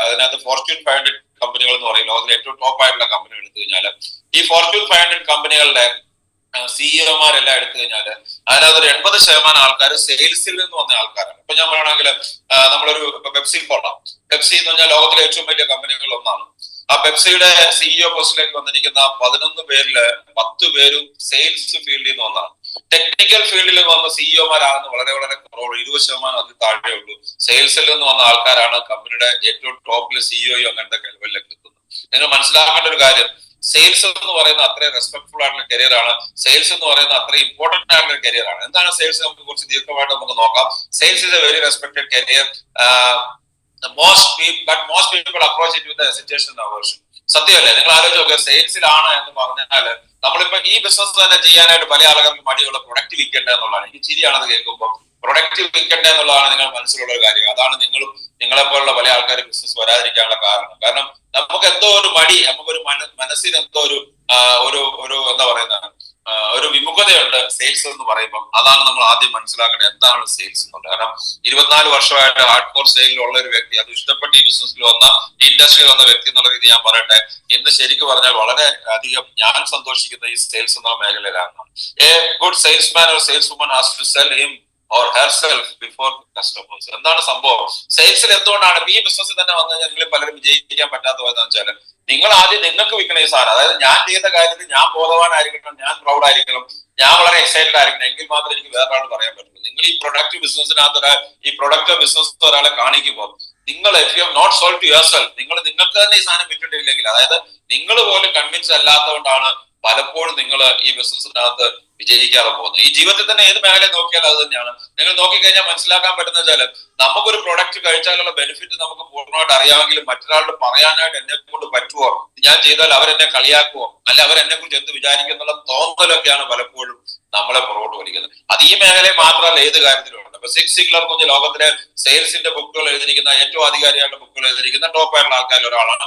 അതിനകത്ത് ഫോർച്യൂൺ 500 കമ്പനികൾ എന്ന് പറയും, ലോകത്തിലെ ഏറ്റവും ടോപ്പ് ആയിട്ടുള്ള കമ്പനികൾ എടുത്തു കഴിഞ്ഞാൽ ഈ ഫോർച്യൂൺ 500 കമ്പനികളുടെ സിഇഒമാരെല്ലാം എടുത്തു കഴിഞ്ഞാല് അതിനകത്ത് 80% ആൾക്കാർ സെയിൽസിൽ നിന്ന് വന്ന ആൾക്കാരാണ്. ഇപ്പൊ ഞാൻ പറയുകയാണെങ്കിൽ നമ്മളൊരു പെപ്സി കൊള്ളാം. പെപ്സി എന്ന് പറഞ്ഞാൽ ലോകത്തിലെ ഏറ്റവും വലിയ കമ്പനികളിൽ ഒന്നാണ്. ആ പെപ്സിയുടെ സിഇഒ പോസ്റ്റിലേക്ക് വന്നിരിക്കുന്ന 11 പേരില് 10 പേരും സെയിൽസ് ഫീൽഡിൽ നിന്ന് വന്നതാണ്. ടെക്നിക്കൽ ഫീൽഡിൽ വന്ന സിഇഒമാരാകുന്ന വളരെ വളരെ കുറവുള്ളൂ, 20% അതിൽ താഴെ ഉള്ളൂ. സെയിൽസിൽ നിന്ന് വന്ന ആൾക്കാരാണ് കമ്പനിയുടെ ഏറ്റവും ടോപ്പിലെ സിഇഒയും അങ്ങനത്തെ ലെവലിലേക്ക് എത്തുന്നത്. നിങ്ങൾ മനസ്സിലാക്കേണ്ട ഒരു കാര്യം, സെയിൽസ് എന്ന് പറയുന്ന അത്രയും റെസ്പെക്ട്ഫുൾ ആയിട്ടുള്ള കരിയറാണ്. സെയിൽസ് എന്ന് പറയുന്ന അത്രയും ഇമ്പോർട്ടന്റ് ആയിട്ടുള്ള കരിയറാണ്. എന്താണ് സെയിൽസ്? നമുക്ക് കുറച്ച് ദീർഘമായിട്ട് നമുക്ക് നോക്കാം. Sales is A very respected career. most people approach it with hesitation and aversion. സത്യമല്ലേ? നിങ്ങൾ ആലോചിച്ച് നോക്കുക, സെയിൽസിലാണ് എന്ന് പറഞ്ഞാല് നമ്മളിപ്പോ ഈ ബിസിനസ് തന്നെ ചെയ്യാനായിട്ട് പല ആളുകൾക്ക് മടിയുള്ള പ്രൊഡക്റ്റ് വിൽക്കേണ്ട എന്നുള്ളതാണ്. എനിക്ക് ചിരിയാണത് കേൾക്കുമ്പോൾ. പ്രൊഡക്റ്റ് വിൽക്കേണ്ട എന്നുള്ളതാണ് നിങ്ങൾ മനസ്സിലുള്ള ഒരു കാര്യം. അതാണ് നിങ്ങളെപ്പോലുള്ള പല ആൾക്കാർ ബിസിനസ് വരാതിരിക്കാനുള്ള കാരണം നമുക്ക് എന്തോ ഒരു മടി, നമുക്കൊരു മനസ്സിന് എന്തോ ഒരു എന്താ പറയുന്ന ഒരു വിമുഖതയുണ്ട് സെയിൽസ് എന്ന് പറയുമ്പോൾ. അതാണ് നമ്മൾ ആദ്യം മനസ്സിലാക്കേണ്ടത്, എന്താണ് സെയിൽസ് എന്നുള്ളത്. കാരണം 24 വർഷമായിട്ട് ഹാർഡ് കോർ സെയിലിലുള്ള ഒരു വ്യക്തി, അത് ഇഷ്ടപ്പെട്ട് ഈ ബിസിനസ്സിൽ വന്ന, ഈ ഇൻഡസ്ട്രിയിൽ വന്ന വ്യക്തി എന്നുള്ള രീതി ഞാൻ പറയട്ടെ, ഇന്ന് ശരിക്കും പറഞ്ഞാൽ വളരെ അധികം ഞാൻ സന്തോഷിക്കുന്ന ഈ സെയിൽസ് എന്നുള്ള മേഖലയിലാണ്. A good salesman or sales woman has to sell him or herself before customers. എന്താണ് സംഭവം? സെയിൽസിൽ എന്തുകൊണ്ടാണ് ഈ ബിസിനസ്സിൽ തന്നെ വന്നു കഴിഞ്ഞാൽ നിങ്ങൾ പലരും വിജയിക്കാൻ പറ്റാത്തതെന്ന് വെച്ചാൽ, നിങ്ങൾ ആദ്യം നിങ്ങൾക്ക് വിൽക്കണ ഈ സാധനം, അതായത് ഞാൻ ചെയ്യുന്ന കാര്യത്തിൽ ഞാൻ ബോധവാനായിരിക്കണം, ഞാൻ പ്രൗഡ് ആയിരിക്കണം, ഞാൻ വളരെ എക്സൈറ്റഡ് ആയിരിക്കണം, എങ്കിൽ മാത്രമേ എനിക്ക് വേറെ ആൾ പറയാൻ പറ്റുള്ളൂ. നിങ്ങൾ ഈ പ്രൊഡക്റ്റ് ബിസിനസ്സിനകത്ത് ഈ പ്രൊഡക്റ്റ് ബിസിനസ് ഒരാളെ കാണിക്കുമ്പോൾ നിങ്ങൾ if you have not sold to yourself, നിങ്ങൾക്ക് തന്നെ ഈ സാധനം വിറ്റിട്ടില്ലെങ്കിൽ, അതായത് നിങ്ങൾ പോലും കൺവിൻസ് അല്ലാത്തതുകൊണ്ടാണ് പലപ്പോഴും നിങ്ങൾ ഈ ബിസിനസ്സിനകത്ത് വിജയിക്കാതെ പോകുന്നത്. ഈ ജീവിതത്തിൽ തന്നെ ഏത് മേഖല നോക്കിയാലും അത് തന്നെയാണ്. നിങ്ങൾ നോക്കിക്കഴിഞ്ഞാൽ മനസ്സിലാക്കാൻ പറ്റുന്ന വെച്ചാൽ, നമുക്കൊരു പ്രൊഡക്റ്റ് കഴിച്ചാലുള്ള ബെനിഫിറ്റ് നമുക്ക് പൂർണ്ണമായിട്ട് അറിയാമെങ്കിലും മറ്റൊരാളോട് പറയാനായിട്ട് എന്നെ കൊണ്ട് പറ്റുമോ, ഞാൻ ചെയ്താൽ അവരെന്നെ കളിയാക്കുമോ, അല്ല അവരെന്നെ കുറിച്ച് എന്ത് വിചാരിക്കും എന്നുള്ള തോന്നലൊക്കെയാണ് പലപ്പോഴും നമ്മളെ പുറകോട്ട് വലിക്കുന്നത്. അത് ഈ മേഖലയിൽ മാത്രമല്ല, ഏത് കാര്യത്തിലും ഉണ്ട്. അപ്പൊ സിക്സ് സിഗ്ലർ എന്ന് പറഞ്ഞ ലോകത്തിലെ സെയിൽസിന്റെ ബുക്കുകൾ എഴുതിയിരിക്കുന്ന ഏറ്റവും ആധികാരികമായിട്ടുള്ള ബുക്കുകൾ എഴുതിയിരിക്കുന്ന ടോപ്പ് ആയിട്ടുള്ള ആൾക്കാരിൽ ഒരാളാണ്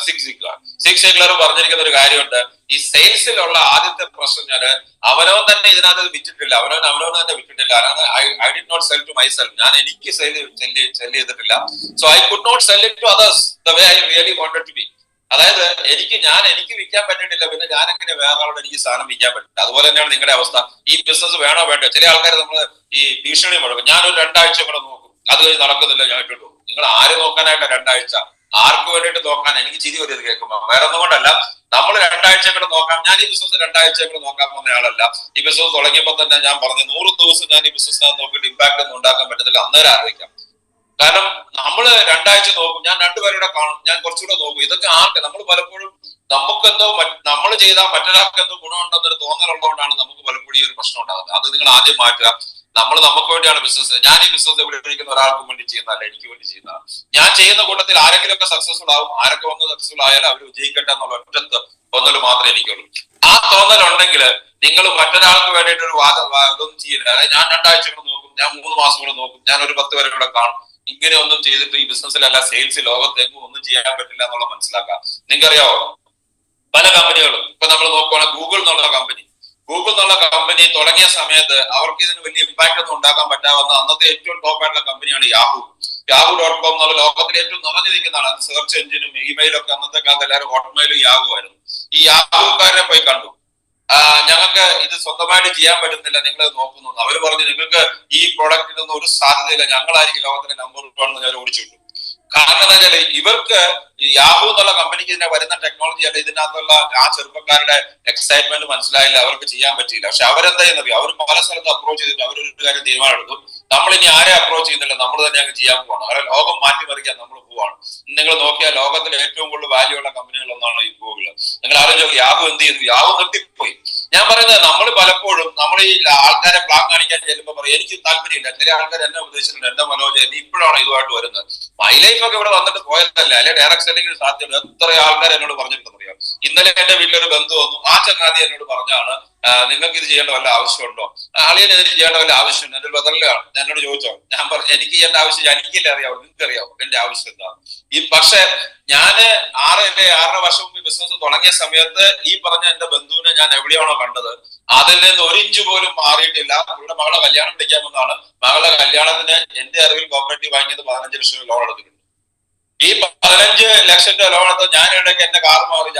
സിക്സ് സിഗ്ലർ. സിക്സ് സിഗ്ലർ പറഞ്ഞിരിക്കുന്ന ഒരു കാര്യമുണ്ട്, ഈ സെയിൽസിലുള്ള ആദ്യത്തെ പ്രശ്നം ഞാൻ അവനവൻ തന്നെ ഇതിനകത്ത് വിറ്റിട്ടില്ല, അവനവൻ തന്നെ വിറ്റിട്ടില്ല. I did not sell to myself, ഞാൻ എനിക്ക് സെൽ ചെയ്തിട്ടില്ല. So I could not sell it to others the way I really wanted to be. അതായത് എനിക്ക് വിൽക്കാൻ പറ്റിയിട്ടില്ല, പിന്നെ ഞാൻ എങ്ങനെ വേറെ ആളോട് എനിക്ക് സാധനം വിൽക്കാൻ പറ്റില്ല. അതുപോലെ തന്നെയാണ് നിങ്ങളുടെ അവസ്ഥ. ഈ ബിസിനസ് വേണോ വേണ്ടോ? ചില ആൾക്കാർ നമ്മൾ ഈ ഭീഷണി മുടക്കും, ഞാനൊരു 2 ആഴ്ച കൂടെ നോക്കും, അത് കഴിഞ്ഞ് നടക്കുന്നില്ല, ഞാൻ ഇട്ടിട്ടു. നിങ്ങൾ ആര് നോക്കാനായിട്ട് 2 ആഴ്ച? ആർക്ക് വേണ്ടിയിട്ട് നോക്കാൻ? എനിക്ക് ചിരി വരുന്നത് കേൾക്കുമ്പോൾ. വേറെ ഒന്നും കൊണ്ടല്ല, നമ്മൾ 2 ആഴ്ച കൂടെ നോക്കാം. ഞാൻ ഈ ബിസിനസ് 2 ആഴ്ച കൂടെ നോക്കാൻ പോകുന്ന ആളല്ല. ഈ ബിസിനസ് തുടങ്ങിയപ്പോൾ തന്നെ ഞാൻ പറഞ്ഞു 100 ദിവസം ഞാൻ ഈ ബിസിനസ്സിനകത്ത് നോക്കിയിട്ട് ഇമ്പാക്ട് ഒന്നും ഉണ്ടാക്കാൻ പറ്റുന്നില്ല, അന്നേരം ആലോചിക്കാം. കാരണം നമ്മൾ 2 ആഴ്ച നോക്കും, ഞാൻ 2 പേരുടെ കാണും, ഞാൻ കുറച്ചുകൂടെ നോക്കും. ഇതൊക്കെ നമ്മൾ പലപ്പോഴും നമുക്കെന്തോ നമ്മൾ ചെയ്താൽ മറ്റൊരാൾക്ക് എന്തോ ഗുണമുണ്ടെന്നൊരു തോന്നലുള്ളതുകൊണ്ടാണ് നമുക്ക് പലപ്പോഴും ഈ ഒരു പ്രശ്നം ഉണ്ടാകുന്നത്. അത് നിങ്ങൾ ആദ്യം മാറ്റുക. നമുക്ക് വേണ്ടിയാണ് ബിസിനസ്. ഞാൻ ഈ ബിസിനസ് എവിടെ ഇരിക്കുന്ന ഒരാൾക്കും വേണ്ടി ചെയ്യുന്നതല്ല, എനിക്ക് വേണ്ടി ചെയ്യുന്നതാണ്. ഞാൻ ചെയ്യുന്ന കൂട്ടത്തിൽ ആരെങ്കിലും ഒക്കെ സക്സസ്ഫുൾ ആവും, ആരൊക്കെ വന്ന് സക്സസ്ഫുൾ ആയാലും അവർ വിജയിക്കട്ടെ എന്നുള്ള ഒറ്റ തോന്നൽ മാത്രമേ എനിക്കുള്ളൂ. ആ തോന്നലുണ്ടെങ്കിൽ നിങ്ങൾ മറ്റൊരാൾക്ക് വേണ്ടിയിട്ട് ഒരു ഇതൊന്നും ചെയ്യില്ല. അതായത് ഞാൻ 2 ആഴ്ച കൂടെ നോക്കും, ഞാൻ 3 മാസം കൂടെ നോക്കും, ഞാൻ ഒരു 10 പേരെ കൂടെ കാണും. ഇങ്ങനെ ഒന്നും ചെയ്തിട്ട് ഈ ബിസിനസ്സിലല്ല, സെയിൽസ് ലോകത്തേക്കും ഒന്നും ചെയ്യാൻ പറ്റില്ല എന്നുള്ള മനസ്സിലാക്കാം. നിങ്ങൾക്കറിയാവോ, പല കമ്പനികളും ഇപ്പൊ നമ്മൾ നോക്കുവാണെങ്കിൽ ഗൂഗിൾ എന്നുള്ള കമ്പനി തുടങ്ങിയ സമയത്ത് അവർക്ക് ഇതിന് വലിയ ഇമ്പാക്ട് ഒന്നും ഉണ്ടാക്കാൻ പറ്റാവുന്ന അന്നത്തെ ഏറ്റവും ടോപ്പ് ആയിട്ടുള്ള കമ്പനിയാണ് യാഹൂ.com എന്നുള്ള ലോകത്തിലെ ഏറ്റവും നിറഞ്ഞിരിക്കുന്നതാണ്. സെർച്ച് എഞ്ചിനും ഇമെയിലും ഒക്കെ അന്നത്തെ കാലത്ത് എല്ലാവരും ഹോട്ട്മെയിലും യാഹൂ ആയിരുന്നു. ഈ യാഹൂക്കാരെ പോയി കണ്ടു, ഞങ്ങൾക്ക് ഇത് സ്വന്തമായിട്ട് ചെയ്യാൻ പറ്റുന്നില്ല, നിങ്ങൾ നോക്കുന്നു. അവർ പറഞ്ഞു, നിങ്ങൾക്ക് ഈ പ്രോഡക്റ്റിനൊന്നും ഒരു സാധ്യതയില്ല, ഞങ്ങളായിരിക്കും ലോകത്തിന്റെ നമ്പർ 1 എന്ന് ഞാൻ ഓടിച്ചിട്ടു. കാരണം എന്താ വെച്ചാൽ ഇവർക്ക് യാഹൂ എന്നുള്ള കമ്പനിക്ക് ഇതിനെ വരുന്ന ടെക്നോളജി അല്ല, ഇതിനകത്തുള്ള ആ ചെറുപ്പക്കാരുടെ എക്സൈറ്റ്മെന്റ് മനസ്സിലായില്ല, അവർക്ക് ചെയ്യാൻ പറ്റിയില്ല. പക്ഷെ അവരെന്താ ചെയ്യുന്നത്, അവർ പല സ്ഥലത്ത് അപ്രോച്ച് ചെയ്തിട്ട് അവരൊരു കാര്യം തീരുമാനമെടുത്തു, നമ്മൾ ഇനി ആരെ അപ്രോച്ച് ചെയ്യുന്നില്ല, നമ്മൾ തന്നെ അങ്ങ് ചെയ്യാൻ പോവാണ്. അവരെ ലോകം മാറ്റിമറിക്കാൻ നമ്മൾ പോവാണ്. നിങ്ങൾ നോക്കിയാൽ ലോകത്തിലെ ഏറ്റവും കൂടുതൽ വാല്യൂ ഉള്ള കമ്പനികളൊന്നാണ് ഈ ഗൂഗിൾ. നിങ്ങൾ ആലോചിച്ച് യാഹൂ എന്ത് ചെയ്തു? യാഹൂ നിർത്തിപ്പോയി. ഞാൻ പറയുന്നത്, നമ്മൾ പലപ്പോഴും നമ്മൾ ഈ ആൾക്കാരെ പ്ലാൻ കാണിക്കാൻ ചെല്ലുമ്പോൾ പറയും എനിക്ക് താല്പര്യമില്ല. ചില ആൾക്കാർ എന്നെ ഉപദേശിച്ചിട്ടുണ്ട്, എന്റെ മനോജ് നീ ഇപ്പോഴാണ് ഇതുമായിട്ട് വരുന്നത്, മൈ ലൈഫ് ഒക്കെ ഇവിടെ വന്നിട്ട് പോയതല്ല, അല്ലെ ഡയറക്ട് സെല്ലിംഗ് സാധ്യത. എത്ര ആൾക്കാർ എന്നോട് പറഞ്ഞിട്ടുണ്ടെന്നറിയാം. ഇന്നലെ എന്റെ വീട്ടിലൊരു ബന്ധു വന്നു, ആ ചങ്ങാതി എന്നോട് പറഞ്ഞാണ്, നിങ്ങൾക്ക് ഇത് ചെയ്യേണ്ട വല്ല ആവശ്യമുണ്ടോ? ആളിന് ഇതിന് ചെയ്യേണ്ട വല്ല ആവശ്യമുണ്ട്? എന്റെ ബദറിലാണ് എന്നോട് ചോദിച്ചോ. ഞാൻ പറഞ്ഞു എനിക്ക് ചെയ്യേണ്ട ആവശ്യം എനിക്കല്ലേ അറിയാവൂ, നിങ്ങൾക്ക് അറിയാവോ എന്റെ ആവശ്യം എന്താണ്. പക്ഷെ ഞാന് 6 വർഷം മുമ്പ് ബിസിനസ് തുടങ്ങിയ സമയത്ത് ഈ പറഞ്ഞ എന്റെ ബന്ധുവിനെ ഞാൻ എവിടെയാണോ കണ്ടത്, അതിൽ നിന്ന് 1 ഇഞ്ച് പോലും മാറിയിട്ടില്ല. ഇവിടെ മകളെ കല്യാണം വിളിക്കാമെന്നാണ്. മകളുടെ കല്യാണത്തിന് എന്റെ അറിവിൽ കോപ്പറേറ്റീവ് വാങ്ങിയത് 15 ലക്ഷം ലോൺ എടുത്തിട്ടുണ്ട്. 15 ലക്ഷം രൂപ ലോൺ എടുത്ത് ഞാൻ ഇടയ്ക്ക് എന്റെ കാർ മാറി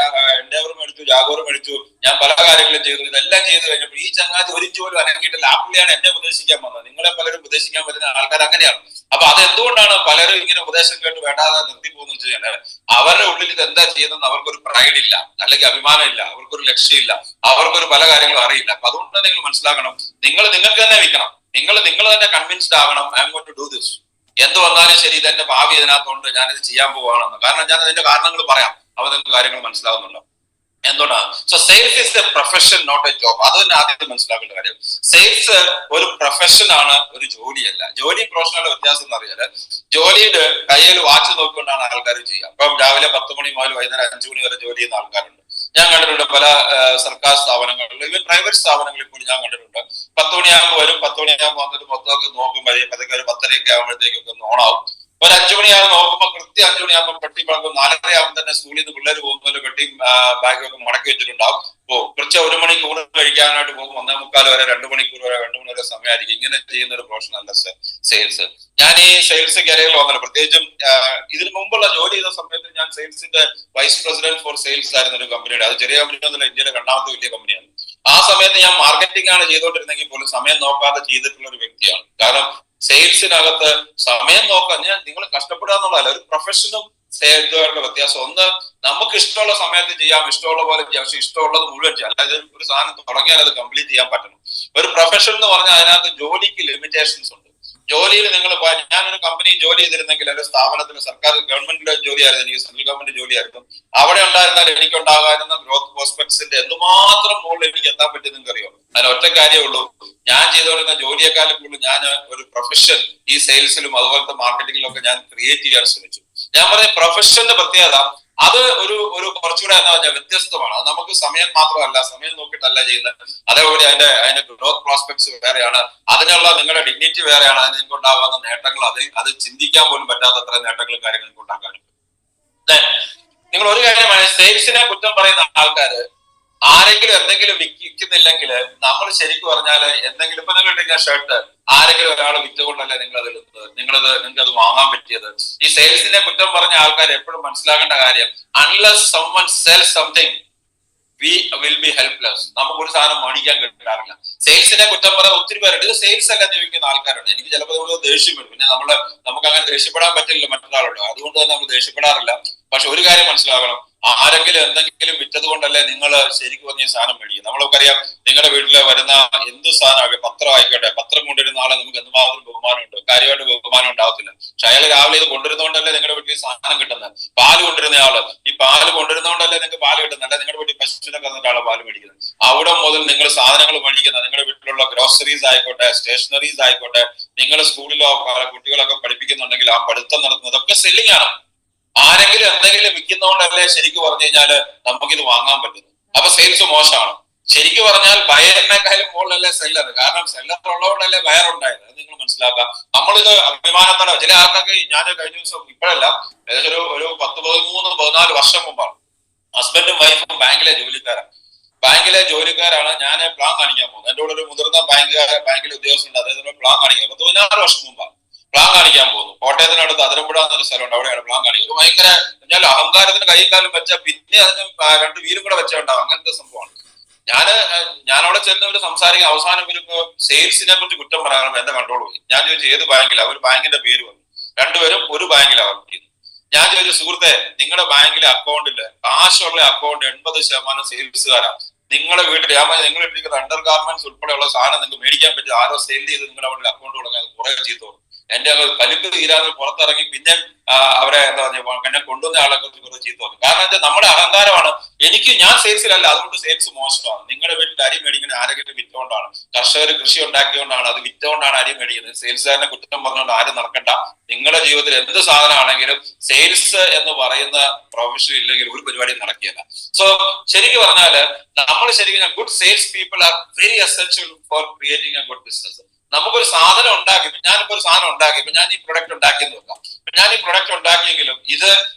എൻഡേവർ മേടിച്ചു, ജാഗോർ മേടിച്ചു, ഞാൻ പല കാര്യങ്ങളും ചെയ്തു. ഇതെല്ലാം ചെയ്ത് കഴിഞ്ഞപ്പോൾ ഈ ചങ്ങാതി ഒരു ജോലി അനങ്ങിയിട്ടില്ല. ആ പുള്ളിയാണ് എന്നെ ഉപദേശിക്കാൻ വന്നത്. നിങ്ങളെ പലരും ഉപദേശിക്കാൻ വരുന്ന ആൾക്കാർ അങ്ങനെയാണ്. അപ്പൊ അത് എന്തുകൊണ്ടാണ് പലരും ഇങ്ങനെ ഉപദേശം കേട്ട് വേണ്ടാതെ നിർത്തി പോകുന്നത് വെച്ച് കഴിഞ്ഞാൽ അവരുടെ ഉള്ളിൽ ഇത് എന്താ ചെയ്യുന്നത് അവർക്കൊരു പ്രൈഡ് ഇല്ല, അല്ലെങ്കിൽ അഭിമാനം ഇല്ല, അവർക്കൊരു ലക്ഷ്യമില്ല, അവർക്കൊരു പല കാര്യങ്ങളും അറിയില്ല. അപ്പൊ അതുകൊണ്ട് നിങ്ങൾ മനസ്സിലാക്കണം, നിങ്ങൾക്ക് തന്നെ വിൽക്കണം. നിങ്ങൾ തന്നെ കൺവിൻസ്ഡ് ആകണം, I'm going to do this. എന്ത് വന്നാലും ശരി, ഇതെന്റെ ഭാവി ഇതിനകത്തുണ്ട്, ഞാനിത് ചെയ്യാൻ പോവുകയാണെന്ന്. കാരണം ഞാൻ അതിന്റെ കാരണങ്ങൾ പറയാം, അവ നിങ്ങൾക്ക് കാര്യങ്ങൾ മനസ്സിലാവുന്നുണ്ടോ എന്തുകൊണ്ടാണ്. So sales is a profession, not a job. അത് തന്നെ ആദ്യം മനസ്സിലാക്കേണ്ട കാര്യം. സെയിൽസ് ഒരു പ്രൊഫഷൻ ആണ്, ഒരു ജോലിയല്ല. ജോലി പ്രൊഫഷണൽ വ്യത്യാസം എന്ന് അറിയാല്, ജോലിയിൽ കയ്യിൽ വാച്ച് നോക്കിക്കൊണ്ടാണ് ആൾക്കാർ ചെയ്യുക. അപ്പം രാവിലെ 10 മണി മുതൽ വൈകുന്നേരം 5 മണി വരെ ജോലി ചെയ്യുന്ന ആൾക്കാരുണ്ട്. ഞാൻ കണ്ടിട്ടുണ്ട് പല സർക്കാർ സ്ഥാപനങ്ങളിലും, ഇവൻ പ്രൈവറ്റ് സ്ഥാപനങ്ങളിൽ കൂടി ഞാൻ കണ്ടിട്ടുണ്ട്. 10 മണിയാകുമ്പോൾ വരും, 10 മണിയാകുമ്പോൾ വന്നിട്ട് മൊത്തമൊക്കെ നോക്കും. പതുക്കെ ഒരു 10:30 ആകുമ്പോഴത്തേക്കൊക്കെ ഓണാവും. ഒരു 5 മണിയാകുമ്പോൾ നോക്കുമ്പോൾ കൃത്യം 5 മണിയാകുമ്പോൾ പെട്ടി പഴക്കും. 4:30 ആകുമ്പോൾ തന്നെ സ്കൂളിൽ നിന്ന് പിള്ളേർ പോകുമ്പോൾ പെട്ടിയും ബാഗൊക്കെ മടക്കി വെച്ചിട്ടുണ്ടാവും. പോകും. കൃത്യം 1 മണിക്ക് ഊണ് കഴിക്കാനായിട്ട് പോകും. 1:45 വരെ, 2 മണിക്കൂർ വരെ, 2 മണി വരെ സമയമായിരിക്കും. ഇങ്ങനെ ചെയ്യുന്ന ഒരു പ്രൊഫഷൻ അല്ല സെയിൽസ്. ഞാൻ ഈ സെയിൽസ് കരിയറിൽ വന്നത് പ്രത്യേകിച്ചും ഇതിനു മുമ്പുള്ള ജോലി ചെയ്ത സമയത്ത് ഞാൻ സെയിൽസിന്റെ വൈസ് പ്രസിഡന്റ് ഫോർ സെയിൽസ് ആയിരുന്നു ഒരു കമ്പനിയുടെ. അത് ചെറിയ കമ്പനി ഒന്നുമില്ല, ഇന്ത്യയിലെ 2ാമത്തെ വലിയ കമ്പനിയാണ്. ആ സമയത്ത് ഞാൻ മാർക്കറ്റിംഗ് ആണ് ചെയ്തുകൊണ്ടിരുന്നെങ്കിൽ പോലും സമയം നോക്കാതെ ചെയ്തിട്ടുള്ള ഒരു വ്യക്തിയാണ്. കാരണം സെയിൽസിനകത്ത് സമയം നോക്കാൻ നിങ്ങൾ കഷ്ടപ്പെടുക എന്നുള്ളതല്ല, ഒരു പ്രൊഫഷനും സെയിൽസുകാരുടെ വ്യത്യാസം. ഒന്ന്, നമുക്ക് ഇഷ്ടമുള്ള സമയത്ത് ചെയ്യാം, ഇഷ്ടമുള്ള പോലെ ചെയ്യാം, പക്ഷെ ഇഷ്ടമുള്ളത് മുഴുവൻ ചെയ്യാം. അതായത് ഒരു സാധനം തുടങ്ങിയാൽ അത് കംപ്ലീറ്റ് ചെയ്യാൻ പറ്റണം. ഒരു പ്രൊഫഷൻ എന്ന് പറഞ്ഞാൽ അതിനകത്ത് ജോലിക്ക് ലിമിറ്റേഷൻസ് ഉണ്ട്. ജോലിയിൽ നിങ്ങൾ, ഞാനൊരു കമ്പനി ജോലി ചെയ്തിരുന്നെങ്കിൽ, ഒരു സ്ഥാപനത്തിൽ സർക്കാർ ഗവൺമെന്റിന്റെ ജോലിയായിരുന്നു, എനിക്ക് സെൻട്രൽ ഗവൺമെന്റ് ജോലിയായിരുന്നു. അവിടെ ഉണ്ടായിരുന്നാൽ എനിക്ക് ഉണ്ടാകാവുന്ന ഗ്രോത്ത് പ്രോസ്പെക്ട്സിന്റെ എന്തുമാത്രം മുകളിൽ എനിക്ക് എത്താൻ പറ്റും നിങ്ങൾക്ക് അറിയോ? അതിന് ഒറ്റ കാര്യമേ ഉള്ളൂ, ഞാൻ ചെയ്തുകൊണ്ടിരുന്ന ജോലിയെക്കാളും കൂടുതൽ ഞാൻ ഒരു പ്രൊഫഷൻ ഈ സെയിൽസിലും അതുപോലത്തെ മാർക്കറ്റിംഗിലും ഒക്കെ ഞാൻ ക്രിയേറ്റ് ചെയ്യാൻ ശ്രമിച്ചു. ഞാൻ പറഞ്ഞ പ്രൊഫഷന്റെ പ്രത്യേകത അത് ഒരു കുറച്ചുകൂടെ എന്താ പറഞ്ഞാൽ വ്യത്യസ്തമാണ്. അത് നമുക്ക് സമയം മാത്രമല്ല, സമയം നോക്കിയിട്ടല്ല ചെയ്യുന്നത്. അതേപോലെ അതിന്റെ ഗ്രോത്ത് പ്രോസ്പെക്ട്സ് വേറെയാണ്, അതിനുള്ള നിങ്ങളുടെ ഡിഗ്നിറ്റി വേറെയാണ്, അതിന് നിങ്ങൾക്ക് ഉണ്ടാകുന്ന നേട്ടങ്ങൾ അത് ചിന്തിക്കാൻ പോലും പറ്റാത്തത്ര നേട്ടങ്ങളും കാര്യങ്ങളും ഉണ്ടാക്കാനും. നിങ്ങൾ ഒരു കാര്യമാണ്, സെയിൽസിനെ കുറ്റം പറയുന്ന ആൾക്കാര് ആരെങ്കിലും എന്തെങ്കിലും വിൽക്കുന്നില്ലെങ്കിൽ നമ്മൾ ശരിക്കും പറഞ്ഞാൽ എന്തെങ്കിലും, ഇപ്പൊ നിങ്ങൾ ഇട്ടിരിക്കുന്ന ഷർട്ട് ആരെങ്കിലും ഒരാൾ വിറ്റുകൊണ്ടല്ലേ നിങ്ങൾക്ക് അത് വാങ്ങാൻ പറ്റിയത്. ഈ സെയിൽസിനെ കുറ്റം പറഞ്ഞ ആൾക്കാർ എപ്പോഴും മനസ്സിലാക്കേണ്ട കാര്യം, unless someone cell something we will be helpless. നമുക്കൊരു സാധനം മേടിക്കാൻ കിട്ടാറില്ല. സെയിൽസിനെ കുറ്റം പറയാൻ ഒത്തിരി പേരുണ്ട്. ഇത് സെയിൽസ് അല്ല ചോദിക്കുന്ന ആൾക്കാരുണ്ട്. എനിക്ക് ചിലപ്പോൾ നമ്മൾ ദേഷ്യം വരും. പിന്നെ നമുക്ക് അങ്ങനെ ദേഷ്യപ്പെടാൻ പറ്റില്ല മറ്റൊരാളോട്, അതുകൊണ്ട് തന്നെ നമ്മൾ ദേഷ്യപ്പെടാറില്ല. പക്ഷെ ഒരു കാര്യം മനസ്സിലാക്കണം, ആരെങ്കിലും എന്തെങ്കിലും വിറ്റത് കൊണ്ടല്ലേ നിങ്ങൾ ശരിക്കും പറഞ്ഞ സാധനം മേടിക്കും. നമ്മൾക്കറിയാം, നിങ്ങളുടെ വീട്ടിൽ വരുന്ന എന്ത് സാധനം, പത്രം ആയിക്കോട്ടെ, പത്രം കൊണ്ടുവരുന്ന ആളെ നമുക്ക് എന്തുമാത്രം ബഹുമാനമുണ്ട്, കാര്യമായിട്ട് ബഹുമാനം ഉണ്ടാവത്തില്ല. പക്ഷെ അയാൾ രാവിലെ ഇത് കൊണ്ടുവരുന്നതുകൊണ്ടല്ലേ നിങ്ങളുടെ വീട്ടിൽ സാധനം കിട്ടുന്നത്. പാല് കൊണ്ടുവരുന്ന ആള്, ഈ പാല് കൊണ്ടുവരുന്നതുകൊണ്ടല്ലേ നിങ്ങൾക്ക് പാല് കിട്ടുന്നത്, അല്ലെ നിങ്ങളുടെ വീട്ടിൽ പശുവിനെ കന്നിട്ടാണ് പാല് മേടിക്കുന്നത്. അവിടെ മുതൽ നിങ്ങൾ സാധനങ്ങൾ മേടിക്കുന്നത്, നിങ്ങളുടെ വീട്ടിലുള്ള ഗ്രോസറീസ് ആയിക്കോട്ടെ, സ്റ്റേഷനറീസ് ആയിക്കോട്ടെ, നിങ്ങൾ സ്കൂളിലോ കുട്ടികളൊക്കെ പഠിപ്പിക്കുന്നുണ്ടെങ്കിൽ ആ പഠിത്തം നടത്തുന്നതൊക്കെ സെല്ലിംഗ് ആണ്. ആരെങ്കിലും എന്തെങ്കിലും വിൽക്കുന്നതുകൊണ്ടല്ലേ ശരിക്കും പറഞ്ഞു കഴിഞ്ഞാല് നമുക്കിത് വാങ്ങാൻ പറ്റുന്നത്. അപ്പൊ സെയിൽസ് മോശമാണ്. ശരിക്കും പറഞ്ഞാൽ ബയറിനെക്കാളും മുകളിലല്ലേ സെല്ലർ. കാരണം സെല്ലർ ഉള്ളതുകൊണ്ടല്ലേ ബയർ ഉണ്ടായത്. അത് നിങ്ങൾ മനസ്സിലാക്കാം. നമ്മളിത് അഭിമാനത്തോടെ, ചില ആൾക്കൊക്കെ, ഞാൻ കഴിഞ്ഞ ദിവസം, ഇപ്പോഴല്ല, ഏകദേശം ഒരു 13-14 വർഷം മുമ്പാണ്, ഹസ്ബൻഡും വൈഫും ബാങ്കിലെ ജോലിക്കാരാണ്. ഞാൻ പ്ലാൻ കാണിക്കാൻ പോകുന്നത്. എന്റെ കൂടെ ഒരു മുതിർന്ന ബാങ്കിലെ ഉദ്യോഗസ്ഥനുണ്ട്, അദ്ദേഹത്തിന് പ്ലാൻ കാണിക്കാൻ 16 വർഷം മുമ്പാണ് പ്ലാൻ കാണിക്കാൻ പോകുന്നു. കോട്ടയത്തിനടുത്ത് അതിരമ്പുഴ എന്നൊരു സ്ഥലമുണ്ട്, അവിടെയാണ് പ്ലാൻ കാണിക്കുന്നത്. ഭയങ്കര എന്നാൽ അഹങ്കാരത്തിന് കൈയും കാലും വെച്ചാൽ പിന്നെ അതിന് 2 വീലും കൂടെ വെച്ചുണ്ടാവും, അങ്ങനത്തെ സംഭവമാണ്. ഞാനവിടെ ചെന്നവര് സംസാരിക്കാൻ അവസാനം വരുമ്പോ സെയിൽസിനെ കുറിച്ച് കുറ്റം പറയാനും എന്റെ കൺട്രോൾ പോയി. ഞാൻ ചോദിച്ചു ഏത് ബാങ്കിലാണ്, ഒരു ബാങ്കിന്റെ പേര് വന്നു. രണ്ടുപേരും ഒരു ബാങ്കിലാണ് വർക്ക് ചെയ്യുന്നത്. ഞാൻ ചോദിച്ചു, സുഹൃത്തെ, നിങ്ങളുടെ ബാങ്കിലെ അക്കൗണ്ടില് കാശുള്ള അക്കൗണ്ട് 80% സെയിൽസുകാരാണ്. നിങ്ങളുടെ വീട്ടിൽ നിങ്ങൾ ഇട്ടിരിക്കുന്ന അണ്ടർ ഗാർമെന്റ്സ് ഉൾപ്പെടെയുള്ള സാധനം നിങ്ങൾക്ക് മേടിക്കാൻ പറ്റും. ആരോ സെയിൽ ചെയ്ത് നിങ്ങളുടെ അവിടെ അക്കൗണ്ട് തുടങ്ങാൻ കുറെ ചെയ്തു. എന്റെ കലിപ്പ് തീരാതെ പുറത്തിറങ്ങി പിന്നെ അവരെ എന്താ പറഞ്ഞ എന്നെ കൊണ്ടുവന്ന ആളെ കുറിച്ച് കുറെ ചീത്ത പറഞ്ഞു. കാരണം എന്താ, നമ്മുടെ അഹങ്കാരമാണ്. ഞാൻ സെയിൽസിലല്ല, അതുകൊണ്ട് സെയിൽസ് മോശമാണ്. നിങ്ങളുടെ വീട്ടിൽ അരി മേടിക്കുന്നത് ആരെങ്കിലും വിറ്റുകൊണ്ടാണ്, കർഷകർ കൃഷി ഉണ്ടാക്കിയോണ്ടാണ്, അത് വിറ്റുകൊണ്ടാണ് അരി മേടിക്കുന്നത്. സെയിൽസുകാരനെ കുറ്റം പറഞ്ഞുകൊണ്ട് ആരും നടക്കണ്ട. നിങ്ങളുടെ ജീവിതത്തിൽ എന്ത് സാധനമാണെങ്കിലും സെയിൽസ് എന്ന് പറയുന്ന പ്രൊഫഷൻ ഇല്ലെങ്കിൽ ഒരു പരിപാടി നടക്കുകയില്ല. സോ ശരിക്കും പറഞ്ഞാല് നമ്മൾ ശരിക്കും good sales people are very essential for creating A good business. നമുക്കൊരു സാധനം ഉണ്ടാക്കി, ഞാനിപ്പോ ഒരു സാധനം ഉണ്ടാക്കി, ഇപ്പൊ ഞാൻ ഈ പ്രൊഡക്റ്റ് ഉണ്ടാക്കിയെന്ന് വെക്കാം. ഞാൻ ഈ പ്രൊഡക്റ്റ് ഉണ്ടാക്കിയെങ്കിലും ഇത്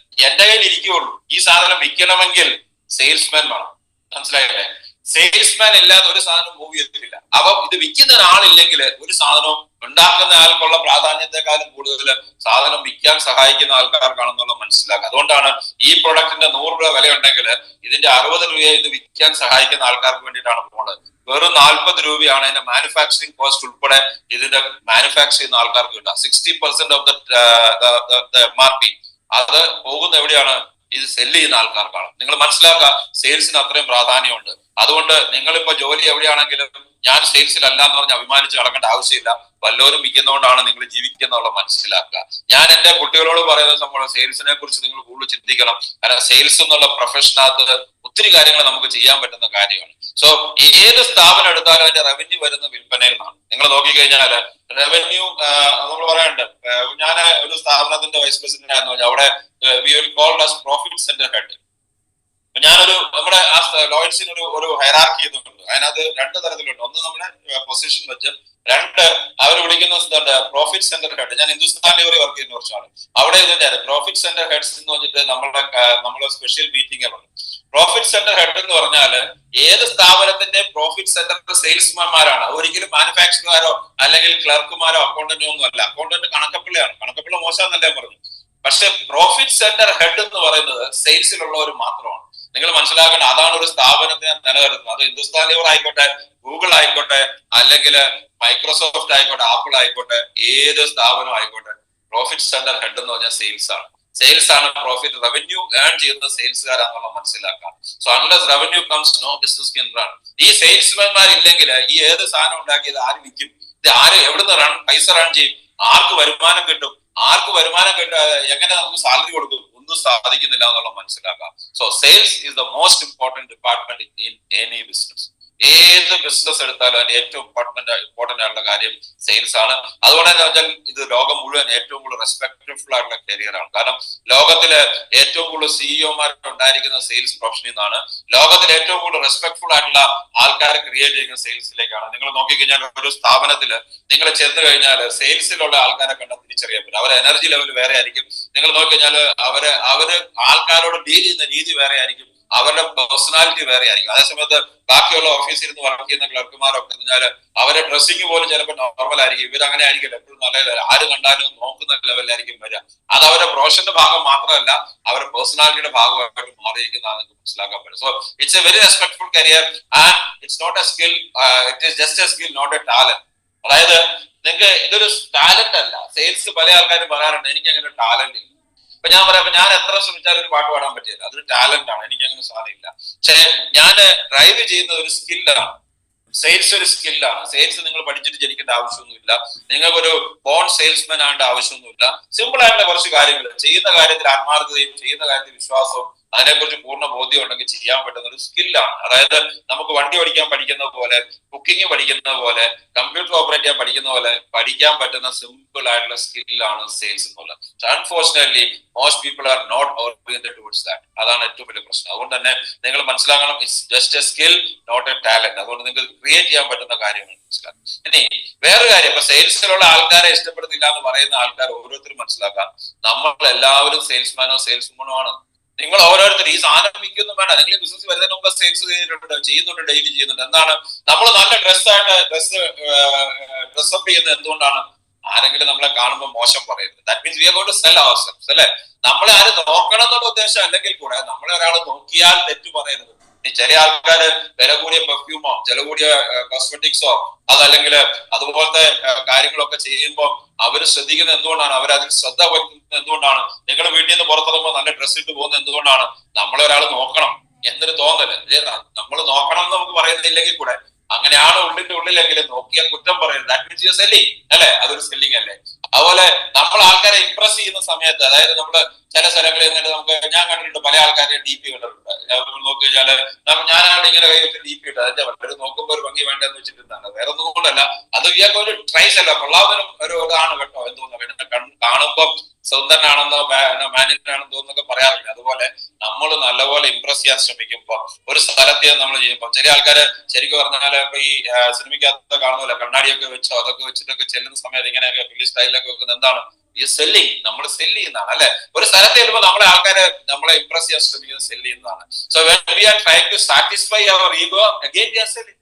എന്റെ കയ്യിൽ ഇരിക്കുകയുള്ളൂ. ഈ സാധനം വിൽക്കണമെങ്കിൽ സെയിൽസ്മാൻ വേണം. മനസ്സിലായില്ലേ? സെയിൽസ്മാൻ ഇല്ലാതെ ഒരു സാധനം മൂവ് ചെയ്തിട്ടില്ല. അപ്പൊ ഇത് വിൽക്കുന്ന ഒരാളില്ലെങ്കിൽ ഒരു സാധനവും ഉണ്ടാക്കുന്ന ആൾക്കുള്ള പ്രാധാന്യത്തെക്കാളും കൂടുതൽ സാധനം വിൽക്കാൻ സഹായിക്കുന്ന ആൾക്കാർക്കാണെന്നുള്ള മനസ്സിലാക്കുക. അതുകൊണ്ടാണ് ഈ പ്രൊഡക്റ്റിന്റെ 100 രൂപ വില ഉണ്ടെങ്കിൽ ഇതിന്റെ 60 രൂപയെ ഇത് വിൽക്കാൻ സഹായിക്കുന്ന ആൾക്കാർക്ക് വേണ്ടിയിട്ടാണ് പോകുന്നത്. വെറും 40 രൂപയാണ് അതിന്റെ മാനുഫാക്ചറിങ് കോസ്റ്റ് ഉൾപ്പെടെ ഇതിന്റെ മാനുഫാക്ചർ ചെയ്യുന്ന ആൾക്കാർക്ക് കിട്ടുക. 60% ഓഫ് ദ MRP അത് പോകുന്ന എവിടെയാണ്? ഇത് സെല്ല് ചെയ്യുന്ന ആൾക്കാർക്കാണ്. നിങ്ങൾ മനസ്സിലാക്കുക, സെയിൽസിന് അത്രയും പ്രാധാന്യമുണ്ട്. അതുകൊണ്ട് നിങ്ങളിപ്പോ ജോലി എവിടെയാണെങ്കിലും ഞാൻ സെയിൽസിലല്ല എന്ന് പറഞ്ഞ് അഭിമാനിച്ച് നടക്കേണ്ട ആവശ്യമില്ല. വല്ലവരും വിൽക്കുന്നതുകൊണ്ടാണ് നിങ്ങൾ ജീവിക്കുന്നുള്ള മനസ്സിലാക്കുക. ഞാൻ എന്റെ കുട്ടികളോട് പറയുന്ന സംഭവം, സെയിൽസിനെ കുറിച്ച് നിങ്ങൾ കൂടുതൽ ചിന്തിക്കണം. കാരണം സെയിൽസ് എന്നുള്ള പ്രൊഫഷനകത്ത് ഒത്തിരി കാര്യങ്ങൾ നമുക്ക് ചെയ്യാൻ പറ്റുന്ന കാര്യമാണ്. സോ ഏത് സ്ഥാപനം എടുത്താലും അതിന്റെ റവന്യൂ വരുന്ന വിൽപ്പനയിൽ നിന്നാണ്. നിങ്ങൾ നോക്കിക്കഴിഞ്ഞാൽ റവന്യൂ നമ്മൾ പറയാനുണ്ട്. ഞാൻ ഒരു സ്ഥാപനത്തിന്റെ വൈസ് പ്രസിഡന്റ് ആയിരുന്നു. അവിടെ we will called as profit centre head. ഞാനൊരു നമ്മുടെ ആ ലോയിഡ്സിന് ഒരു ഹൈറാർക്കി ഇതുണ്ട്. അതിനകത്ത് 2 തരത്തിലുണ്ട്. ഒന്ന് നമ്മുടെ പൊസിഷൻ വെച്ച്, 2 അവർ വിളിക്കുന്ന പ്രോഫിറ്റ് സെന്റർ ഹെഡ്. ഞാൻ ഹിന്ദുസ്ഥാൻ ലിവറി വർക്ക് ചെയ്യുന്ന കുറച്ചാണ്. അവിടെ ഇതിന്റെ പ്രോഫിറ്റ് സെന്റർ ഹെഡ്സ് എന്ന് പറഞ്ഞിട്ട് നമ്മളെ സ്പെഷ്യൽ മീറ്റിങ്ങുകളുണ്ട്. പ്രോഫിറ്റ് സെന്റർ ഹെഡ് എന്ന് പറഞ്ഞാൽ ഏത് സ്ഥാപനത്തിന്റെ പ്രോഫിറ്റ് സെന്റർ സെയിൽസ്മാൻമാരാണ്. ഒരിക്കലും മാനുഫാക്ചറുകാരോ അല്ലെങ്കിൽ ക്ലർക്കുമാരോ അക്കൗണ്ടന്റോ ഒന്നും അല്ല. അക്കൗണ്ടന്റ് കണക്കപ്പിള്ളയാണ്. കണക്കപ്പിള്ള മോശമെന്നല്ലേ പറഞ്ഞു. പക്ഷെ പ്രോഫിറ്റ് സെന്റർ ഹെഡ് എന്ന് പറയുന്നത് സെയിൽസിലുള്ളവർ മാത്രമാണ്. നിങ്ങൾ മനസ്സിലാക്കണം, അതാണ് ഒരു സ്ഥാപനത്തിനെ നിലനിർത്തുന്നത്. അത് ഹിന്ദുസ്ഥാൻ ലിവർ ആയിക്കോട്ടെ, ഗൂഗിൾ ആയിക്കോട്ടെ, അല്ലെങ്കിൽ മൈക്രോസോഫ്റ്റ് ആയിക്കോട്ടെ, ആപ്പിൾ ആയിക്കോട്ടെ, ഏത് സ്ഥാപനം ആയിക്കോട്ടെ, പ്രോഫിറ്റ് സെന്റർ ഹെഡ് എന്ന് പറഞ്ഞാൽ സെയിൽസ് ആണ്. സെയിൽസ് ആണ് പ്രോഫിറ്റ്. റവന്യൂ ഏൺ ചെയ്യുന്ന സെയിൽസുകാരാണെന്നുള്ള മനസ്സിലാക്കാം. So unless revenue comes no business can run. ഈ സെയിൽസ്മാൻമാർ ഇല്ലെങ്കിൽ ഈ ഏത് സാധനം ഉണ്ടാക്കിയത് ആര് വിൽക്കും? ഇത് ആര് എവിടുന്ന് പൈസ റൺ ചെയ്യും? ആർക്ക് വരുമാനം കിട്ടും? എങ്ങനെ നമുക്ക് സാലറി കൊടുക്കും? ഒന്നും സാധിക്കുന്നില്ല എന്നുള്ള മനസ്സിലാക്കാം. So sales is the most important department in any business. ഏത് ബിസിനസ് എടുത്താലും അതിന്റെ ഏറ്റവും ഇമ്പോർട്ടന്റ് ആയിട്ടുള്ള കാര്യം സെയിൽസ് ആണ്. അതുകൊണ്ട് തന്നെ വെച്ചാൽ ഇത് ലോകം മുഴുവൻ ഏറ്റവും കൂടുതൽ റെസ്പെക്ട്ഫുൾ ആയിട്ടുള്ള കരിയറാണ്. കാരണം ലോകത്തില് ഏറ്റവും കൂടുതൽ സിഇഒമാർ ഉണ്ടായിരിക്കുന്ന സെയിൽസ് പ്രൊഫഷനിൽ നിന്നാണ്. ലോകത്തിൽ ഏറ്റവും കൂടുതൽ റെസ്പെക്ട്ഫുൾ ആയിട്ടുള്ള ആൾക്കാരെ ക്രിയേറ്റ് ചെയ്യുന്ന സെയിൽസിലേക്കാണ്. നിങ്ങൾ നോക്കിക്കഴിഞ്ഞാൽ ഒരു സ്ഥാപനത്തില് നിങ്ങൾ ചെന്ന് കഴിഞ്ഞാൽ സെയിൽസിലുള്ള ആൾക്കാരെ കണ്ടാൽ തിരിച്ചറിയാൻ പറ്റും. അവരുടെ എനർജി ലെവൽ വേറെ ആയിരിക്കും. നിങ്ങൾ നോക്കിക്കഴിഞ്ഞാൽ അവര് ആൾക്കാരോട് ഡീൽ ചെയ്യുന്ന രീതി വേറെ ആയിരിക്കും. അവരുടെ പേഴ്സണാലിറ്റി വേറെ ആയിരിക്കും. അതേസമയത്ത് ബാക്കിയുള്ള ഓഫീസിൽ ഇരുന്ന് വർക്ക് ചെയ്യുന്ന ക്ലർക്കുമാരൊക്കെ പറഞ്ഞാല് അവരുടെ ഡ്രസ്സിങ് പോലും ചിലപ്പോൾ നോർമൽ ആയിരിക്കും. ഇവരങ്ങനെ ആയിരിക്കില്ല. എപ്പോഴും നല്ല ആര് കണ്ടാലും നോക്കുന്ന ലെവലിലായിരിക്കും വരിക. അത് അവരുടെ പ്രൊഫഷന്റെ ഭാഗം മാത്രമല്ല, അവരുടെ പേഴ്സണാലിറ്റിയുടെ ഭാഗമായിട്ട് മാറിയിരിക്കുന്നതാണെന്ന് മനസ്സിലാക്കാൻ പറ്റും. So it's a very respectful career and it's not a skill, it is just a skill, not a talent. അതായത് നിങ്ങൾക്ക് ഇതൊരു ടാലന്റ് അല്ല. സെയിൽസ് പല ആൾക്കാരും പറയാറുണ്ട്, എനിക്ക് അങ്ങനെ ടാലന്റ് ഇല്ല. ഇപ്പൊ ഞാൻ പറയാം, ഞാൻ എത്ര ശ്രമിച്ചാലും ഒരു പാട്ട് പാടാൻ പറ്റില്ല. അതൊരു ടാലന്റ് ആണ്. എനിക്ക് അങ്ങനെ സാധ്യമില്ല. പക്ഷെ ഞാൻ ഡ്രൈവ് ചെയ്യുന്ന ഒരു സ്കില്ലാണ്. സെയിൽസ് ഒരു സ്കില്ലാണ്. സെയിൽസ് നിങ്ങൾ പഠിച്ചിട്ട് ജനിക്കേണ്ട ആവശ്യമൊന്നുമില്ല. നിങ്ങൾക്കൊരു ബോൺ സെയിൽസ്മാൻ ആവേണ്ട ആവശ്യമൊന്നുമില്ല. സിമ്പിൾ ആയിട്ടുള്ള കുറച്ച് കാര്യങ്ങൾ, ചെയ്യുന്ന കാര്യത്തിൽ ആത്മാർത്ഥതയും ചെയ്യുന്ന കാര്യത്തിൽ വിശ്വാസവും അതിനെക്കുറിച്ച് പൂർണ്ണ ബോധ്യം ഉണ്ടെങ്കിൽ ചെയ്യാൻ പറ്റുന്ന ഒരു സ്കില്ലാണ്. അതായത് നമുക്ക് വണ്ടി ഓടിക്കാൻ പഠിക്കുന്ന പോലെ, കുക്കിംഗ് പഠിക്കുന്ന പോലെ, കമ്പ്യൂട്ടർ ഓപ്പറേറ്റ് ചെയ്യാൻ പഠിക്കുന്ന പോലെ പഠിക്കാൻ പറ്റുന്ന സിമ്പിൾ ആയിട്ടുള്ള സ്കില്ലാണ് സെയിൽസ് എന്നുള്ളത്. Unfortunately most people are not oriented towards that. അതാണ് ഏറ്റവും വലിയ പ്രശ്നം. അതുകൊണ്ട് തന്നെ നിങ്ങൾ മനസ്സിലാക്കണം, it's just a skill, not a talent. അതുകൊണ്ട് നിങ്ങൾക്ക് ക്രിയേറ്റ് ചെയ്യാൻ പറ്റുന്ന കാര്യമാണ് മനസ്സിലാക്കാം. ഇനി വേറൊരു കാര്യം, ഇപ്പൊ സെയിൽസിലുള്ള ആൾക്കാരെ ഇഷ്ടപ്പെടുന്നില്ല എന്ന് പറയുന്ന ആൾക്കാർ ഓരോരുത്തരും മനസ്സിലാക്കാം, നമ്മൾ എല്ലാവരും സെയിൽസ്മാനോ സെയിൽസ്വുമനോ ആണ്. നിങ്ങൾ ഓരോരുത്തരും ഈ സാധനം വിൽക്കൊന്നും വേണ്ട. നിങ്ങൾ ബിസിനസ് വരുന്നതിന് മുമ്പ് സെയിൽസ് ചെയ്യുന്നുണ്ട്, ഡെയിലി ചെയ്യുന്നുണ്ട്. എന്താണ് നമ്മൾ നല്ല ഡ്രസ്സപ്പ് ചെയ്യുന്നത്? എന്തുകൊണ്ടാണ്? ആരെങ്കിലും നമ്മളെ കാണുമ്പോൾ മോശം പറയരുത്. That means we are going to sell ourselves അല്ലെ. നമ്മളെ ആരും നോക്കണം എന്നുള്ള ഉദ്ദേശം അല്ലെങ്കിൽ കൂടെ നമ്മളെ ഒരാൾ നോക്കിയാൽ തെറ്റു പറയരുത്. ചില ആൾക്കാര് വില കൂടിയ പെർഫ്യൂമോ ചില കൂടിയ കോസ്മെറ്റിക്സോ അതല്ലെങ്കിൽ അതുപോലത്തെ കാര്യങ്ങളൊക്കെ ചെയ്യുമ്പോൾ അവർ ശ്രദ്ധിക്കുന്നത് എന്തുകൊണ്ടാണ്? അവരതിൽ ശ്രദ്ധ വയ്ക്കുന്നത് എന്തുകൊണ്ടാണ്? നിങ്ങൾ വീട്ടിൽ നിന്ന് പുറത്തിറങ്ങുമ്പോൾ നല്ല ഡ്രസ്സ് ഇട്ട് പോകുന്നത് എന്തുകൊണ്ടാണ്? നമ്മളെ ഒരാൾ നോക്കണം എന്നൊരു തോന്നല്. നമ്മൾ നോക്കണം എന്ന് നമുക്ക് പറയുന്നില്ലെങ്കിൽ കൂടെ അങ്ങനെയാണ് ഉള്ളിന്റെ ഉള്ളിലെങ്കിലും നോക്കിയാൽ കുറ്റം പറയരുത്. That means you are selling അല്ലെ. അതൊരു സെല്ലിങ് അല്ലേ. അതുപോലെ നമ്മൾ ആൾക്കാരെ ഇംപ്രസ് ചെയ്യുന്ന സമയത്ത്, അതായത് നമ്മള് ചില സ്ഥലങ്ങളിൽ നിന്നിട്ട് നമുക്ക്, ഞാൻ കണ്ടിട്ടുണ്ട് പല ആൾക്കാരെ DP കണ്ടിട്ടുണ്ട്. നോക്കി കഴിഞ്ഞാല് ഞാനാണ് ഇങ്ങനെ കൈ വെച്ച് DP ഇട്ടത്. അതിന്റെ വളരെ നോക്കുമ്പോൾ ഒരു ഭംഗി വേണ്ടെന്ന് വെച്ചിട്ടുണ്ടാണ്. വേറെ ഒന്നും കൊണ്ടല്ല, അത് ഇയാൾക്ക് ഒരു ട്രൈസ് അല്ല, കൊള്ളാവുന്നതിനും ഒരു ഇതാണ് കേട്ടോ. എന്തോന്നു കാണുമ്പോൾ സുന്ദരനാണെന്നോ മാന്യനാണെന്നോ തോന്നൊക്കെ പറയാറില്ല. അതുപോലെ നമ്മൾ നല്ലപോലെ ഇംപ്രസ് ചെയ്യാൻ ശ്രമിക്കുമ്പോൾ ഒരു സ്ഥലത്ത് നമ്മൾ ചെയ്യുമ്പോൾ ചില ആൾക്കാര് ശരിക്കും പറഞ്ഞാല് ഇപ്പൊ ഈ സിനിമയ്ക്കകത്ത് കാണുന്നില്ല, കണ്ണാടിയൊക്കെ വെച്ചോ അതൊക്കെ വെച്ചിട്ടൊക്കെ ചെല്ലുന്ന സമയത്ത് ഇങ്ങനെയൊക്കെ വലിയ സ്റ്റൈലൊക്കെ വെക്കുന്നത് എന്താണ്? ഈ സെല്ലിങ്. നമ്മൾ സെല്ല് ചെയ്യുന്നതാണ് അല്ലെ. ഒരു സ്ഥലത്ത് ചെല്ലുമ്പോൾ നമ്മളെ ആൾക്കാരെ നമ്മളെ ഇംപ്രസ് ചെയ്യാൻ ശ്രമിക്കുന്നത് സെല്ല് ചെയ്യുന്നതാണ്. So when we are trying to satisfy our ego, again we are selling.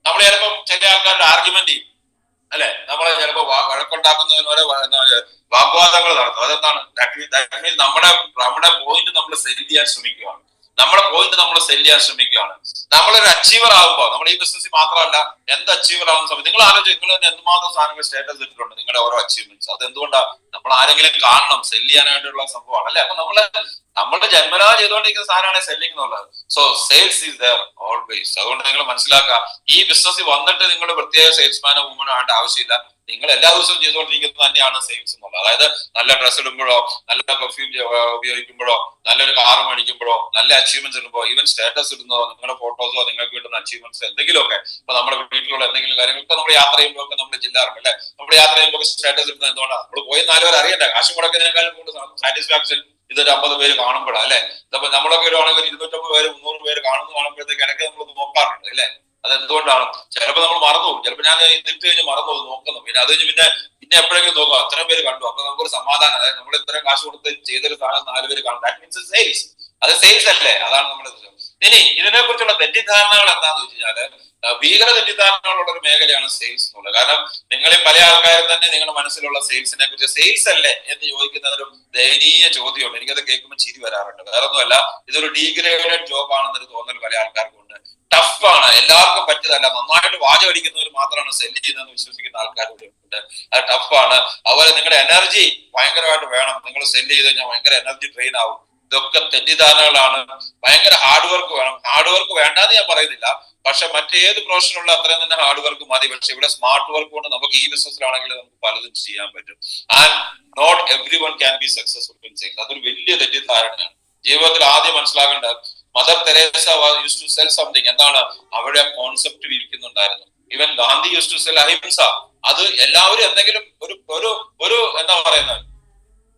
നമ്മൾ ചിലപ്പം ചില ആൾക്കാരുടെ ആർഗ്യുമെന്റ് ചെയ്യും. അല്ലെ? നമ്മളെ ചിലപ്പോ വഴക്കുണ്ടാക്കുന്നതിന് വരെ വാഗ്വാദങ്ങൾ നടത്തും. അതെന്താണ്? നമ്മുടെ നമ്മുടെ പോയിന്റ് നമ്മൾ സെല് ചെയ്യാൻ ശ്രമിക്കുകയാണ്. നമ്മളെ പോയിന്റ് നമ്മൾ സെല് ചെയ്യാൻ ശ്രമിക്കുകയാണ്. നമ്മളൊരു അച്ചീവർ ആകുമ്പോൾ, നമ്മൾ ഈ ബിസിനസ്സിൽ മാത്രമല്ല എന്ത് അച്ചീവർ ആകുന്ന സമയത്ത് നിങ്ങൾ ആലോചിച്ച്, നിങ്ങൾ തന്നെ എന്തുമാത്രം സാധനങ്ങൾ സ്റ്റാറ്റസ് ഇട്ടിട്ടുണ്ട് നിങ്ങളുടെ ഓരോ അച്ചീവ്മെന്റ്സ്. അത് എന്തുകൊണ്ടാണ്? നമ്മൾ ആരെങ്കിലും കാണണം, സെല് ചെയ്യാനായിട്ടുള്ള സംഭവമാണ് അല്ലെ? അപ്പൊ നമ്മുടെ ജന്മനാ ചെയ്തുകൊണ്ടിരിക്കുന്ന സാധനമാണ് സെല്ലിംഗ് എന്നുള്ളത്. So sales is there always. അതുകൊണ്ട് നിങ്ങൾ മനസ്സിലാക്കുക, ഈ ബിസിനസ്സിൽ വന്നിട്ട് നിങ്ങൾ പ്രത്യേക സെയിൽസ്മാനോ വുമനോ ആവേണ്ട ആവശ്യമില്ല. നിങ്ങൾ എല്ലാ ദിവസവും ചെയ്തുകൊണ്ടിരിക്കുന്നത് തന്നെയാണ് സെയിൽസ് എന്നുള്ളത്. അതായത് നല്ല ഡ്രസ്സ് ഇടുമ്പോഴോ, നല്ല പെർഫ്യൂം ഉപയോഗിക്കുമ്പോഴോ, നല്ലൊരു കാർ മേടിക്കുമ്പോഴോ, നല്ല അച്ചീവ്മെന്റ്സ് ഇടുമ്പോൾ, ഈവൻ സ്റ്റാറ്റസ് ഇടുന്നതോ, നിങ്ങളുടെ ഫോട്ടോസോ, നിങ്ങൾക്ക് കിട്ടുന്ന അച്ചീവ്മെന്റ്സ് എന്തെങ്കിലുമൊക്കെ, ഇപ്പൊ നമ്മുടെ വീട്ടിലുള്ള എന്തെങ്കിലും കാര്യങ്ങളൊക്കെ നമ്മൾ യാത്ര ചെയ്യുമ്പോഴൊക്കെ നമ്മൾ ചെല്ലാറുണ്ട് അല്ലെ? നമ്മൾ യാത്ര ചെയ്യുമ്പോൾ സ്റ്റാറ്റസ് ഇടുന്നത് എന്തുകൊണ്ടാണ്? നമ്മൾ പോയി 4 പേർ അറിയണ്ടേ? കാശ് മുടക്കുന്നതിനേക്കാളും കൂടുതൽ സാറ്റിസ്ഫാക്ഷൻ ഇതൊരു 50 പേര് കാണുമ്പോഴാണ് അല്ലെ? ഇപ്പൊ നമ്മളൊക്കെ വരുവാണെങ്കിൽ 250 പേര് 300 പേര് കാണുമ്പോഴത്തേക്ക് ഇടയ്ക്ക് നമ്മൾ നോക്കാറുണ്ട് അല്ലെ? അതെന്തുകൊണ്ടാണ്? ചിലപ്പോൾ നമ്മൾ മറന്നു പോകും. ചിലപ്പോൾ ഞാൻ ഇട്ട് കഴിഞ്ഞ് മറന്നു പോകും, നോക്കുന്നു. പിന്നെ അത് കഴിഞ്ഞ് പിന്നെ എപ്പോഴെങ്കിലും നോക്കാം, അത്രയും പേര് കണ്ടു, അപ്പൊ നമുക്കൊരു സമാധാനം. അതായത് നമ്മൾ ഇത്രയും കാശ് കൊടുത്ത് ചെയ്തൊരു സാധനം 4 പേര് കാണും. That means sales. അത് സെയിൽസ് അല്ലേ? അതാണ് നമ്മുടെ ഇനി ഇതിനെ കുറിച്ചുള്ള തെറ്റിദ്ധാരണകൾ എന്താന്ന് വെച്ച് കഴിഞ്ഞാല്, ഭീകര തെറ്റിദ്ധാരണകളുള്ള ഒരു മേഖലയാണ് സെയിൽസ് എന്നുള്ളത്. കാരണം നിങ്ങളിൽ പല ആൾക്കാരും തന്നെ നിങ്ങളുടെ മനസ്സിലുള്ള സെയിൽസിനെ കുറിച്ച് സെയിൽസ് അല്ലേ എന്ന് ചോദിക്കുന്ന ഒരു ദയനീയ ചോദ്യമുണ്ട്. എനിക്കത് കേൾക്കുമ്പോൾ ചിരി വരാറുണ്ട്. വേറെ ഒന്നുമല്ല, ഇതൊരു ഡീഗ്രേഡഡ് ജോബ് ആണെന്നൊരു തോന്നൽ പല ആൾക്കാർക്കും ഉണ്ട്. ടഫാണ്, എല്ലാവർക്കും പറ്റിയതല്ല, നന്നായിട്ട് വാചടിക്കുന്നവർ മാത്രമാണ് സെല്ല് ചെയ്യുന്നതെന്ന് വിശ്വസിക്കുന്ന ആൾക്കാരുടെ ഉണ്ട്. അത് ടഫാണ്. അതുപോലെ നിങ്ങളുടെ എനർജി ഭയങ്കരമായിട്ട് വേണം. നിങ്ങൾ സെല്ല് ചെയ്ത് കഴിഞ്ഞാൽ ഭയങ്കര എനർജി ട്രെയിൻ ആവും. ഇതൊക്കെ തെറ്റിദ്ധാരണകളാണ്. ഭയങ്കര ഹാർഡ് വർക്ക് വേണം. ഹാർഡ് വർക്ക് വേണ്ടാന്ന് ഞാൻ പറയുന്നില്ല, പക്ഷെ മറ്റേത് പ്രൊഫഷനുള്ള അത്രയും തന്നെ ഹാർഡ് വർക്ക് മതി. പക്ഷെ ഇവിടെ സ്മാർട്ട് വർക്ക് കൊണ്ട് നമുക്ക് ഈ ബിസിനസ്സിലാണെങ്കിൽ നമുക്ക് പലതും ചെയ്യാൻ പറ്റും. And not every one can be successful in sales. അതൊരു വലിയ തെറ്റിദ്ധാരണയാണ്. ജീവിതത്തിൽ ആദ്യം മനസ്സിലാക്കേണ്ട, mother Teresa used to sell something. എന്താണ് അവിടെ കോൺസെപ്റ്റ് വിരിക്കുന്നുണ്ടായിരുന്നു. Even Gandhi used to sell ahimsa. അത് എല്ലാവരും എന്തെങ്കിലും ഒരു എന്താ പറയുന്നത്,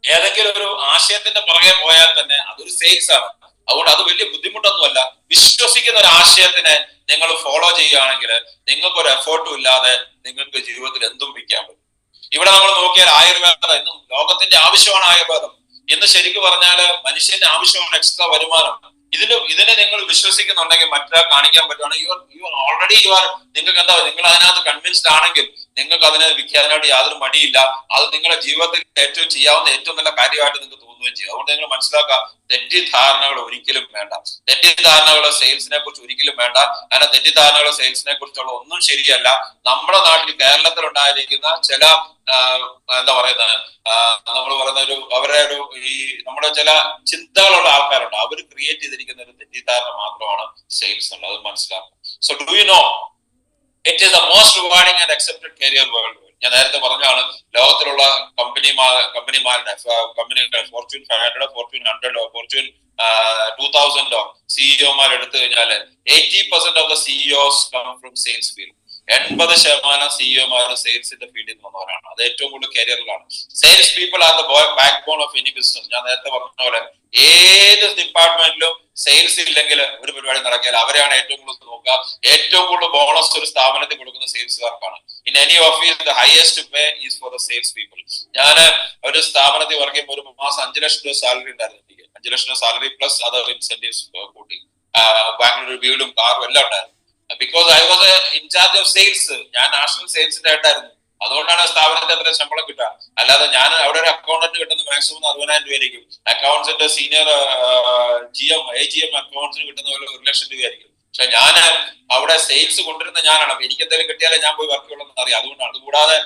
ഏതെങ്കിലും ഒരു ആശയത്തിന്റെ പുറകെ പോയാൽ തന്നെ അതൊരു സെയിൽസ് ആണ്. അതുകൊണ്ട് അത് വലിയ ബുദ്ധിമുട്ടൊന്നുമല്ല. വിശ്വസിക്കുന്ന ഒരു ആശയത്തിനെ നിങ്ങൾ ഫോളോ ചെയ്യുകയാണെങ്കിൽ നിങ്ങൾക്ക് ഒരു എഫേർട്ടും ഇല്ലാതെ നിങ്ങൾക്ക് ജീവിതത്തിൽ എന്തും വിൽക്കാൻ പറ്റും. ഇവിടെ നമ്മൾ നോക്കിയാൽ ആയുർവേദം ഇന്നും ലോകത്തിന്റെ ആവശ്യമാണ്. ആയുർവേദം ഇന്ന് ശരിക്കും പറഞ്ഞാൽ മനുഷ്യന്റെ ആവശ്യമാണ് എക്സ്ട്രാ വരുമാനം. ഇതിനെ നിങ്ങൾ വിശ്വസിക്കുന്നുണ്ടെങ്കിൽ, മറ്റൊരാൾ കാണിക്കാൻ പറ്റുവാണെങ്കിൽ നിങ്ങൾക്ക് എന്താ, നിങ്ങൾ അതിനകത്ത് കൺവിൻസ്ഡ് ആണെങ്കിൽ നിങ്ങൾക്ക് അതിനെ വിൽക്കാനായിട്ട് യാതൊരു മടിയില്ല. അത് നിങ്ങളുടെ ജീവിതത്തിൽ ഏറ്റവും ചെയ്യാവുന്ന ഏറ്റവും നല്ല കാര്യമായിട്ട് നിങ്ങൾക്ക് തോന്നുകയും ചെയ്യും. അതുകൊണ്ട് നിങ്ങൾ മനസ്സിലാക്കുക, തെറ്റിദ്ധാരണകൾ ഒരിക്കലും വേണ്ട. തെറ്റിദ്ധാരണകൾ സെയിൽസിനെ കുറിച്ച് ഒരിക്കലും വേണ്ട. കാരണം തെറ്റിദ്ധാരണകൾ സെയിൽസിനെ കുറിച്ചുള്ള ഒന്നും ശരിയല്ല. നമ്മുടെ നാട്ടിൽ കേരളത്തിൽ ഉണ്ടായിരിക്കുന്ന ചില എന്താ പറയുന്നത്, നമ്മൾ പറയുന്ന അവരുടെ ഈ നമ്മുടെ ചില ചിന്തകളുള്ള ആൾക്കാരുണ്ട്. അവർ ക്രിയേറ്റ് ചെയ്തിരിക്കുന്ന ഒരു തെറ്റിദ്ധാരണ മാത്രമാണ് സെയിൽസ് എന്നുള്ളത്. അത് മനസ്സിലാക്കും. So do you know, it is the most rewarding and accepted career world. ഞാൻ നേരത്തെ പറഞ്ഞാണ്, ലോകത്തിലുള്ള കമ്പനികൾ ഫോർച്യൂൺ 500, ഫോർച്യൂൺ 100, ഫോർച്യൂൺ 2000 സിഇഒമാർ എടുത്തു കഴിഞ്ഞാൽ 80% of the CEOs come from sales field. 80% സിഇഒമാർ സെയിൽസിന്റെ ഫീൽഡിൽ നിന്ന് വന്നവരാണ്. അത് ഏറ്റവും കൂടുതൽ കരിയറിലാണ്. Sales people are the backbone of any business. ഞാൻ നേരത്തെ പറഞ്ഞ പോലെ ഏത് ഡിപ്പാർട്ട്മെന്റിലും സെയിൽസ് ഇല്ലെങ്കിൽ ഒരു പരിപാടി നടക്കില്ല. അവരെയാണ് ഏറ്റവും കൂടുതൽ നോക്കുക. ഏറ്റവും കൂടുതൽ ബോണസ് ഒരു സ്ഥാപനത്തിൽ കൊടുക്കുന്ന സെയിൽസുകാർക്കാണ്. In any office the highest pay is for the sales people. ഞാൻ ഒരു സ്ഥാപനത്തിൽ വർക്ക് ചെയ്യുമ്പോൾ ഒരു മാസം 5 ലക്ഷം രൂപ സാലറി ഉണ്ടായിരുന്നു. 5 ലക്ഷം രൂപ സാലറി പ്ലസ് അതർ ഇൻസെന്റീവ്സ് കൂട്ടി. ബാംഗ്ലൂർ വീടും കാറും എല്ലാം ഉണ്ടായിരുന്നു. Because I was in charge of sales. ഞാൻ നാഷണൽ സെയിൽസിന്റെ ആയിട്ടായിരുന്നു. അതുകൊണ്ടാണ് സ്ഥാപനത്തിൽ അത്ര ശമ്പളം കിട്ടുക. അല്ലാതെ ഞാൻ അവിടെ ഒരു അക്കൗണ്ടന്റ് കിട്ടുന്ന മാക്സിമം 60,000 രൂപയായിരിക്കും. അക്കൗണ്ട്സിന്റെ സീനിയർ AGM അക്കൗണ്ട്സിന് കിട്ടുന്ന പോലെ 1 ലക്ഷം രൂപയായിരിക്കും. പക്ഷെ ഞാൻ അവിടെ സെയിൽസ് കൊണ്ടുവരുന്ന ഞാനാണ്. അപ്പൊ എനിക്ക് എന്തെങ്കിലും കിട്ടിയാലേ ഞാൻ പോയി വർക്ക് ചെയ്യുള്ളൂ അറിയാം. അതുകൊണ്ടാണ്. അതുകൂടാതെ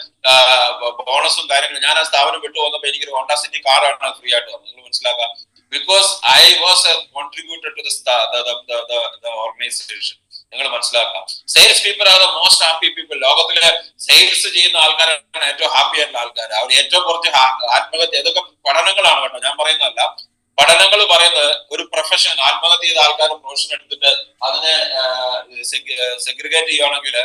ബോണസും കാര്യങ്ങളും. ഞാൻ ആ സ്ഥാപനം വിട്ടു വന്നപ്പോൾ എനിക്കൊരു ഹോണ്ട സിറ്റി കാറാണ് ഫ്രീ ആയിട്ട് വന്നത്. നിങ്ങൾ മനസ്സിലാക്കാം. Because I was a contributor to the organization. നിങ്ങൾ മനസ്സിലാക്കാം. Sales people are the most happy people. ലോകത്തിലെ സെയിൽസ് ചെയ്യുന്ന ആൾക്കാരാണ് ഏറ്റവും ഹാപ്പി ആയിട്ടുള്ള ആൾക്കാർ. അവർ ഏറ്റവും കുറച്ച് ആത്മഹത്യ, ഇതൊക്കെ പഠനങ്ങളാണ് കേട്ടോ, ഞാൻ പറയുന്നതല്ല. പഠനങ്ങൾ പറയുന്നത് ഒരു പ്രൊഫഷൻ, ആത്മഹത്യ ചെയ്ത ആൾക്കാർ പ്രൊഫഷൻ എടുത്തിട്ട് അതിനെ സെഗ്രിഗേറ്റ് ചെയ്യുകയാണെങ്കിൽ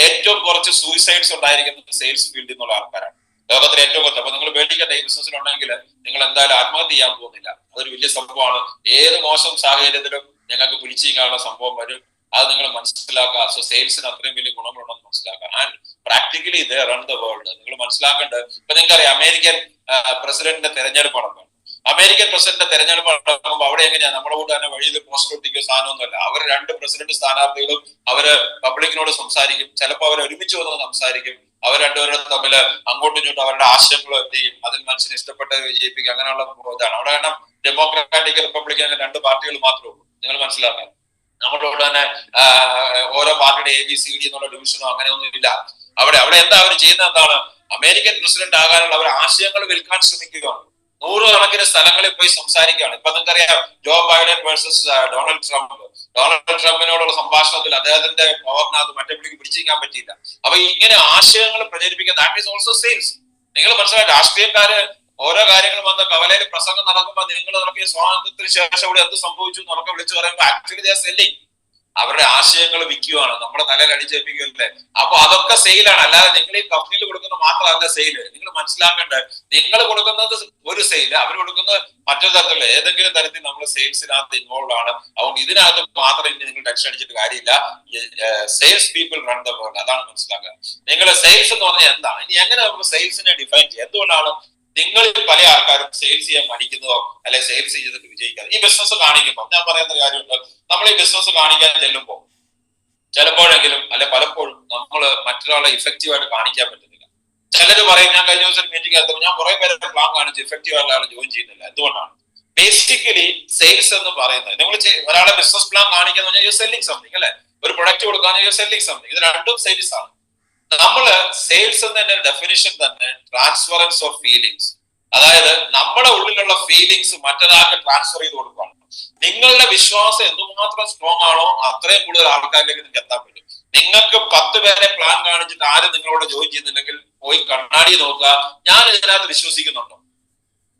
ഏറ്റവും കുറച്ച് സൂയിസൈഡ്സ് ഉണ്ടായിരിക്കുന്നത് സെയിൽസ് ഫീൽഡിൽ നിന്നുള്ള ആൾക്കാരാണ്. ലോകത്തിലെ ഏറ്റവും കുറച്ച്. അപ്പൊ നിങ്ങൾ പേടിക്കേണ്ട, ഈ ബിസിനസ്സിലുണ്ടെങ്കിൽ നിങ്ങൾ എന്തായാലും ആത്മഹത്യ ചെയ്യാൻ പോകുന്നില്ല. അതൊരു വലിയ സംഭവമാണ്. ഏത് മോശം സാഹചര്യത്തിലും നിങ്ങൾക്ക് പിടിച്ചിരിക്കാനുള്ള സംഭവം വരും. അത് നിങ്ങൾ മനസ്സിലാക്കുക. സോ സെയിൽസിന് അത്രയും വലിയ ഗുണങ്ങളുണ്ടെന്ന് മനസ്സിലാക്കുക. And practically they run the world. നിങ്ങൾ മനസ്സിലാക്കേണ്ടത്, ഇപ്പൊ നിങ്ങൾക്കറിയാം അമേരിക്കൻ പ്രസിഡന്റിന്റെ തെരഞ്ഞെടുപ്പ് നടക്കും. അമേരിക്കൻ പ്രസിഡന്റ് തെരഞ്ഞെടുപ്പ് നടക്കുമ്പോൾ അവിടെ എങ്ങനെയാ, നമ്മുടെ കൂടെ തന്നെ വഴിയിൽ പോസ്റ്റർ ഒട്ടിക്കുക സാധനമൊന്നുമല്ല. അവർ 2 പ്രസിഡന്റ് സ്ഥാനാർത്ഥികളും അവര് പബ്ലിക്കിനോട് സംസാരിക്കും. ചിലപ്പോൾ അവർ ഒരുമിച്ച് വന്ന് സംസാരിക്കും. അവർ രണ്ടുപേരും തമ്മിൽ അങ്ങോട്ടും ഇങ്ങോട്ടും അവരുടെ ആശയങ്ങൾ എന്ത് ചെയ്യും, അതിൽ മനുഷ്യനെ ഇഷ്ടപ്പെട്ട് വിജയിപ്പിക്കുക, അങ്ങനെയുള്ള ഇതാണ് അവിടെ. കാരണം ഡെമോക്രാറ്റിക് റിപ്പബ്ലിക്കൻ രണ്ട് പാർട്ടികൾ മാത്രമേ ഉള്ളൂ, നിങ്ങൾ മനസ്സിലാക്കാം. നമ്മുടെ ഇവിടെ തന്നെ ഓരോ പാർട്ടിയുടെ ABCD എന്നുള്ള ഡിവിഷനോ അങ്ങനെയൊന്നും ഇല്ല അവിടെ. അവിടെ എന്താ അവർ ചെയ്യുന്നത്, എന്താണ്, അമേരിക്കൻ പ്രസിഡന്റ് ആകാനുള്ള അവർ ആശയങ്ങൾ വിൽക്കാൻ ശ്രമിക്കുകയാണ്. നൂറുകണക്കിന് സ്ഥലങ്ങളിൽ പോയി സംസാരിക്കുകയാണ്. ഇപ്പൊ നിങ്ങൾക്കറിയാം, Joe Biden versus Donald Trump. Donald ട്രംപിനോടുള്ള സംഭാഷണത്തിൽ അദ്ദേഹത്തിന്റെ പവറിനകത്ത് മറ്റേ പുള്ളിക്ക് പിടിച്ചിരിക്കാൻ പറ്റിയില്ല. അപ്പൊ ഇങ്ങനെ ആശയങ്ങൾ പ്രചരിപ്പിക്കുക, ദാറ്റ് ഈസ് ഓൾസോ സെയിൽസ്. നിങ്ങൾ മനസ്സിലായി, രാഷ്ട്രീയക്കാര് ഓരോ കാര്യങ്ങൾ വന്ന് കവലയിൽ പ്രസംഗം നടക്കുമ്പോൾ നിങ്ങൾ നടക്കിയ സ്വാതന്ത്ര്യത്തിന് ശേഷം ഇവിടെ എന്ത് സംഭവിച്ചു എന്നൊക്കെ വിളിച്ചു പറയുമ്പോൾ ആക്ച്വലി ദേ ആർ സെല്ലിങ്. അവരുടെ ആശയങ്ങൾ വിൽക്കുകയാണ്, നമ്മുടെ തലയിൽ അടിച്ചേൽപ്പിക്കുകയല്ലേ. അപ്പൊ അതൊക്കെ സെയിലാണ്. അല്ലാതെ നിങ്ങൾ ഈ കമ്പനിയിൽ കൊടുക്കുന്ന മാത്രമല്ല സെയില്. നിങ്ങൾ മനസ്സിലാക്കേണ്ടത്, നിങ്ങൾ കൊടുക്കുന്നത് ഒരു സെയില്, അവർ കൊടുക്കുന്നത് മറ്റൊരു തരത്തിലുള്ള ഏതെങ്കിലും തരത്തിൽ നമ്മൾ സെയിൽസിനകത്ത് ഇൻവോൾവ് ആണ്. അതുകൊണ്ട് ഇതിനകത്ത് മാത്രം ഇനി നിങ്ങൾ ടെൻഷൻ അടിച്ചിട്ട് കാര്യമില്ല. Sales people run the world, അതാണ് മനസ്സിലാക്കുക. നിങ്ങൾ സെയിൽസ് എന്ന് പറഞ്ഞാൽ എന്താണ്, ഇനി എങ്ങനെ നമുക്ക് സെയിൽസിനെ ഡിഫൈൻ ചെയ്യാം? എന്തുകൊണ്ടാണ് നിങ്ങളിൽ പല ആൾക്കാരും സെയിൽസ് ചെയ്യാൻ പഠിക്കുന്നതോ അല്ലെ സെയിൽസ് ചെയ്തിട്ട് വിജയിക്കാതെ? ഈ ബിസിനസ് കാണിക്കുമ്പോൾ ഞാൻ പറയുന്ന കാര്യമുണ്ട്, നമ്മൾ ഈ ബിസിനസ് കാണിക്കാൻ ചെല്ലുമ്പോൾ ചിലപ്പോഴെങ്കിലും അല്ലെ പലപ്പോഴും നമ്മൾ മറ്റൊരാളെ ഇഫക്റ്റീവായിട്ട് കാണിക്കാൻ പറ്റുന്നില്ല. ചിലർ പറയും, ഞാൻ കഴിഞ്ഞ ദിവസം മീറ്റിംഗ് എടുത്തപ്പോൾ ഞാൻ കുറെ പേരെ പ്ലാൻ കാണിച്ച് ഇഫക്റ്റീവ് ആയിട്ടുള്ള ആൾ ജോയിൻ ചെയ്യുന്നില്ല. എന്തുകൊണ്ടാണ്? ബേസിക്കലി സെയിൽസ് എന്ന് പറയുന്നത്, നിങ്ങൾ ഒരാളെ ബിസിനസ് പ്ലാൻ കാണിക്കാന്ന് പറഞ്ഞാൽ യു സെല്ലിംഗ് സംതിങ് അല്ലെ, ഒരു പ്രൊഡക്റ്റ് കൊടുക്കാന്ന് യു സെല്ലിംഗ് സംതിങ്. ഇത് രണ്ടും സെയിൽസ് ആണ്. നമ്മള് സെയിൽസ് എന്നതിന്റെ ഡെഫിനിഷൻ തന്നെ ട്രാൻസ്ഫറൻസ് ഓഫ് ഫീലിങ്സ്, അതായത് നമ്മുടെ ഉള്ളിലുള്ള ഫീലിങ്സ് മറ്റൊരാൾക്ക് ട്രാൻസ്ഫർ ചെയ്ത് കൊടുക്കുകയാണ്. നിങ്ങളുടെ വിശ്വാസം എന്തുമാത്രം സ്ട്രോങ് ആണോ അത്രയും കൂടുതൽ ആൾക്കാരിലേക്ക് നിങ്ങൾക്ക് എത്താൻ പറ്റും. നിങ്ങൾക്ക് 10 പേരെ പ്ലാൻ കാണിച്ചിട്ട് ആരും നിങ്ങളോട് ജോയിൻ ചെയ്യുന്നില്ലെങ്കിൽ പോയി കണ്ണാടി നോക്കുക, ഞാൻ ഇതിനകത്ത് വിശ്വസിക്കുന്നുണ്ടോ,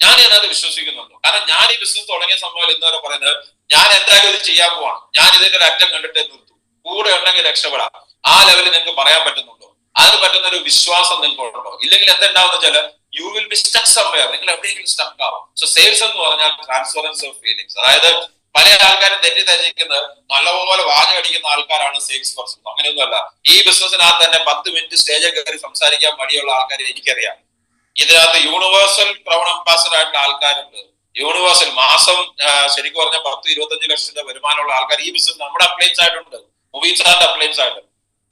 ഞാൻ ഇതിനകത്ത് വിശ്വസിക്കുന്നുണ്ടോ? കാരണം ഞാൻ ഈ ബിസിനസ് തുടങ്ങിയ സംഭവം ഇന്നവരെ പറയുന്നത്, ഞാൻ എന്തായാലും ഇത് ചെയ്യാൻ പോവാണ്, ഞാൻ ഇതിന്റെ ഒരു അറ്റം കണ്ടിട്ടേ നിർത്തും, കൂടെ ഉണ്ടെങ്കിൽ രക്ഷപ്പെടാം. ആ ലെവലിൽ നിങ്ങൾക്ക് പറയാൻ പറ്റുന്നുണ്ടോ? അതിന് പറ്റുന്ന ഒരു വിശ്വാസം നിങ്ങൾക്കുണ്ടോ? ഇല്ലെങ്കിൽ എന്തുണ്ടാവുന്ന വെച്ചാൽ you will be stuck somewhere, നിങ്ങൾ എവിടെയെങ്കിലും സ്റ്റക്ക് ആവും. സോ സെയിൽസ് എന്ന് പറഞ്ഞാൽ ട്രാൻസ്ഫറൻസ് ഓഫ് ഫീലിങ്സ്. അതായത് പല ആൾക്കാരും തെറ്റിദ്ധരിക്കുന്നത് നല്ലപോലെ വാചകടിക്കുന്ന ആൾക്കാരാണ് സെയിൽസ് പേഴ്സൺ. അങ്ങനെയൊന്നുമല്ല. ഈ ബിസിനസ്സിനകത്ത് തന്നെ 10 മിനിറ്റ് സ്റ്റേജിൽ കയറി സംസാരിക്കാൻ മടിയുള്ള ആൾക്കാരെ എനിക്കറിയാം. ഇതിനകത്ത് യൂണിവേഴ്സൽ ക്രൗൺ അംബാസഡർ ആയിട്ടുള്ള ആൾക്കാരുണ്ട്. യൂണിവേഴ്സൽ മാസം ശരിക്കും പറഞ്ഞാൽ 10-25 ലക്ഷം വരുമാനമുള്ള ആൾക്കാർ ഈ ബിസിനസ് നമ്മുടെ അപ്ലയൻസ് ആയിട്ടുണ്ട്, മൂവീസാറിന്റെ അപ്ലയൻസ് ആയിട്ട്.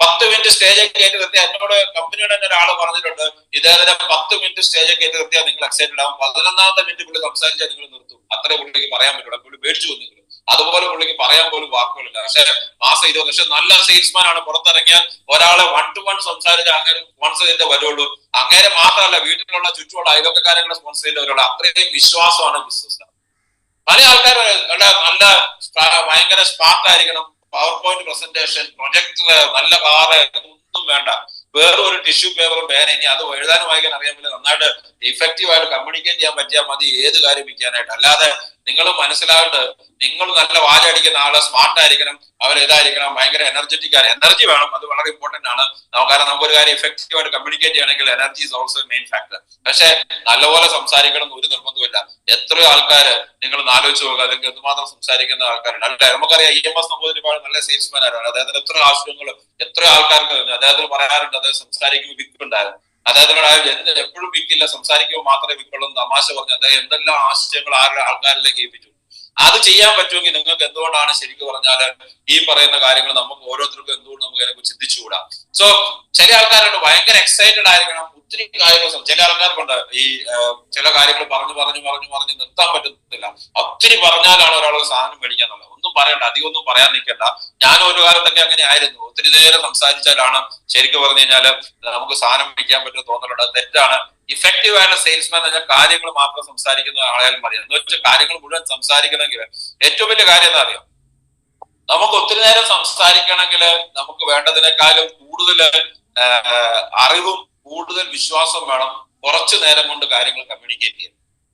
10 മിനിറ്റ് സ്റ്റേജിൽ കയറ്റി നിർത്തിയാൽ, എന്നോട് കമ്പനിയുടെ തന്നെ ഒരാൾ പറഞ്ഞിട്ടുണ്ട്, ഇതേതരം 10 മിനിറ്റ് സ്റ്റേജിൽ കയറ്റി നിർത്തിയാൽ നിങ്ങൾ എക്സൈറ്റഡ് ആവും, 11ാമത്തെ മിനിറ്റ് പുള്ളി സംസാരിച്ചാൽ നിങ്ങൾ നിർത്തും. അത്രേ പുള്ളിക്ക് പറയാൻ പറ്റുള്ളൂ. പുള്ളി പേടിച്ചു വന്നു. അതുപോലെ പുള്ളിക്ക് പറയാൻ പോലും വാക്കുകളില്ല. പക്ഷെ മാസം 20 ലക്ഷം നല്ല സെയിൽസ്മാൻ ആണ്. പുറത്തിറങ്ങിയാൽ ഒരാളെ 1 to 1 സംസാരിച്ചാൽ അങ്ങനെ സ്പോൺസർ ചെയ്തേ വരുള്ളൂ. അങ്ങനെ മാത്രമല്ല, വീട്ടിലുള്ള ചുറ്റുമുള്ള അയൽവക്കക്കാരെ സ്പോൺസർ ചെയ്തേ വരുള്ളൂ. അത്രയും വിശ്വാസമാണ് ബിസിനസ്. പല ആൾക്കാരുടെ നല്ല ഭയങ്കര സ്മാർട്ട് ആയിരിക്കണം, പവർ പോയിന്റ് പ്രസന്റേഷൻ, പ്രൊജക്ടർ, നല്ല കാറ്, ഒന്നും വേണ്ട, വേറൊരു ടിഷ്യൂ പേപ്പറും പേന, ഇനി അത് എഴുതാനും വായിക്കാൻ അറിയാൻ പറ്റില്ല, നന്നായിട്ട് ഇഫക്റ്റീവ് ആയിട്ട് കമ്മ്യൂണിക്കേറ്റ് ചെയ്യാൻ പറ്റിയാൽ മതി ഏത് കാര്യം വിൽക്കാനായിട്ട്. അല്ലാതെ നിങ്ങൾ മനസ്സിലായിട്ട് നിങ്ങൾ നല്ല വാചടിക്കുന്ന ആള് സ്മാർട്ട് ആയിരിക്കണം, അവർ ഇതായിരിക്കണം, ഭയങ്കര എനർജറ്റിക് ആണ്. എനർജി വേണം, അത് വളരെ ഇമ്പോർട്ടന്റ് ആണ്. കാരണം നമുക്കൊരു കാര്യം ഇഫക്റ്റീവ് ആയിട്ട് കമ്മ്യൂണിക്കേറ്റ് ചെയ്യണമെങ്കിൽ energy is also main factor. പക്ഷെ നല്ലപോലെ സംസാരിക്കണം എന്ന് ഒരു നിർബന്ധമില്ല. എത്രയോ ആൾക്കാര് നിങ്ങൾ ആലോചിച്ച് നോക്കുക, നിങ്ങൾക്ക് എന്തുമാത്രം സംസാരിക്കുന്ന ആൾക്കാരുണ്ട് അല്ലെ. നമുക്കറിയാം EMS നമ്പൂതിരിപ്പാട് നല്ല സെയിൽസ്മാൻ ആയിരുന്നു. അദ്ദേഹത്തിന് എത്ര ആവശ്യങ്ങൾ എത്രയോ ആൾക്കാർക്ക് അദ്ദേഹത്തിന് പറയാറുണ്ട്, അദ്ദേഹം സംസാരിക്കുമ്പോൾ വിൽക്കുണ്ടായിരുന്നു. അദ്ദേഹത്തിനോട് എപ്പോഴും വിൽക്കില്ല, സംസാരിക്കുമ്പോൾ മാത്രമേ വിൽക്കുള്ളൂ തമാശ പറഞ്ഞു അദ്ദേഹം എന്തെല്ലാം ആശയങ്ങൾ ആൾക്കാരിലേക്ക് ഏൽപ്പിച്ചു. അത് ചെയ്യാൻ പറ്റുമെങ്കിൽ നിങ്ങൾക്ക് എന്തുകൊണ്ടാണ് ശരിക്കും പറഞ്ഞാല് ഈ പറയുന്ന കാര്യങ്ങൾ നമുക്ക് ഓരോരുത്തർക്കും എന്തുകൊണ്ട് നമുക്ക് അതിനെ ചിന്തിച്ചുകൂടാ? സോ ചില ആൾക്കാരുണ്ട് ഭയങ്കര എക്സൈറ്റഡ് ആയിരിക്കണം, ഒത്തിരി കാര്യങ്ങൾ. ചില ആൾക്കാർക്കുണ്ട് ഈ ചില കാര്യങ്ങൾ പറഞ്ഞു നിർത്താൻ പറ്റത്തില്ല. ഒത്തിരി പറഞ്ഞാലാണ് ഒരാൾ സാധനം മേടിക്കാന്നുള്ളത്. ഒന്നും പറയണ്ട, അധികം ഒന്നും പറയാൻ നിൽക്കണ്ട. ഞാൻ ഒരു കാലത്തൊക്കെ അങ്ങനെ ആയിരുന്നു. ഒത്തിരി നേരം സംസാരിച്ചാലാണ് ശരിക്കും പറഞ്ഞു കഴിഞ്ഞാല് നമുക്ക് സാധനം മേടിക്കാൻ പറ്റുന്ന തോന്നലുണ്ട്. തെറ്റാണ്. ഇഫക്റ്റീവ് ആയിട്ടുള്ള സെയിൽസ്മാൻ എന്ന് വെച്ചാൽ കാര്യങ്ങൾ മാത്രം സംസാരിക്കുന്ന ആളായാലും മതി. എന്ന് വെച്ചാൽ കാര്യങ്ങൾ മുഴുവൻ സംസാരിക്കണമെങ്കിൽ ഏറ്റവും വലിയ കാര്യം എന്താ അറിയാം, നമുക്ക് ഒത്തിരി നേരം സംസാരിക്കണമെങ്കിൽ നമുക്ക് വേണ്ടതിനേക്കാളും കൂടുതൽ അറിവും കൂടുതൽ വിശ്വാസം വേണം. കുറച്ചു നേരം കൊണ്ട് കാര്യങ്ങൾ കമ്മ്യൂണിക്കേറ്റ് ചെയ്യാൻ.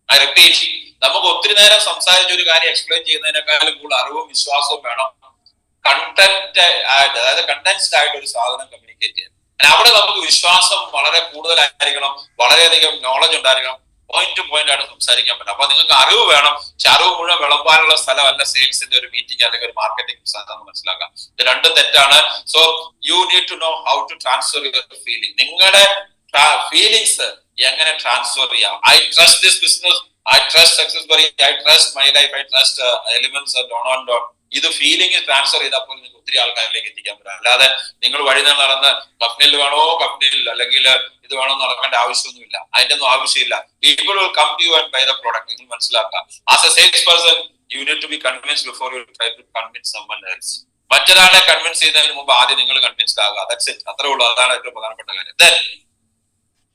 ഐ റിപ്പീറ്റ്, നമുക്ക് ഒത്തിരി നേരം സംസാരിച്ച ഒരു കാര്യം എക്സ്പ്ലെയിൻ ചെയ്യുന്നതിനേക്കാളും കൂടുതൽ അറിവും വിശ്വാസവും വേണം കണ്ടന്റ് ആയിട്ട്, അതായത് കണ്ടൻസ്ഡ് ആയിട്ട് ഒരു സാധനം കമ്മ്യൂണിക്കേറ്റ് ചെയ്യാൻ. അവിടെ നമുക്ക് വിശ്വാസം വളരെ കൂടുതലായിരിക്കണം, വളരെയധികം നോളജ് ഉണ്ടായിരിക്കണം, പോയിന്റ് ടു പോയിന്റ് ആണ് സംസാരിക്കാൻ പറ്റും. അപ്പൊ നിങ്ങൾക്ക് അറിവ് വേണം. പക്ഷെ അറിവ് മുഴുവൻ വിളമ്പാനുള്ള സ്ഥലമല്ല സെയിൽസിന്റെ ഒരു മീറ്റിംഗ് അല്ലെങ്കിൽ ഒരു മാർക്കറ്റിംഗ് സ്ഥലം, മനസ്സിലാക്കാം. ഇത് രണ്ടും തെറ്റാണ്. So you need to know how to transfer your feeling. നിങ്ങളുടെ ഫീലിങ്സ് എങ്ങനെ ട്രാൻസ്ഫർ ചെയ്യാം? I trust this business, I trust success story, I trust my life, I trust elements on. ഇത് ഫീലിംഗ് ട്രാൻസ്ഫർ ചെയ്തപ്പോൾ നിങ്ങൾക്ക് ഒത്തിരി ആൾക്കാരിലേക്ക് എത്തിക്കാൻ പറ്റും. അല്ലാതെ നിങ്ങൾ വഴി നടന്ന് കമ്പനിയിൽ വേണോ കമ്പനിയിൽ അല്ലെങ്കിൽ ഇത് വേണോ നടക്കേണ്ട ആവശ്യമൊന്നുമില്ല. അതിന്റെ ഒന്നും ആവശ്യമില്ല. People will come to you and buy the product. നിങ്ങൾ മനസ്സിലാക്കുക. As a sales person you need to be convinced before you try to convince someone else. മറ്റൊരാളെ കൺവിൻസ് ചെയ്യുന്നതിന് മുമ്പ് ആദ്യം നിങ്ങൾ കൺവിൻസ്ഡ് ആകുക. That's it. അത്രേ ഉള്ളൂ. അതാണ് ഏറ്റവും പ്രധാനപ്പെട്ട കാര്യം. ദെൻ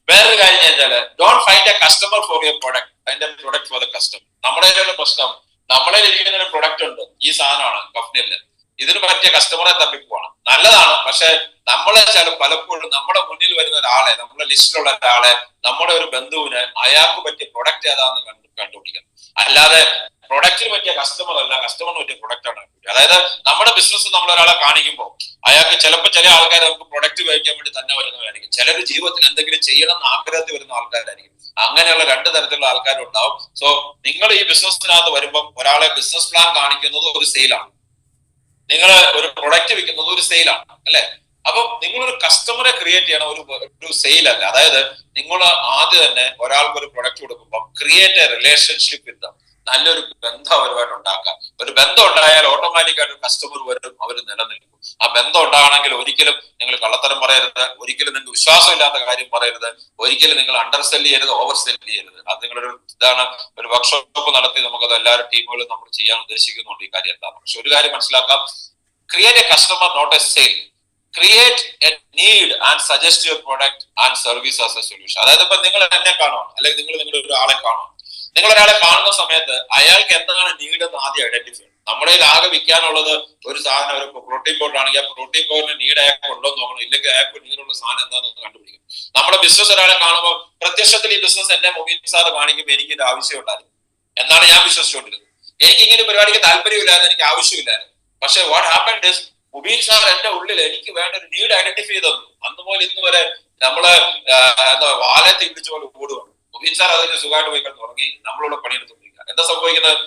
വേറൊരു കാര്യം വെച്ചാല് don't find A customer for your product, അതിന്റെ പ്രൊഡക്റ്റ് ഫോർ ദ കസ്റ്റമർ. നമ്മുടെ പ്രശ്നം, നമ്മളെ ഇരിക്കുന്ന ഒരു പ്രൊഡക്റ്റ് ഉണ്ട്, ഈ സാധനമാണ് കമ്പനിയിൽ, ഇതിന് പറ്റിയ കസ്റ്റമറെ തപ്പിപ്പോവാണ്. നല്ലതാണ്. പക്ഷെ നമ്മളെ പലപ്പോഴും നമ്മുടെ മുന്നിൽ വരുന്ന ഒരാളെ, നമ്മുടെ ലിസ്റ്റിലുള്ള ഒരാളെ, നമ്മുടെ ഒരു ബന്ധുവിന് അയാൾക്ക് പറ്റിയ പ്രൊഡക്റ്റ് ഏതാണെന്ന് കണ്ടുപിടിക്കണം. അല്ലാതെ പ്രൊഡക്റ്റിന് പറ്റിയ കസ്റ്റമർ അല്ല, കസ്റ്റമറിന് പറ്റിയ പ്രൊഡക്റ്റ് ആണ്. അതായത് നമ്മുടെ ബിസിനസ് നമ്മൾ ഒരാളെ കാണിക്കുമ്പോൾ അയാൾക്ക് ചിലപ്പോൾ ചില ആൾക്കാർ നമുക്ക് പ്രൊഡക്റ്റ് കഴിക്കാൻ വേണ്ടി തന്നെ വരുന്നവരായിരിക്കും. ചിലർ ജീവിതത്തിൽ എന്തെങ്കിലും ചെയ്യണം എന്ന് ആഗ്രഹത്തിൽ വരുന്ന ആൾക്കാരായിരിക്കും. അങ്ങനെയുള്ള രണ്ട് തരത്തിലുള്ള ആൾക്കാരുണ്ടാവും. സോ നിങ്ങൾ ഈ ബിസിനസ്സിനകത്ത് വരുമ്പം ഒരാളെ ബിസിനസ് പ്ലാൻ കാണിക്കുന്നത് ഒരു സെയിലാണ്, നിങ്ങൾ ഒരു പ്രൊഡക്റ്റ് വിൽക്കുന്നത് ഒരു സെയിലാണ്, അല്ലെ? അപ്പൊ നിങ്ങളൊരു കസ്റ്റമറെ ക്രിയേറ്റ് ചെയ്യണം, ഒരു സെയിൽ അല്ല. അതായത് നിങ്ങൾ ആദ്യം തന്നെ ഒരാൾക്ക് ഒരു പ്രൊഡക്റ്റ് കൊടുക്കുമ്പോൾ ക്രിയേറ്റ് എ റിലേഷൻഷിപ്പ് വിത്ത്, നല്ലൊരു ബന്ധം അവരുമായിട്ട് ഉണ്ടാക്കാം. ഒരു ബന്ധം ഉണ്ടായാൽ ഓട്ടോമാറ്റിക്കായിട്ട് കസ്റ്റമർ വരും, അവർ നിലനിൽക്കും. ആ ബന്ധം ഉണ്ടാകണമെങ്കിൽ ഒരിക്കലും നിങ്ങൾ കള്ളത്തരം പറയരുത്, ഒരിക്കലും നിങ്ങൾക്ക് വിശ്വാസമില്ലാത്ത കാര്യം പറയരുത്, ഒരിക്കലും നിങ്ങൾ അണ്ടർ സെല് ചെയ്യരുത്, ഓവർ സെല് ചെയ്യരുത്. അത് നിങ്ങളൊരു ഇതാണ്. ഒരു വർക്ക്ഷോപ്പ് നടത്തി നമുക്കത് എല്ലാവരും ടീമുകളും നമ്മൾ ചെയ്യാൻ ഉദ്ദേശിക്കുന്നുണ്ട്. ഈ കാര്യം എന്താണ്? പക്ഷെ ഒരു കാര്യം മനസ്സിലാക്കാം, create a customer, not a sale. Create a need and suggest your product and service as a solution. അതായത് ഇപ്പൊ നിങ്ങൾ എന്നെ കാണുവാണ്, അല്ലെങ്കിൽ നിങ്ങൾ നിങ്ങളുടെ ഒരാളെ കാണും. നിങ്ങൾ ഒരാളെ കാണുന്ന സമയത്ത് അയാൾക്ക് എന്താണ് നീഡ് എന്ന് ആദ്യം ഐഡന്റിഫൈ ചെയ്യണം. നമ്മുടെ ആകെ വിൽക്കാനുള്ളത് ഒരു സാധനം, ഒരു പ്രോട്ടീൻ പൗഡർ ആണെങ്കിൽ ആ പ്രോട്ടീൻ പൗഡറിന് നീഡ് അയാൾക്ക് ഉണ്ടോ എന്ന് നോക്കണം. ഇല്ലെങ്കിൽ അയാൾക്ക് നീടുള്ള സാധനം എന്താണെന്ന് കണ്ടുപിടിക്കും. നമ്മുടെ ബിസിനസ് ഒരാളെ കാണുമ്പോൾ പ്രത്യക്ഷത്തിൽ ഈ ബിസിനസ് എന്നെ മൊബൈൽ സാർ കാണിക്കുമ്പോൾ എനിക്ക് ഇത് ആവശ്യം ഉണ്ടായിരുന്നു എന്നാണ് ഞാൻ വിശ്വസിച്ചുകൊണ്ടിരുന്നത്. എനിക്ക് ഇങ്ങനെ പരിപാടിക്ക് താല്പര്യമില്ലായിരുന്നു, എനിക്ക് ആവശ്യമില്ലായിരുന്നു. പക്ഷെ what happened is, Mubeen sir എന്റെ ഉള്ളിൽ എനിക്ക് വേണ്ട ഒരു നീഡ് ഐഡന്റിഫൈ ചെയ്തു. അന്ന് പോലെ ഇന്ന് വരെ നമ്മള് വാലെ തിരിച്ചു പോലെ ഓടുകയാണ്. മുബീൻ സാർ അതിന് സുഖമായിട്ട് പോയി കിടന്ന് തുടങ്ങി, നമ്മളിവിടെ പണിയെടുത്തുകൊണ്ടിരിക്കുക. എന്താ സംഭവിക്കുന്നത്?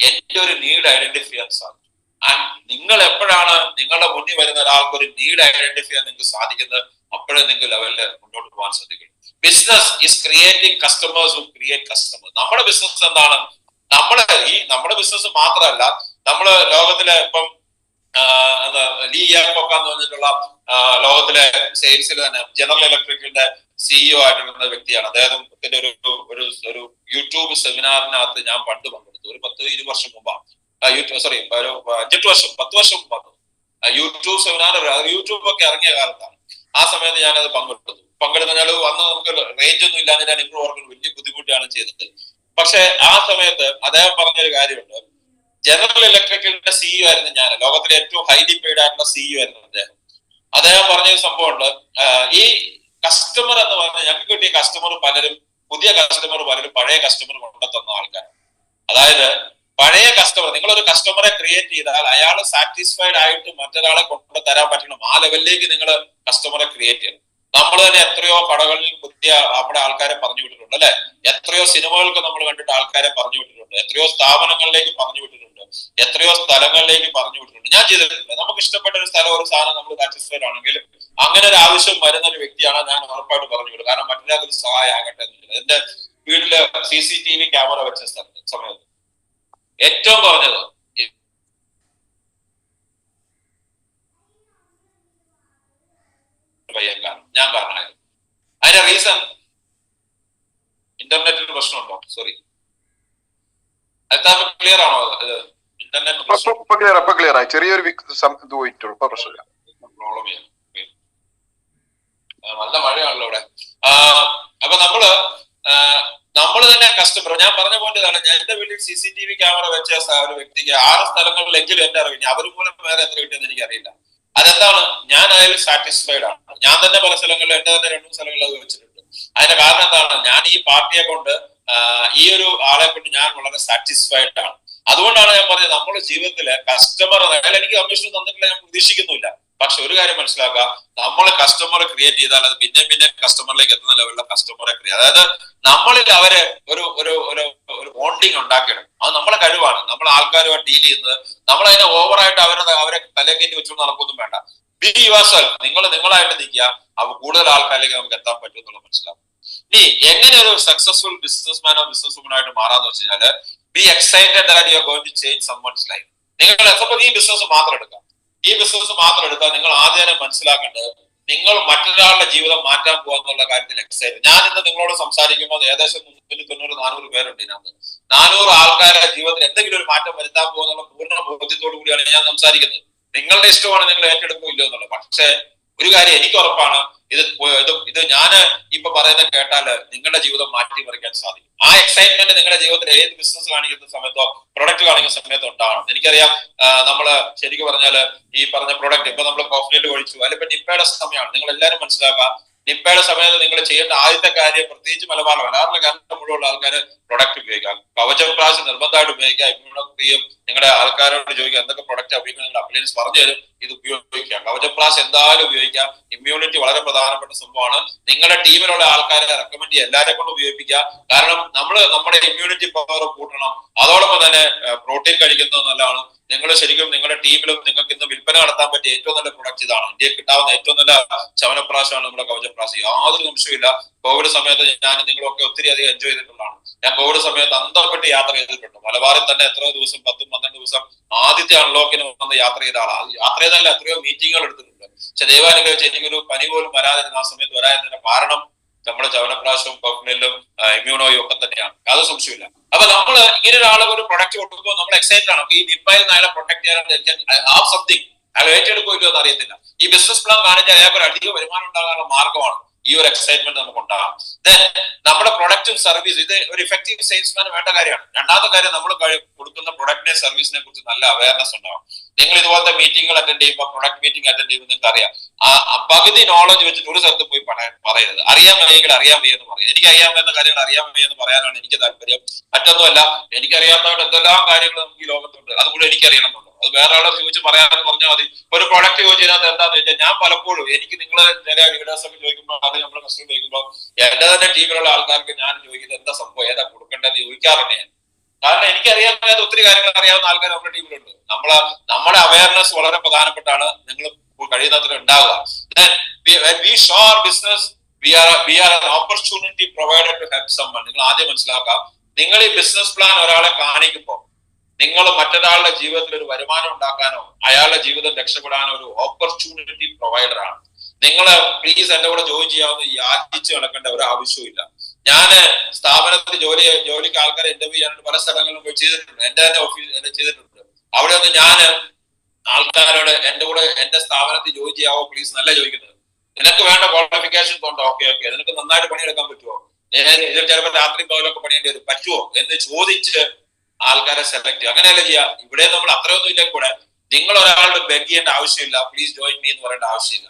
എന്റെ ഒരു നീഡ് ഐഡന്റിഫൈ ചെയ്യാൻ സാധിക്കും. ആൻഡ് നിങ്ങൾ എപ്പോഴാണ് നിങ്ങളുടെ മുന്നിൽ വരുന്ന ഒരാൾക്ക് ഒരു നീഡ് ഐഡന്റിഫൈ ചെയ്യാൻ നിങ്ങൾക്ക് സാധിക്കുന്നത്, അപ്പോഴേ നിങ്ങൾക്ക് ലെവലിൽ മുന്നോട്ട് പോകാൻ സാധിക്കും. Business is creating customers who create customers. നമ്മുടെ ബിസിനസ് എന്താണ്? നമ്മുടെ ബിസിനസ് മാത്രമല്ല, നമ്മള് ലോകത്തിലെ ഇപ്പം ലീ യാക്കോക്ക എന്ന് പറഞ്ഞിട്ടുള്ള ലോകത്തിലെ സെയിൽസിൽ തന്നെ ജനറൽ ഇലക്ട്രിക്കിന്റെ സിഇഒ ആയിട്ടുള്ള വ്യക്തിയാണ്. അദ്ദേഹത്തിന്റെ ഒരു യൂട്യൂബ് സെമിനാറിനകത്ത് ഞാൻ പണ്ട് പങ്കെടുത്തു. ഒരു 10-20 വർഷം മുമ്പാണ്, സോറി ഒരു 10 വർഷം മുമ്പാണ് യൂട്യൂബ് സെമിനാർ. യൂട്യൂബ് ഒക്കെ ഇറങ്ങിയ കാലത്താണ്. ആ സമയത്ത് ഞാനത് പങ്കെടുത്താൽ അന്ന് നമുക്ക് റേഞ്ച് ഒന്നും ഇല്ലാതെ ഞാൻ ഇപ്പോൾ ഓർക്കുന്നത് വലിയ ബുദ്ധിമുട്ടാണ് ചെയ്തത്. പക്ഷെ ആ സമയത്ത് അദ്ദേഹം പറഞ്ഞൊരു കാര്യമുണ്ട്. ജനറൽ ഇലക്ട്രിക്കലിന്റെ സിഇഒ ആയിരുന്നു ഞാൻ, ലോകത്തിലെ ഏറ്റവും ഹൈലി പെയ്ഡ് ആയിട്ടുള്ള സിഇഒ ആയിരുന്നു അദ്ദേഹം പറഞ്ഞൊരു സംഭവമുണ്ട്. ഈ കസ്റ്റമർ എന്ന് പറഞ്ഞാൽ ഞങ്ങൾക്ക് കിട്ടിയ കസ്റ്റമർ പലരും പുതിയ കസ്റ്റമർ, പലരും പഴയ കസ്റ്റമർ കൊണ്ടുതന്ന ആൾക്കാരാണ്. അതായത് പഴയ കസ്റ്റമർ, നിങ്ങളൊരു കസ്റ്റമറെ ക്രിയേറ്റ് ചെയ്താൽ അയാൾ സാറ്റിസ്ഫൈഡ് ആയിട്ട് മറ്റൊരാളെ കൊണ്ടു തരാൻ പറ്റണം. ആ ലെവലിലേക്ക് നിങ്ങൾ കസ്റ്റമറെ ക്രിയേറ്റ് ചെയ്യണം. നമ്മൾ തന്നെ എത്രയോ കടകളിൽ പുതിയ നമ്മുടെ ആൾക്കാരെ പറഞ്ഞു വിട്ടിട്ടുണ്ട്, അല്ലെ? എത്രയോ സിനിമകൾക്ക് നമ്മൾ കണ്ടിട്ട് ആൾക്കാരെ പറഞ്ഞു വിട്ടിട്ടുണ്ട്, എത്രയോ സ്ഥാപനങ്ങളിലേക്ക് പറഞ്ഞു വിട്ടിട്ടുണ്ട്, എത്രയോ സ്ഥലങ്ങളിലേക്ക് പറഞ്ഞു വിട്ടിട്ടുണ്ട്. ഞാൻ ചെയ്തിട്ടുണ്ട്. നമുക്ക് ഇഷ്ടപ്പെട്ട ഒരു സ്ഥലം, ഒരു സാധനം നമ്മൾ സാറ്റിസ്ഫൈഡ് ആണെങ്കിൽ അങ്ങനെ ഒരു ആവശ്യം വരുന്ന ഒരു വ്യക്തിയാണ് ഞാൻ ഉറപ്പായിട്ട് പറഞ്ഞു വിടും. കാരണം മറ്റൊരാൾക്ക് സഹായം ആകട്ടെ എന്നുള്ളത്. എന്റെ വീട്ടില് CCTV ക്യാമറ വെച്ച സമയത്ത് ഏറ്റവും കുറഞ്ഞത് ഞാൻ കാരണമായിരുന്നു. അതിന്റെ റീസൺ ഇന്റർനെറ്റിന് പ്രശ്നമുണ്ടോ? സോറി, ക്ലിയർ ആണോ? ഇന്റർനെറ്റ് ക്ലിയർ ആയി. ചെറിയൊരു പ്രോബ്ലം ചെയ്യാം. നല്ല മഴയാണല്ലോ ഇവിടെ. അപ്പൊ നമ്മള് തന്നെ കസ്റ്റമർ, ഞാൻ പറഞ്ഞ പോയിന്റ് ഇതാണ്. ഞാൻ എന്റെ വീട്ടിൽ CCTV ക്യാമറ വെച്ച ഒരു വ്യക്തിക്ക് 6 സ്ഥലങ്ങളിലെങ്കിലും എന്റെ അറിവില്ല. അവർ മൂലം വേറെ എത്ര കിട്ടിയെന്ന് എനിക്കറിയില്ല. അതെന്താണ്? ഞാൻ അതിൽ സാറ്റിസ്ഫൈഡ് ആണ്. ഞാൻ തന്നെ പല സ്ഥലങ്ങളിലും, എന്റെ തന്നെ 2 സ്ഥലങ്ങളിൽ അത് വെച്ചിട്ടുണ്ട്. അതിന്റെ കാരണം എന്താണ്? ഞാൻ ഈ പാർട്ടിയെ കൊണ്ട്, ഈ ഒരു ആളെ കൊണ്ട് ഞാൻ വളരെ സാറ്റിസ്ഫൈഡ് ആണ്. അതുകൊണ്ടാണ് ഞാൻ പറഞ്ഞത്, നമ്മുടെ ജീവിതത്തില് കസ്റ്റമർ, എനിക്ക് കമ്മീഷൻ തന്നിട്ടില്ല, ഞാൻ പ്രതീക്ഷിക്കുന്നില്ല. പക്ഷെ ഒരു കാര്യം മനസ്സിലാക്കുക, നമ്മൾ കസ്റ്റമറെ ക്രിയേറ്റ് ചെയ്താൽ അത് പിന്നെ കസ്റ്റമറിലേക്ക് എത്തുന്ന ലെവലിലെ കസ്റ്റമറെ ക്രിയേറ്റ്, അതായത് നമ്മളിൽ അവരെ ഒരു ബോണ്ടിങ് ഉണ്ടാക്കിയിടും. അത് നമ്മളെ കഴിവാണ്. നമ്മൾ ആൾക്കാരുമായി ഡീൽ ചെയ്യുന്നത്, നമ്മൾ അതിനെ ഓവറായിട്ട് അവരെ തലക്കേറ്റി വെച്ചുകൊണ്ട് നടക്കൊന്നും വേണ്ട. Be your self. നിങ്ങളായിട്ട് നിൽക്കുക. അവ കൂടുതൽ ആൾക്കാരിലേക്ക് നമുക്ക് എത്താൻ പറ്റും എന്നുള്ള മനസ്സിലാവും. ഇനി എങ്ങനെ ഒരു സക്സസ്ഫുൾ ബിസിനസ്മാനോ ബിസിനസ് വുമനോ ആയിട്ട് മാറാന്ന് വെച്ച് കഴിഞ്ഞാല്, be excited that you are going to change someone's life. നിങ്ങൾ സപ്പോസ് ഈ ബിസിനസ് മാത്രം എടുക്കാം. ഈ ബിസിനസ് മാത്രം എടുത്താൽ നിങ്ങൾ ആദ്യം മനസ്സിലാക്കേണ്ടത് നിങ്ങൾ മറ്റൊരാളുടെ ജീവിതം മാറ്റാൻ പോകുന്നുള്ള കാര്യത്തിൽ എക്സൈറ്റ്. ഞാൻ ഇന്ന് നിങ്ങളോട് സംസാരിക്കുമ്പോൾ ഏകദേശം 390-400 പേരുണ്ട് ഇതിനകത്ത്. 400 ആൾക്കാരുടെ ജീവിതത്തിൽ എന്തെങ്കിലും ഒരു മാറ്റം വരുത്താൻ പോകുന്നുള്ള പൂർണ്ണ ബോധ്യത്തോടു കൂടിയാണ് ഞാൻ സംസാരിക്കുന്നത്. നിങ്ങളുടെ ഇഷ്ടമാണ് നിങ്ങൾ ഏറ്റെടുക്കില്ല എന്നുള്ളത്. പക്ഷേ ഒരു കാര്യം എനിക്ക് ഉറപ്പാണ്, ഇത് ഞാൻ ഇപ്പൊ പറയുന്നത് കേട്ടാൽ നിങ്ങളുടെ ജീവിതം മാറ്റിമറിക്കാൻ സാധിക്കും. ആ എക്സൈറ്റ്മെന്റ് നിങ്ങളുടെ ജീവിതത്തിൽ ഏത് ബിസിനസ് കാണിക്കുന്ന സമയത്തോ പ്രൊഡക്റ്റ് കാണിക്കുന്ന സമയത്തോ ഉണ്ടാവണം. എനിക്കറിയാം, നമ്മള് ശരിക്കും പറഞ്ഞാല് ഈ പറഞ്ഞ പ്രൊഡക്റ്റ് ഇപ്പൊ നമ്മൾ കോഫ്നെറ്റ് ഒഴിച്ചു, അതിലിപ്പോ നിപ്പയുടെ സമയമാണ്. നിങ്ങൾ എല്ലാവരും മനസ്സിലാക്കുക, നിപ്പയുടെ സമയത്ത് നിങ്ങൾ ചെയ്യേണ്ട ആദ്യത്തെ കാര്യം, പ്രത്യേകിച്ച് മലബാറിലെ കേരളം മുഴുവൻ ആൾക്കാർ പ്രൊഡക്റ്റ് ഉപയോഗിക്കാം. കവചപ്രാശം നിർബന്ധമായിട്ട് ഉപയോഗിക്കാം. ഇമ്മ്യൂണോക്രിയം നിങ്ങളുടെ ആൾക്കാരോട് ചോദിക്കുക എന്തൊക്കെ പ്രൊഡക്റ്റ് ഉപയോഗിക്കുക, നിങ്ങളുടെ അപ്ലയൻസ് പറഞ്ഞു തരും. ഇത് ഉപയോഗിക്കാം. കവചപ്രാശം എന്തായാലും ഉപയോഗിക്കാം. ഇമ്മ്യൂണിറ്റി വളരെ പ്രധാനപ്പെട്ട സംഭവമാണ്. നിങ്ങളുടെ ടീമിലുള്ള ആൾക്കാരെ റെക്കമെൻഡ് ചെയ്യുക, എല്ലാവരെ കൊണ്ട് ഉപയോഗിക്കുക. കാരണം നമ്മുടെ ഇമ്മ്യൂണിറ്റി പവർ കൂട്ടണം. അതോടൊപ്പം തന്നെ പ്രോട്ടീൻ കഴിക്കുന്നത് നല്ലതാണ്. നിങ്ങൾ ശരിക്കും നിങ്ങളുടെ ടീമിലും നിങ്ങൾക്ക് ഇന്ന് വിൽപ്പന നടത്താൻ പറ്റിയ ഏറ്റവും നല്ല പ്രൊഡക്റ്റ് ഇതാണ്. ഇന്ത്യയിൽ കിട്ടാവുന്ന ഏറ്റവും നല്ല ചവനപ്രാശമാണ് നമ്മുടെ കവചപ്രാശം. യാതൊരു സംശയമില്ല. കോവിഡ് സമയത്ത് ഞാൻ നിങ്ങളൊക്കെ ഒത്തിരി അധികം എൻജോയ് ചെയ്തിട്ടുള്ളതാണ്. ഞാൻ കോവിഡ് സമയത്ത് അന്തപ്പെട്ട് യാത്ര ചെയ്തിട്ടുണ്ട്. മലബാറിൽ തന്നെ എത്രയോ ദിവസം, 10-12 ദിവസം ആദ്യത്തെ അൺലോക്കിന് വന്ന് യാത്ര ചെയ്ത ആളാണ്. യാത്ര ചെയ്തല്ല, എത്രയോ മീറ്റിങ്ങുകൾ എടുത്തിട്ടുണ്ട്. പക്ഷെ ദൈവാനുഗ്രഹിച്ച് എനിക്കൊരു പനി പോലും വരാതിരുന്ന ആ സമയത്ത് വരാതിരുന്നതിന്റെ കാരണം നമ്മുടെ ചവനപ്രാശവും പഫ്നെല്ലും ഇമ്മ്യൂണോയും ഒക്കെ തന്നെയാണ്. യാതൊരു സംശയമില്ല. അപ്പൊ നമ്മൾ ഇങ്ങനെ ഒരാളെ ഒരു പ്രൊഡക്റ്റ് കൊടുക്കുമ്പോൾ നമ്മൾ എക്സൈറ്റഡ് ആണ്. ഈ നിപ്പയിൽ നിന്ന് അയാളെ പ്രൊട്ടക്ട് ചെയ്യാൻ സംതിങ് അയാൾ ഏറ്റെടുക്കുമല്ലോ എന്ന് അറിയത്തില്ല. ഈ ബിസിനസ് പ്ലാൻ കാണിച്ചാൽ അയാൾക്ക് ഒരു അധിക വരുമാനം ഉണ്ടാകാനുള്ള മാർഗമാണ് ഈ ഒരു എക്സൈറ്റ്മെന്റ് നമുക്ക് ഉണ്ടാകാം. ദെൻ നമ്മുടെ പ്രൊഡക്റ്റും സർവീസും, ഇത് ഒരു ഇഫക്റ്റീവ് സെയിൽസ്മാൻ വേണ്ട കാര്യമാണ്. രണ്ടാമത്തെ കാര്യം, നമ്മൾ കൊടുക്കുന്ന പ്രൊഡക്റ്റിനെ സർവീസിനെ കുറിച്ച് നല്ല അവയർനെസ് ഉണ്ടാവും. നിങ്ങൾ ഇതുപോലത്തെ മീറ്റിംഗുകൾ അറ്റൻഡ് ചെയ്യുമ്പോൾ, പ്രൊഡക്റ്റ് മീറ്റിംഗ് അറ്റൻഡ് ചെയ്യുമ്പോൾ നിങ്ങൾക്ക് അറിയാം, പകുതി നോളജ് വെച്ചിട്ട് ഒരു സ്ഥലത്ത് പോയി പറയരുത്. അറിയാൻ വയ്യെങ്കിൽ അറിയാൻ വയ്യെന്ന് പറയാം. എനിക്ക് അറിയാൻ വരുന്ന കാര്യങ്ങൾ അറിയാൻ വയ്യെന്ന് പറയാനാണ് എനിക്ക് താല്പര്യം. മറ്റൊന്നുമല്ല, എനിക്കറിയാത്തവരുടെ എന്തെല്ലാം കാര്യങ്ങൾ നമുക്ക് ഈ ലോകത്തുണ്ട്, അതുകൂടെ എനിക്കറിയണമെന്നുണ്ട്. അത് വേറെ ആളെ ചോദിച്ച് പറയാമെന്ന് പറഞ്ഞാൽ മതി. ഒരു പ്രൊഡക്റ്റ് ചോദിച്ചതിനകത്ത് എന്താന്ന് വെച്ചാൽ, ഞാൻ പലപ്പോഴും എനിക്ക് നിങ്ങൾ ചില ലീഡേഴ്സ് ഒക്കെ ചോദിക്കുമ്പോൾ, അത് നമ്മുടെ കസ്റ്റമർ ചോദിക്കുമ്പോൾ, എന്റെ തന്നെ ടീമിലുള്ള ആൾക്കാർക്ക് ഞാൻ ചോദിക്കുന്നത് എന്താ സംഭവം, ഏതാ കൊടുക്കേണ്ടതെന്ന് ചോദിക്കാറുണ്ട് ഞാൻ. കാരണം എനിക്കറിയാത്ത ഒത്തിരി കാര്യങ്ങൾ അറിയാവുന്ന ആൾക്കാർ നമ്മുടെ ടീമിലുണ്ട്. നമ്മുടെ അവയർനെസ് വളരെ പ്രധാനപ്പെട്ടാണ്. നിങ്ങൾ കഴിയുന്നത്ര ഉണ്ടാവുക. നിങ്ങൾ ആദ്യം മനസ്സിലാക്കാം, നിങ്ങൾ ഈ ബിസിനസ് പ്ലാൻ ഒരാളെ കാണിക്കുമ്പോൾ നിങ്ങൾ മറ്റൊരാളുടെ ജീവിതത്തിൽ ഒരു വരുമാനം ഉണ്ടാക്കാനോ അയാളുടെ ജീവിതം രക്ഷപ്പെടാനോ ഒരു ഓപ്പർച്യൂണിറ്റി പ്രൊവൈഡർ ആണ്. നിങ്ങൾ പ്ലീസ് എന്റെ കൂടെ ജോയിൻ ചെയ്യാവുന്ന യാചിച്ച് നടക്കേണ്ട ഒരു ആവശ്യമില്ല. ഞാൻ സ്ഥാപനത്തിൽ ജോലിക്ക് ആൾക്കാരെ ഇന്റർവ്യൂ ചെയ്യാനായിട്ട് പല സ്ഥലങ്ങളിലും പോയി ചെയ്തിട്ടുണ്ട്. എന്റെ തന്നെ ഓഫീസ് ചെയ്തിട്ടുണ്ട്. അവിടെ ഒന്ന് ഞാൻ ആൾക്കാരോട് എന്റെ കൂടെ എന്റെ സ്ഥാപനത്തിൽ ജോയിൻ ചെയ്യാവോ പ്ലീസ് നല്ല ചോദിക്കുന്നത്. നിനക്ക് വേണ്ട ക്വാളിഫിക്കേഷൻസ് ഉണ്ടോ? ഓക്കെ, നിനക്ക് നന്നായിട്ട് പണിയെടുക്കാൻ പറ്റുമോ? ഇതിൽ ചിലപ്പോൾ രാത്രി പകലൊക്കെ പണിയേണ്ടി വരും, പറ്റുമോ എന്ന് ചോദിച്ച് ആൾക്കാരെ സെലക്ട് ചെയ്യുക. അങ്ങനെയല്ല ചെയ്യുക. ഇവിടെ നമ്മൾ അത്രയൊന്നും ഇല്ലെങ്കിൽ കൂടെ നിങ്ങൾ ഒരാളുടെ ബെഗ് ചെയ്യേണ്ട ആവശ്യമില്ല, പ്ലീസ് ജോയിൻ മീ എന്ന് പറയേണ്ട ആവശ്യമില്ല.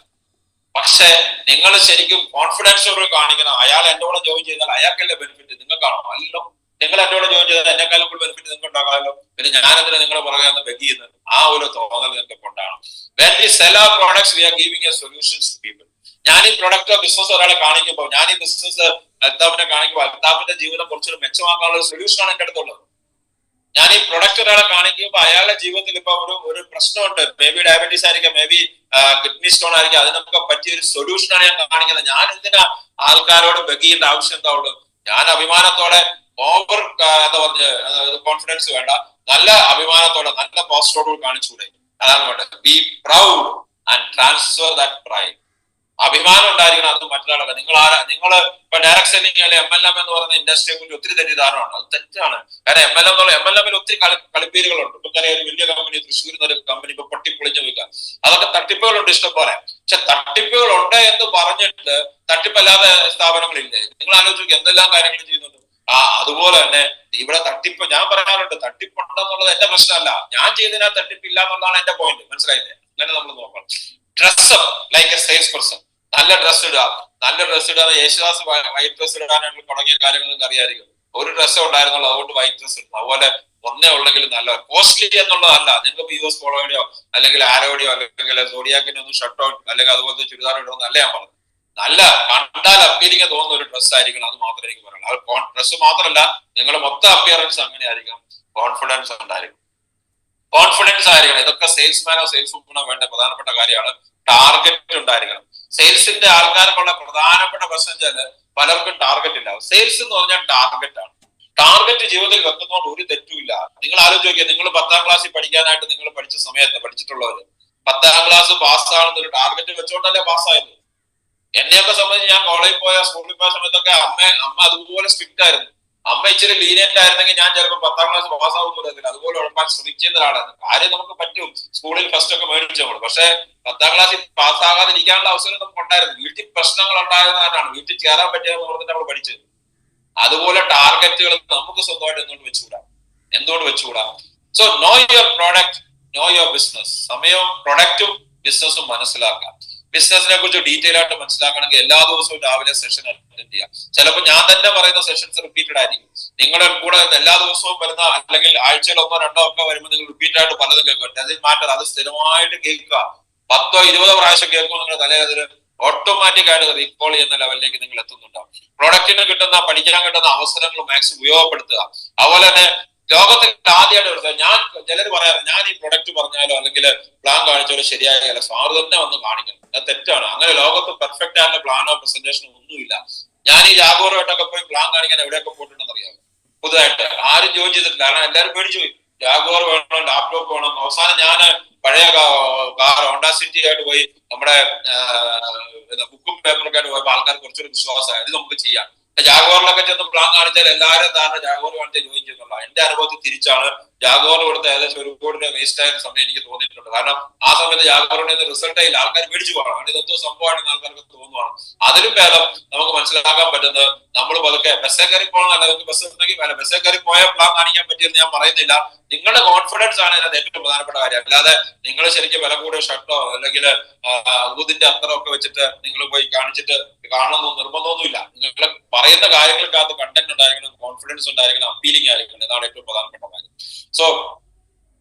പക്ഷെ നിങ്ങൾ ശരിക്കും കോൺഫിഡൻസോട് കാണിക്കണം. അയാൾ എന്റെ കൂടെ ജോയിൻ ചെയ്താൽ അയാൾക്കല്ലേ ബെനിഫിറ്റ്, നിങ്ങൾക്കാണോ? അല്ലല്ലോ. നിങ്ങൾ എന്റെ കൂടെ ജോയിൻ ചെയ്താൽ എന്നെക്കാളും കൂടി ബെനിഫിറ്റ് നിങ്ങൾക്ക് ഉണ്ടാകാമല്ലോ. പിന്നെ ഞാനെന്തിനാ നിങ്ങളെ പുറകെ ബെഗ് ചെയ്യുന്നത്? ആ ഒരു തോന്നൽ നിങ്ങൾക്ക് ഉണ്ടാകണം. When we sell our products, we are giving a solutions to people. ഞാൻ ഈ പ്രൊഡക്റ്റോ ബിസിനസ് ഒരാളെ കാണിക്കുമ്പോൾ, ഞാൻ ഈ ബിസിനസ് അൽത്താഫിനെ കാണിക്കുമ്പോൾ അൽത്താഫിന്റെ ജീവിതം കുറച്ചൊരു മെച്ചമാക്കാനുള്ള സൊല്യൂഷനാണ് എന്റെ അടുത്തുള്ളത്. ഞാൻ ഈ പ്രൊഡക്റ്റ് ഒരാളെ കാണിക്കുമ്പോൾ അയാളുടെ ജീവിതത്തിൽ ഇപ്പൊ ഒരു പ്രശ്നമുണ്ട്, മേ ബി ഡയബറ്റീസ് ആയിരിക്കാം, മേ ബി കിഡ്നി സ്റ്റോൺ ആയിരിക്കാം, അതിനൊക്കെ പറ്റിയ ഒരു സൊല്യൂഷനാണ് ഞാൻ കാണിക്കുന്നത്. ഞാൻ എന്തിനാ ആൾക്കാരോട് ബെഗ് ചെയ്യേണ്ട ആവശ്യം എന്താ ഉള്ളൂ? ഞാൻ അഭിമാനത്തോടെ, ഓവർ എന്താ പറഞ്ഞ കോൺഫിഡൻസ് വേണ്ട, നല്ല അഭിമാനത്തോടെ നല്ല പോസ്റ്റോട് കാണിച്ചുകൂടെ? അതാണ് വേണ്ടത്. Be proud and transfer that pride. അഭിമാനം ഉണ്ടായിരിക്കണം. അത് മറ്റൊരാളല്ല. നിങ്ങൾ ഇപ്പൊ ഡയറക്ട് സെല്ലിംഗ് അല്ലെ MLM എന്ന് പറയുന്ന ഇൻഡസ്ട്രിയെ കുറിച്ച് ഒത്തിരി തെറ്റിദ്ധാരണമാണ്. അത് തെറ്റാണ്. കാരണം MLM ഒത്തിരി കളിപ്പേരുകളുണ്ട്. ഇപ്പൊ ഒരു വലിയ കമ്പനി, തൃശ്ശൂരിൽ ഒരു കമ്പനി ഇപ്പൊ പൊട്ടിപ്പൊളിഞ്ഞു വെക്കുക, അതൊക്കെ തട്ടിപ്പുകളുണ്ട് ഇഷ്ടം പോലെ. പക്ഷെ തട്ടിപ്പുകൾ ഉണ്ട് എന്ന് പറഞ്ഞിട്ട് തട്ടിപ്പല്ലാത്ത സ്ഥാപനങ്ങളില്ലേ? നിങ്ങൾ ആലോചിച്ച് എന്തെല്ലാം കാര്യങ്ങൾ ചെയ്യുന്നുണ്ട്. അതുപോലെ തന്നെ ഇവിടെ തട്ടിപ്പ്, ഞാൻ പറയാറുണ്ട്, തട്ടിപ്പുണ്ടെന്നുള്ളത് എന്റെ പ്രശ്നമല്ല. ഞാൻ ചെയ്തതിനാ തട്ടിപ്പില്ല എന്നുള്ളതാണ് എന്റെ പോയിന്റ്. മനസ്സിലായില്ലേ? അങ്ങനെ നമ്മൾ നോക്കണം. Dress like A sales person. നല്ല ഡ്രസ്സ് ഇടുക, നല്ല ഡ്രസ്സ് ഇടാതെ യേശുദാസ് വൈറ്റ് ഡ്രസ്സ് ഇടാനായിട്ട് തുടങ്ങിയ കാര്യങ്ങൾ നിങ്ങൾക്ക് അറിയാമായിരിക്കും. ഒരു ഡ്രസ്സേ ഉണ്ടായിരുന്നുള്ളൂ, അതുകൊണ്ട് വൈറ്റ് ഡ്രസ്സ് ഇടുന്നു. അതുപോലെ ഒന്നേ ഉള്ളെങ്കിൽ നല്ല കോസ്റ്റ്ലി എന്നുള്ളതല്ല. നിങ്ങൾക്ക് US പോളോയുടെയോ അല്ലെങ്കിൽ ആരോടെയോ അല്ലെങ്കിൽ സോഡിയാക്കിന്റെ ഒന്നും ഷർട്ടോ അല്ലെങ്കിൽ അതുപോലത്തെ ചുരിദാർ ഇടണമെന്ന് അല്ല ഞാൻ പറഞ്ഞത്. നല്ല കണ്ടാൽ അപ്പീരിങ് തോന്നുന്ന ഒരു ഡ്രസ്സ് ആയിരിക്കണം. അത് മാത്രമേ എനിക്ക് പറയാനുള്ളൂ. അത് ഡ്രസ്സ് മാത്രമല്ല, നിങ്ങളുടെ മൊത്തം അപ്പിയറൻസ് അങ്ങനെ ആയിരിക്കണം. കോൺഫിഡൻസ് ഉണ്ടായിരിക്കും. കോൺഫിഡൻസ് ആയിരിക്കണം. ഇതൊക്കെ സെയിൽസ്മാനോ സെയിൽസ് വുമനോ വേണ്ട പ്രധാനപ്പെട്ട കാര്യമാണ്. ടാർഗറ്റ് ഉണ്ടായിരിക്കണം. സെയിൽസിന്റെ ആൾക്കാർക്കുള്ള പ്രധാനപ്പെട്ട പ്രശ്നം വെച്ചാൽ പലർക്കും ടാർഗറ്റ് ഇല്ല. സെയിൽസ് എന്ന് പറഞ്ഞാൽ ടാർഗറ്റ് ആണ്. ടാർഗറ്റ് ജീവിതത്തിൽ വെക്കുന്നതുകൊണ്ട് ഒരു തെറ്റുമില്ല. നിങ്ങൾ ആലോചിച്ച് നോക്കിയാൽ, നിങ്ങൾ 10ാം ക്ലാസ്സിൽ പഠിക്കാനായിട്ട് നിങ്ങൾ പഠിച്ച സമയത്ത് പഠിച്ചിട്ടുള്ളവര് 10ാം ക്ലാസ് പാസ്സാകുന്ന ഒരു ടാർഗറ്റ് വെച്ചോണ്ടല്ലേ പാസ്സായത്. എന്നെയൊക്കെ സംബന്ധിച്ച് ഞാൻ കോളേജിൽ പോയ സ്കൂളിൽ പോയ സമയത്തൊക്കെ അമ്മ അതുപോലെ സ്ട്രിക്റ്റ് ആയിരുന്നു. അമ്മ ഇച്ചിരി ലീനിയന്റ് ആയിരുന്നെങ്കിൽ ഞാൻ ചിലപ്പോൾ 10ാം ക്ലാസ് പാസ്സാവുന്നില്ല. അതുപോലെ ഉറപ്പാൻ ശ്രമിക്കുന്ന ഒരാളാണ്. കാര്യം നമുക്ക് പറ്റും, സ്കൂളിൽ ഫസ്റ്റ് ഒക്കെ മേടിച്ചു നമ്മൾ. പക്ഷെ 10ാം ക്ലാസ്സിൽ പാസ്സാകാതിരിക്കാനുള്ള അവസരം നമുക്ക് ഉണ്ടായിരുന്നു. വീട്ടിൽ പ്രശ്നങ്ങൾ ഉണ്ടാകുന്നതാണ്, വീട്ടിൽ ചേരാൻ പറ്റിയെന്ന് പറഞ്ഞിട്ട് നമ്മൾ പഠിച്ചത്. അതുപോലെ ടാർഗറ്റുകൾ നമുക്ക് സ്വന്തമായിട്ട് എന്തുകൊണ്ട് വെച്ചുകൂടാ? So know your product, know your business. സമയവും പ്രൊഡക്റ്റും ബിസിനസ്സും മനസ്സിലാക്കാം. ബിസിനസിനെ കുറിച്ച് ഡീറ്റെയിൽ ആയിട്ട് മനസ്സിലാക്കണമെങ്കിൽ എല്ലാ ദിവസവും രാവിലെ സെഷൻ അറ്റൻഡ് ചെയ്യാം. ചിലപ്പോൾ ഞാൻ തന്നെ പറയുന്ന സെഷൻസ് റിപ്പീറ്റഡ് ആയിരിക്കും. നിങ്ങളുടെ കൂടെ എല്ലാ ദിവസവും വരുന്ന, അല്ലെങ്കിൽ ആഴ്ചയിൽ 1-2 ഒക്കെ വരുമ്പോൾ നിങ്ങൾ റിപ്പീറ്റ് ആയിട്ട് പലതും കേൾക്കും. അതിൽ മാറ്റർ, അത് സ്ഥിരമായിട്ട് കേൾക്കുക. 10-20 പ്രാവശ്യം കേൾക്കുമ്പോൾ നിങ്ങളുടെ തലയിൽ അതിൽ ഓട്ടോമാറ്റിക് ആയിട്ട് റീകോൾ ചെയ്യുന്ന ലെവലിലേക്ക് നിങ്ങൾ എത്തുന്നുണ്ടാവും. പ്രൊഡക്റ്റിന് കിട്ടുന്ന, പഠിക്കാൻ കിട്ടുന്ന അവസരങ്ങൾ മാക്സിമം ഉപയോഗപ്പെടുത്തുക. അതുപോലെ തന്നെ ലോകത്തിൽ ആദ്യമായിട്ട് ഞാൻ ചിലർ പറയാറ്, ഞാൻ ഈ പ്രൊഡക്റ്റ് പറഞ്ഞാലോ അല്ലെങ്കിൽ പ്ലാൻ കാണിച്ചാലോ ശരിയായാലോ സാറ് തന്നെ വന്ന് കാണിക്കണം. അത് തെറ്റാണ്. അങ്ങനെ ലോകത്ത് പെർഫെക്റ്റ് ആയിട്ടുള്ള പ്ലാനോ പ്രസന്റേഷനോ ഒന്നുമില്ല. ഞാൻ ഈ ജാഗോറുമായിട്ടൊക്കെ പോയി പ്ലാൻ കാണിക്കാൻ എവിടെയൊക്കെ പോയിട്ടുണ്ടെന്ന് അറിയാം. പുതുതായിട്ട് ആരും ജോയിൻ ചെയ്തിട്ടില്ല. കാരണം എല്ലാവരും പേടിച്ചു പോയി. ജാഗോർ വേണം, ലാപ്ടോപ്പ് വേണം. അവസാനം ഞാൻ പഴയ കാർ ഹോണ്ടാ സിറ്റി ആയിട്ട് പോയി നമ്മുടെ ബുക്കും പേപ്പറൊക്കെ ആയിട്ട് പോയപ്പോൾ ആൾക്കാർക്ക് കുറച്ചൊരു വിശ്വാസമായി, ഇത് നമുക്ക് ചെയ്യാം. ജാഗോറിലൊക്കെ ചെന്ന് പ്ലാൻ കാണിച്ചാൽ എല്ലാവരും ധാരണ ജാഗോർ കാണിച്ചാൽ ജോയിൻ ചെയ്യുന്നുള്ള. എന്റെ അനുഭവത്തിൽ തിരിച്ചാണ്. ജാഗോറിന് കൊടുത്ത ഏകദേശം 1 കോടി രൂപ വേസ്റ്റ് ആയ സമയം എനിക്ക് തോന്നിയിട്ടുണ്ട്. കാരണം ആ സമയത്ത് ജാഗോറിന്റെ റിസൾട്ട് ആയില്ല, ആൾക്കാർ പേടിച്ചു പോകണം. ഇതെന്തോ സംഭവമാണെന്ന് ആൾക്കാർക്ക് തോന്നുവാണ്. അതിലും ഭേദം നമുക്ക് മനസ്സിലാക്കാൻ പറ്റുന്നത്, നമ്മൾ പതുക്കെ ബസ്സേ കയറി പോകണം. അല്ലെങ്കിൽ ബസ് ഉണ്ടെങ്കിൽ ബസ്സേ കയറി പോയ പ്ലാൻ കാണിക്കാൻ പറ്റിയെന്ന് ഞാൻ പറയുന്നില്ല. നിങ്ങളുടെ കോൺഫിഡൻസ് ആണ് ഇതിനകത്ത് ഏറ്റവും പ്രധാനപ്പെട്ട കാര്യം. അല്ലാതെ നിങ്ങൾ ശരിക്കും വില കൂടിയ ഷർട്ടോ അല്ലെങ്കിൽ ഊതിന്റെ അത്തറോ ഒക്കെ വെച്ചിട്ട് നിങ്ങൾ പോയി കാണിച്ചിട്ട് കാണണമെന്നോ നിർബന്ധമൊന്നുമില്ല. നിങ്ങൾ പറയുന്ന കാര്യങ്ങൾക്കകത്ത് കണ്ടന്റ് ഉണ്ടായിരിക്കണം, കോൺഫിഡൻസ് ഉണ്ടായിരിക്കണം, അപ്പീലിംഗ് ആയിരിക്കണം. ഇതാണ് ഏറ്റവും പ്രധാനപ്പെട്ട കാര്യം. സോ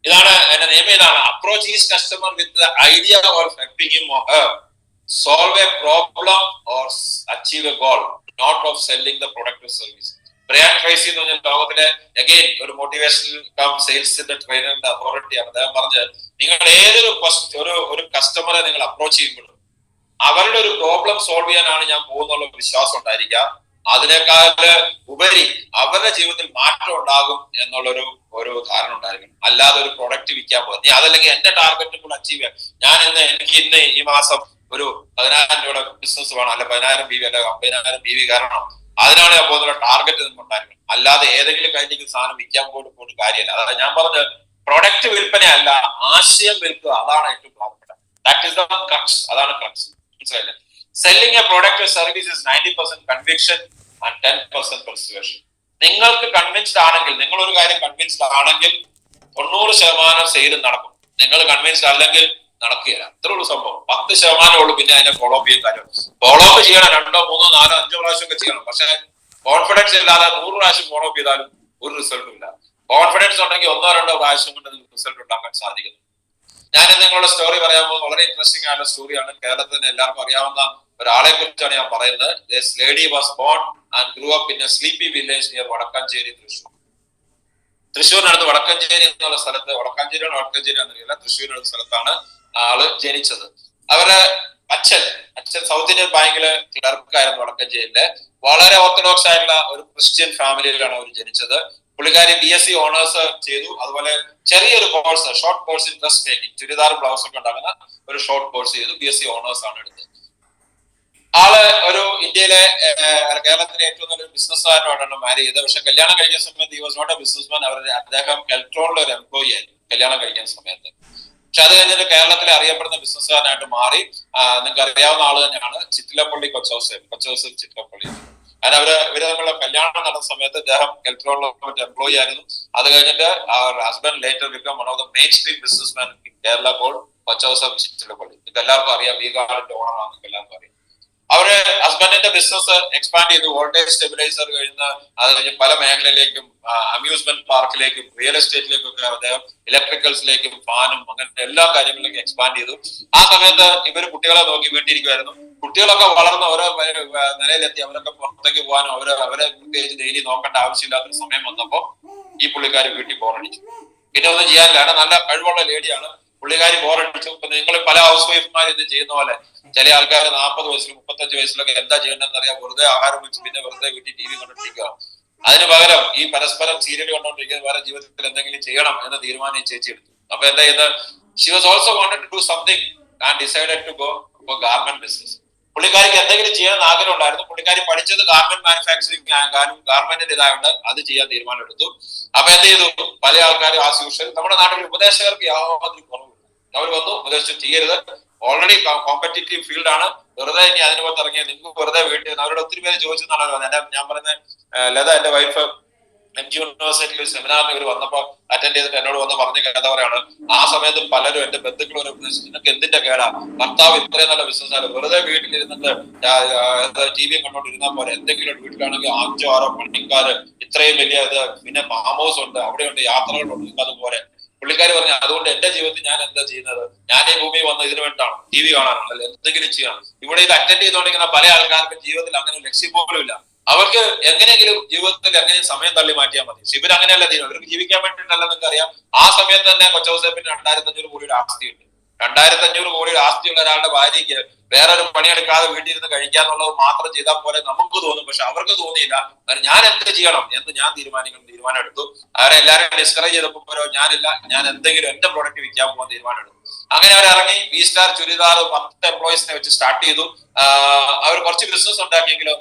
ഇതാണ് എന്റെ നിയമം. ഇതാണ് approach is customer with the idea of helping him or her solve a problem or achieve a goal, not of selling the product or service. Brian Tracy എന്ന് പറഞ്ഞാൽ ലോകത്തിലെ അഗെയിൻ ഒരു മോട്ടിവേഷണൽ കം സെയിൽസിന്റെ ട്രെയിനറിന്റെ അതോറിറ്റിയാണ്. അദ്ദേഹം പറഞ്ഞത്, നിങ്ങൾ ഏതൊരു ഒരു കസ്റ്റമറെ നിങ്ങൾ അപ്രോച്ച് ചെയ്യുമ്പോഴും അവരുടെ ഒരു പ്രോബ്ലം സോൾവ് ചെയ്യാനാണ് ഞാൻ പോകുന്നുള്ള വിശ്വാസം ഉണ്ടായിരിക്കുക. അതിനേക്കാള് ഉപരി അവരുടെ ജീവിതത്തിൽ മാറ്റം ഉണ്ടാകും എന്നുള്ളൊരു ധാരണ ഉണ്ടായിരിക്കണം. അല്ലാതെ ഒരു പ്രൊഡക്റ്റ് വിൽക്കാൻ പോകും, നീ അതല്ലെങ്കിൽ എന്റെ ടാർഗറ്റ് കൂടെ അച്ചീവ് ചെയ്യാം. എനിക്ക് ഇന്ന് ഈ മാസം ഒരു 10,000 രൂപയുടെ ബിസിനസ് വേണം, അല്ലെ 10,000 BV അല്ലെ 50,000 BV കാരണം അതിനാണ് ഞാൻ പോകുന്ന ടാർഗറ്റ് നിങ്ങൾക്ക് ഉണ്ടായിരിക്കണം. അല്ലാതെ ഏതെങ്കിലും കാര്യത്തിൽ സാധനം വിൽക്കാൻ പോയിട്ട് കാര്യമില്ല. അതായത് ഞാൻ പറഞ്ഞത്, പ്രൊഡക്റ്റ് വിൽപ്പന അല്ല, ആശയം വിൽക്കുക. അതാണ് ഏറ്റവും പ്രധാനപ്പെട്ട. That is the crux. അതാണ് ക്രക്സ്. മനസ്സിലായില്ലേ? Selling A product or service is 90% conviction and 10% persuasion. നിങ്ങൾക്ക് കൺവിൻസ്ഡ് ആണെങ്കിൽ, നിങ്ങൾ ഒരു കാര്യം കൺവിൻസ്ഡ് ആണെങ്കിൽ 90% സെയിലും നടക്കും. നിങ്ങൾ കൺവിൻസ്ഡ് അല്ലെങ്കിൽ നടക്കുകയില്ല. അത്രേ ഉള്ളൂ സംഭവം. 10% ഉള്ളൂ പിന്നെ അതിനെ ഫോളോ അപ്പ് ചെയ്യാൻ കാര്യം. ഫോളോ അപ്പ് ചെയ്യണം 2, 3, 4, 5 പ്രാവശ്യം ഒക്കെ ചെയ്യണം. പക്ഷെ കോൺഫിഡൻസ് ഇല്ലാതെ 100 പ്രാവശ്യം ഫോളോ അപ്പ് ചെയ്താലും ഒരു റിസൾട്ടും ഇല്ല. കോൺഫിഡൻസ് ഉണ്ടെങ്കിൽ 1-2 പ്രാവശ്യം കൊണ്ട് നിങ്ങൾക്ക് റിസൾട്ട് ഉണ്ടാക്കാൻ സാധിക്കുന്നു. ഞാൻ നിങ്ങളുടെ സ്റ്റോറി പറയാൻ പോകുന്നത് വളരെ ഇൻട്രസ്റ്റിംഗ് ആയിട്ടുള്ള സ്റ്റോറിയാണ്. കേരളത്തിൽ തന്നെ എല്ലാവർക്കും അറിയാവുന്ന ഒരാളെ കുറിച്ചാണ് ഞാൻ പറയുന്നത്. This lady was born and grew up in a sleepy village near Vadakkanchery, Thrissur. തൃശ്ശൂരിനടുത്ത് വടക്കാഞ്ചേരി എന്നുള്ള സ്ഥലത്ത്, വടക്കാഞ്ചേരിയാണ് വടക്കാഞ്ചേരി എന്നറിയില്ല, തൃശ്ശൂരിനടുത്ത സ്ഥലത്താണ് ആള് ജനിച്ചത്. അവരുടെ അച്ഛൻ സൗത്ത് ഇന്ത്യൻ ബാങ്കില് ക്ലർക്കായിരുന്നു വടക്കാഞ്ചേരിയിലെ. വളരെ ഓർത്തഡോക്സ് ആയിട്ടുള്ള ഒരു ക്രിസ്ത്യൻ ഫാമിലിയിലാണ് അവർ ജനിച്ചത്. പുള്ളിക്കാരി BSc ഓണേഴ്സ് ചെയ്തു. അതുപോലെ ചെറിയൊരു course, short course in dress making, churidar blouse ഒക്കെ ഉണ്ടാകുന്ന ഒരു ഷോർട്ട് കോഴ്സ് ചെയ്തു. BSc ഓണേഴ്സ് ആണ് എടുത്തത്. ആള് ഒരു ഇന്ത്യയിലെ കേരളത്തിലെ ഏറ്റവും നല്ലൊരു ബിസിനസ്സുകാരനോടാണ് മാരി ചെയ്തത്. പക്ഷെ കല്യാണം കഴിക്കുന്ന സമയത്ത് he was not a businessman. അദ്ദേഹം കെൽട്രോണിലെ ഒരു എംപ്ലോയി ആയിരുന്നു കല്യാണം കഴിക്കുന്ന സമയത്ത്. പക്ഷെ അത് കഴിഞ്ഞിട്ട് കേരളത്തിലെ അറിയപ്പെടുന്ന ബിസിനസ്സുകാരനായിട്ട് മാറി. നിങ്ങൾക്ക് അറിയാവുന്ന ആള് തന്നെയാണ് ചിറ്റിലപ്പള്ളി കൊച്ചൗസേപ്പ് ചിറ്റിലപ്പള്ളി. കാരണം ഇവര് തമ്മിലുള്ള കല്യാണം നടന്ന സമയത്ത് അദ്ദേഹം കെൽട്രോണിലെ എംപ്ലോയി ആയിരുന്നു. അത് കഴിഞ്ഞിട്ട് husband later become one of the mainstream businessman in Kerala called Kochouseph Chittilappilly. നിങ്ങൾക്ക് എല്ലാവർക്കും അറിയാം, വീഗാർഡിന്റെ ഓണറാണ്, നിങ്ങൾക്ക് എല്ലാവർക്കും അറിയാം. അവര് ഹസ്ബൻഡിന്റെ ബിസിനസ് എക്സ്പാൻഡ് ചെയ്തു. വോൾട്ടേജ് സ്റ്റെബിലൈസർ അത് കഴിഞ്ഞ് പല മേഖലയിലേക്കും, അമ്യൂസ്മെന്റ് പാർക്കിലേക്കും റിയൽ എസ്റ്റേറ്റിലേക്കും ഒക്കെ അദ്ദേഹം ഇലക്ട്രിക്കൽസിലേക്കും ഫാനും അങ്ങനെ എല്ലാ കാര്യങ്ങളിലേക്കും എക്സ്പാൻഡ് ചെയ്തു. ആ സമയത്ത് ഇവര് കുട്ടികളെ നോക്കി വീട്ടിരിക്കുമായിരുന്നു. കുട്ടികളൊക്കെ വളർന്ന് ഓരോ നിലയിലെത്തി. അവരൊക്കെ പുറത്തേക്ക് പോകാനും അവരെ പ്രത്യേകിച്ച് ഡെയിലി നോക്കേണ്ട ആവശ്യമില്ലാത്തൊരു സമയം വന്നപ്പോ ഈ പുള്ളിക്കാരി വീട്ടിൽ ബോറടിച്ചു. പിന്നെ ഒന്നും ചെയ്യാനില്ല. നല്ല കഴിവുള്ള ലേഡിയാണ്. പുള്ളിക്കാരി ബോറടിച്ചു. ഇപ്പൊ നിങ്ങൾ പല ഹൗസ് വൈഫ്മാർ ഇന്ന് ചെയ്യുന്ന പോലെ ചില ആൾക്കാർ 40 വയസ്സിലും 35 വയസ്സിലൊക്കെ എന്താ ചെയ്യേണ്ടതെന്ന് അറിയാം, വെറുതെ ആഹാരം വെച്ച് പിന്നെ വെറുതെ വീട്ടിൽ TV കണ്ടിട്ടിരിക്കുക. അതിന് പകരം ഈ പരസ്പരം സീരിയൽ കണ്ടോണ്ടിരിക്കുന്ന വേറെ ജീവിതത്തിൽ എന്തെങ്കിലും ചെയ്യണം എന്ന് തീരുമാനം ചേച്ചി എടുത്തു. അപ്പൊ എന്താ ചെയ്യുന്നത്, she was also wanted to do something and decided to go for garment business. പുള്ളിക്കാരിക്ക് എന്തെങ്കിലും ചെയ്യാൻ ആഗ്രഹം ഉണ്ടായിരുന്നു. പുള്ളിക്കാരി പഠിച്ചത് ഗാർമെന്റ് മാനുഫാക്ചറിങ്, ഗാർമെന്റിന്റെ ഇതായതുകൊണ്ട് അത് ചെയ്യാൻ തീരുമാനം എടുത്തു. അപ്പൊ എന്ത് ചെയ്തു, പല ആൾക്കാരും ആസ് യൂഷ്വൽ നമ്മുടെ നാട്ടിൽ ഉപദേശകർക്ക് യാതൊരു കുറവില്ല. അവർ വന്നു ഉപദേശിച്ചു, ചെയ്യരുത്, ഓൾറെഡി കോമ്പറ്റീറ്റീവ് ഫീൽഡ് ആണ്, വെറുതെ ഇനി അതിന് പുറത്ത് ഇറങ്ങിയ നിങ്ങൾക്ക് വെറുതെ വീട്ടിൽ. അവരോട് ഒത്തിരി പേര് ചോദിച്ചെന്നാണ് പറഞ്ഞത്. ഞാൻ പറഞ്ഞ ലത, എന്റെ വൈഫ് MG യൂണിവേഴ്സിറ്റിയിൽ സെമിനാറിന് ഇവർ വന്നപ്പോൾ അറ്റൻഡ് ചെയ്തിട്ട് എന്നോട് വന്ന് പറഞ്ഞ കഥ പറയാണ്. ആ സമയത്ത് പലരും എന്റെ ബന്ധുക്കൾ ഒരു ഉപദേശിച്ചു, നിങ്ങൾക്ക് എന്തിന്റെ കേടാ, ഭർത്താവ് ഇത്രയും നല്ല ബിസിനസ്സാണ്, വെറുതെ വീട്ടിലിരുന്നിട്ട് TV കണ്ടോണ്ടിരുന്നാൽ പോലെ, എന്തെങ്കിലും വീട്ടിലാണെങ്കിൽ 5-6 പണിക്കാര്, ഇത്രയും വലിയ ഇത്, പിന്നെ ഫാം ഹൗസ് ഉണ്ട്, അവിടെയുണ്ട്, യാത്രകളുണ്ട്, അതുപോലെ. പുള്ളിക്കാരി പറഞ്ഞു, അതുകൊണ്ട് എന്റെ ജീവിതത്തിൽ ഞാൻ എന്താ ചെയ്യുന്നത്, ഞാൻ ഈ ഭൂമിയിൽ വന്ന് ഇതിനു വേണ്ടിയിട്ടാണ്, TV കാണാനാണ്, അല്ലെ എന്തെങ്കിലും ചെയ്യണം. ഇവിടെ ഇത് അറ്റൻഡ് ചെയ്തുകൊണ്ടിരിക്കുന്ന പല ആൾക്കാർക്കും ജീവിതത്തിൽ അങ്ങനെ ലക്ഷ്യം പോലും ഇല്ല. അവർക്ക് എങ്ങനെയെങ്കിലും ജീവിതത്തിൽ എങ്ങനെ സമയം തള്ളി മാറ്റിയാൽ മതി. ശിവൻ അങ്ങനെയല്ല തീരുമാനം, അവർക്ക് ജീവിക്കാൻ വേണ്ടിയിട്ടല്ല. നിങ്ങൾക്ക് അറിയാം, ആ സമയത്ത് തന്നെ കൊച്ചൗസേപ്പിന് 2500 കോടിയുടെ ആസ്തിയുണ്ട്. 2500 കോടിയുടെ ആസ്തിയുള്ള ഒരാളുടെ ഭാര്യയ്ക്ക് വേറൊരു പണിയെടുക്കാതെ വീട്ടിൽ ഇരുന്ന് കഴിക്കാന്നുള്ളത് മാത്രം ചെയ്താൽ പോലെ നമുക്ക് തോന്നും. പക്ഷെ അവർക്ക് തോന്നിയില്ല. ഞാൻ എന്ത് ചെയ്യണം എന്ന് ഞാൻ തീരുമാനം എടുത്തു. അവരെല്ലാരും ഡിസ്കറേജ് ചെയ്തപ്പോ ഞാനില്ല, ഞാൻ എന്തെങ്കിലും എന്റെ പ്രോഡക്റ്റ് വിൽക്കാൻ പോകാൻ തീരുമാനം എടുത്തു. അങ്ങനെ അവർ ഇറങ്ങി V-Star ചുരിദാർ 10 എംപ്ലോയീസിനെ വെച്ച് സ്റ്റാർട്ട് ചെയ്തു. അവർ കുറച്ച് ബിസിനസ് ഉണ്ടാക്കിയെങ്കിലും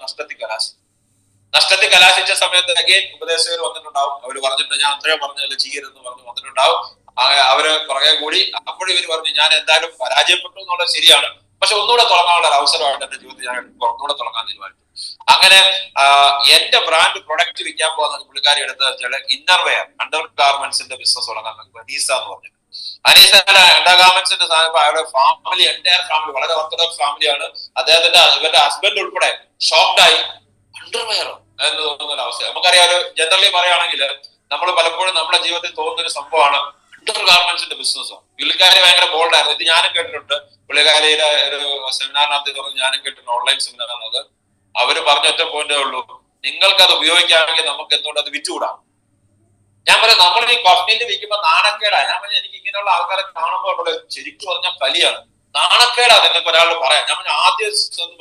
നഷ്ടത്തിൽ കലാശിച്ച സമയത്ത് അഗൈൻ ഉപദേശകർ വന്നിട്ടുണ്ടാവും. അവര് പറഞ്ഞിട്ടുണ്ട്, ഞാൻ അത്രയോ പറഞ്ഞല്ലോ ചെയ്യരുതെന്ന് പറഞ്ഞു വന്നിട്ടുണ്ടാവും. അവര് പുറകെ കൂടി. അപ്പോഴും ഇവര് പറഞ്ഞു, ഞാൻ എന്തായാലും പരാജയപ്പെട്ടു എന്നുള്ളത് ശരിയാണ്, പക്ഷെ ഒന്നുകൂടെ തുടങ്ങാനുള്ള ഒരു അവസരമായിട്ട് എന്റെ ജീവിതത്തിൽ ഞാൻ ഒന്നുകൂടെ തുടങ്ങാൻ തീരുമാനിച്ചു. അങ്ങനെ എന്റെ ബ്രാൻഡ് പ്രൊഡക്റ്റ് വിൽക്കാൻ പോകുന്ന പുള്ളിക്കാരി എടുത്തത് വെച്ചാൽ ഇന്നർ വെയർ, അണ്ടർ ഗാർമെന്റ്സിന്റെ ബിസിനസ് തുടങ്ങാൻ അനീസ എന്ന് പറഞ്ഞു. അനീസയുടെ അണ്ടർ ഗാർമെന്റ്സിന്റെ സാധനം അവരുടെ ഫാമിലി, എൻറ്റയർ ഫാമിലി വളരെ ഓർത്തഡോക്സ് ഫാമിലിയാണ്. ഇവരുടെ ഹസ്ബൻഡ് ഉൾപ്പെടെ ഷോക്ക്ഡായി. അണ്ടർവെയറോ എന്ന് തോന്നുന്ന ഒരു അവസ്ഥ. നമുക്കറിയാലോ, ജനറലി പറയുകയാണെങ്കിൽ നമ്മൾ പലപ്പോഴും നമ്മുടെ ജീവിതത്തിൽ തോന്നുന്ന ഒരു സംഭവമാണ് അണ്ടർ ഗാർമെന്റ്സിന്റെ ബിസിനസ്. പുള്ളിക്കാരി ഭയങ്കര ബോൾഡായിരുന്നു. ഇത് ഞാനും കേട്ടിട്ടുണ്ട്. പുള്ളിക്കാരിയുടെ ഒരു സെമിനാറിനകത്ത് പറഞ്ഞ് ഞാനും കേട്ടിട്ടുണ്ട്, ഓൺലൈൻ സെമിനാറിനത്. അവര് പറഞ്ഞ ഒറ്റ പോയിന്റേ ഉള്ളൂ, നിങ്ങൾക്ക് അത് ഉപയോഗിക്കുകയാണെങ്കിൽ നമുക്ക് എന്തുകൊണ്ട് അത് വിറ്റുകൂടാം. ഞാൻ പറയാം, നമ്മൾ ഈ കോസ്മീല് വിൽക്കുമ്പോൾ നാണക്കേടാ. ഞാൻ പറഞ്ഞ, എനിക്ക് ഇങ്ങനെയുള്ള ആൾക്കാരെ കാണുമ്പോൾ ഇവിടെ ശരിക്കും പറഞ്ഞാൽ കലിയാണ്, നാണക്കേടാ നിങ്ങൾക്ക് ഒരാളോട് പറയാം. ഞാൻ പറഞ്ഞ, ആദ്യം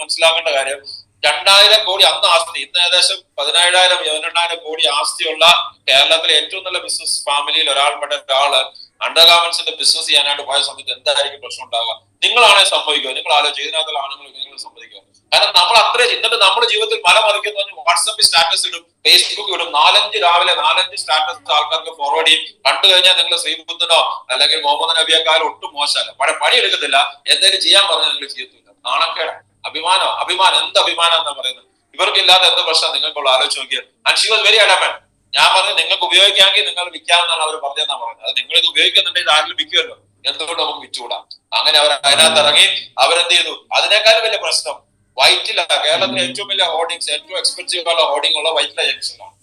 മനസ്സിലാക്കേണ്ട കാര്യം, 2000 കോടി അന്ന് ആസ്തി, ഇന്ന് ഏകദേശം 17,000-12,000 കോടി ആസ്തിയുള്ള കേരളത്തിലെ ഏറ്റവും നല്ല ബിസിനസ് ഫാമിലിയിൽ ഒരാൾപ്പെട്ട ഒരാള് അണ്ടർ ഗാർമെന്റ്സിന്റെ ബിസിനസ് ചെയ്യാനായിട്ട് പോയ സമയത്ത് എന്തായിരിക്കും പ്രശ്നം ഉണ്ടാകുക? നിങ്ങളാണെങ്കിൽ സംഭവിക്കുക, നിങ്ങൾ ആലോചിച്ച് ഇതിനകത്തുള്ള ആണുങ്ങൾ നിങ്ങൾ സംഭവിക്കുക. കാരണം നമ്മൾ അത്ര എന്നിട്ട് നമ്മുടെ ജീവിതത്തിൽ പല മറിക്കുന്ന വാട്സപ്പിൽ സ്റ്റാറ്റസ് ഇടും, ഫേസ്ബുക്ക് ഇടും, 4 സ്റ്റാറ്റസ് ആൾക്കാർക്ക് ഫോർവേഡ് ചെയ്യും. കണ്ടു കഴിഞ്ഞാൽ നിങ്ങൾ ശ്രീബുദ്ധനോ അല്ലെങ്കിൽ മുഹമ്മദ് നബിയെക്കാളും ഒട്ടും മോശമല്ല, പണി എടുക്കത്തില്ല, എന്തെങ്കിലും ചെയ്യാൻ പറഞ്ഞാൽ നിങ്ങൾ ചെയ്യത്തില്ല. നാണക്കേടാണ്. അഭിമാനം എന്ത് അഭിമാനം എന്നാ പറയുന്നത്? ഇവർക്കില്ലാത്ത എന്ത് പ്രശ്നം നിങ്ങൾക്കുള്ള ആലോചിച്ച് നോക്കിയത്. And she was very adamant. ഞാൻ പറഞ്ഞു, നിങ്ങൾക്ക് ഉപയോഗിക്കാമെങ്കിൽ നിങ്ങൾ വിൽക്കാമെന്നാണ് അവർ പറഞ്ഞതെന്നാണ് പറയുന്നത്. അത് നിങ്ങൾ ഇത് ഉപയോഗിക്കുന്നുണ്ടെങ്കിൽ ആരെങ്കിലും വിൽക്കുമല്ലോ, എന്തുകൊണ്ട് നമുക്ക് വിറ്റുകൂടാം? അങ്ങനെ അവർ അതിനകത്ത് ഇറങ്ങി. അവരെന്ത് ചെയ്തു? അതിനേക്കാളും വലിയ പ്രശ്നം വൈറ്റില, കേരളത്തിലെ ഏറ്റവും വലിയ ഹോർഡിങ്സ്, ഏറ്റവും എക്സ്പെൻസീവ് ഉള്ള ഹോർഡിംഗ് ഉള്ള വൈറ്റില ജംഗ്ഷനിലാണ്.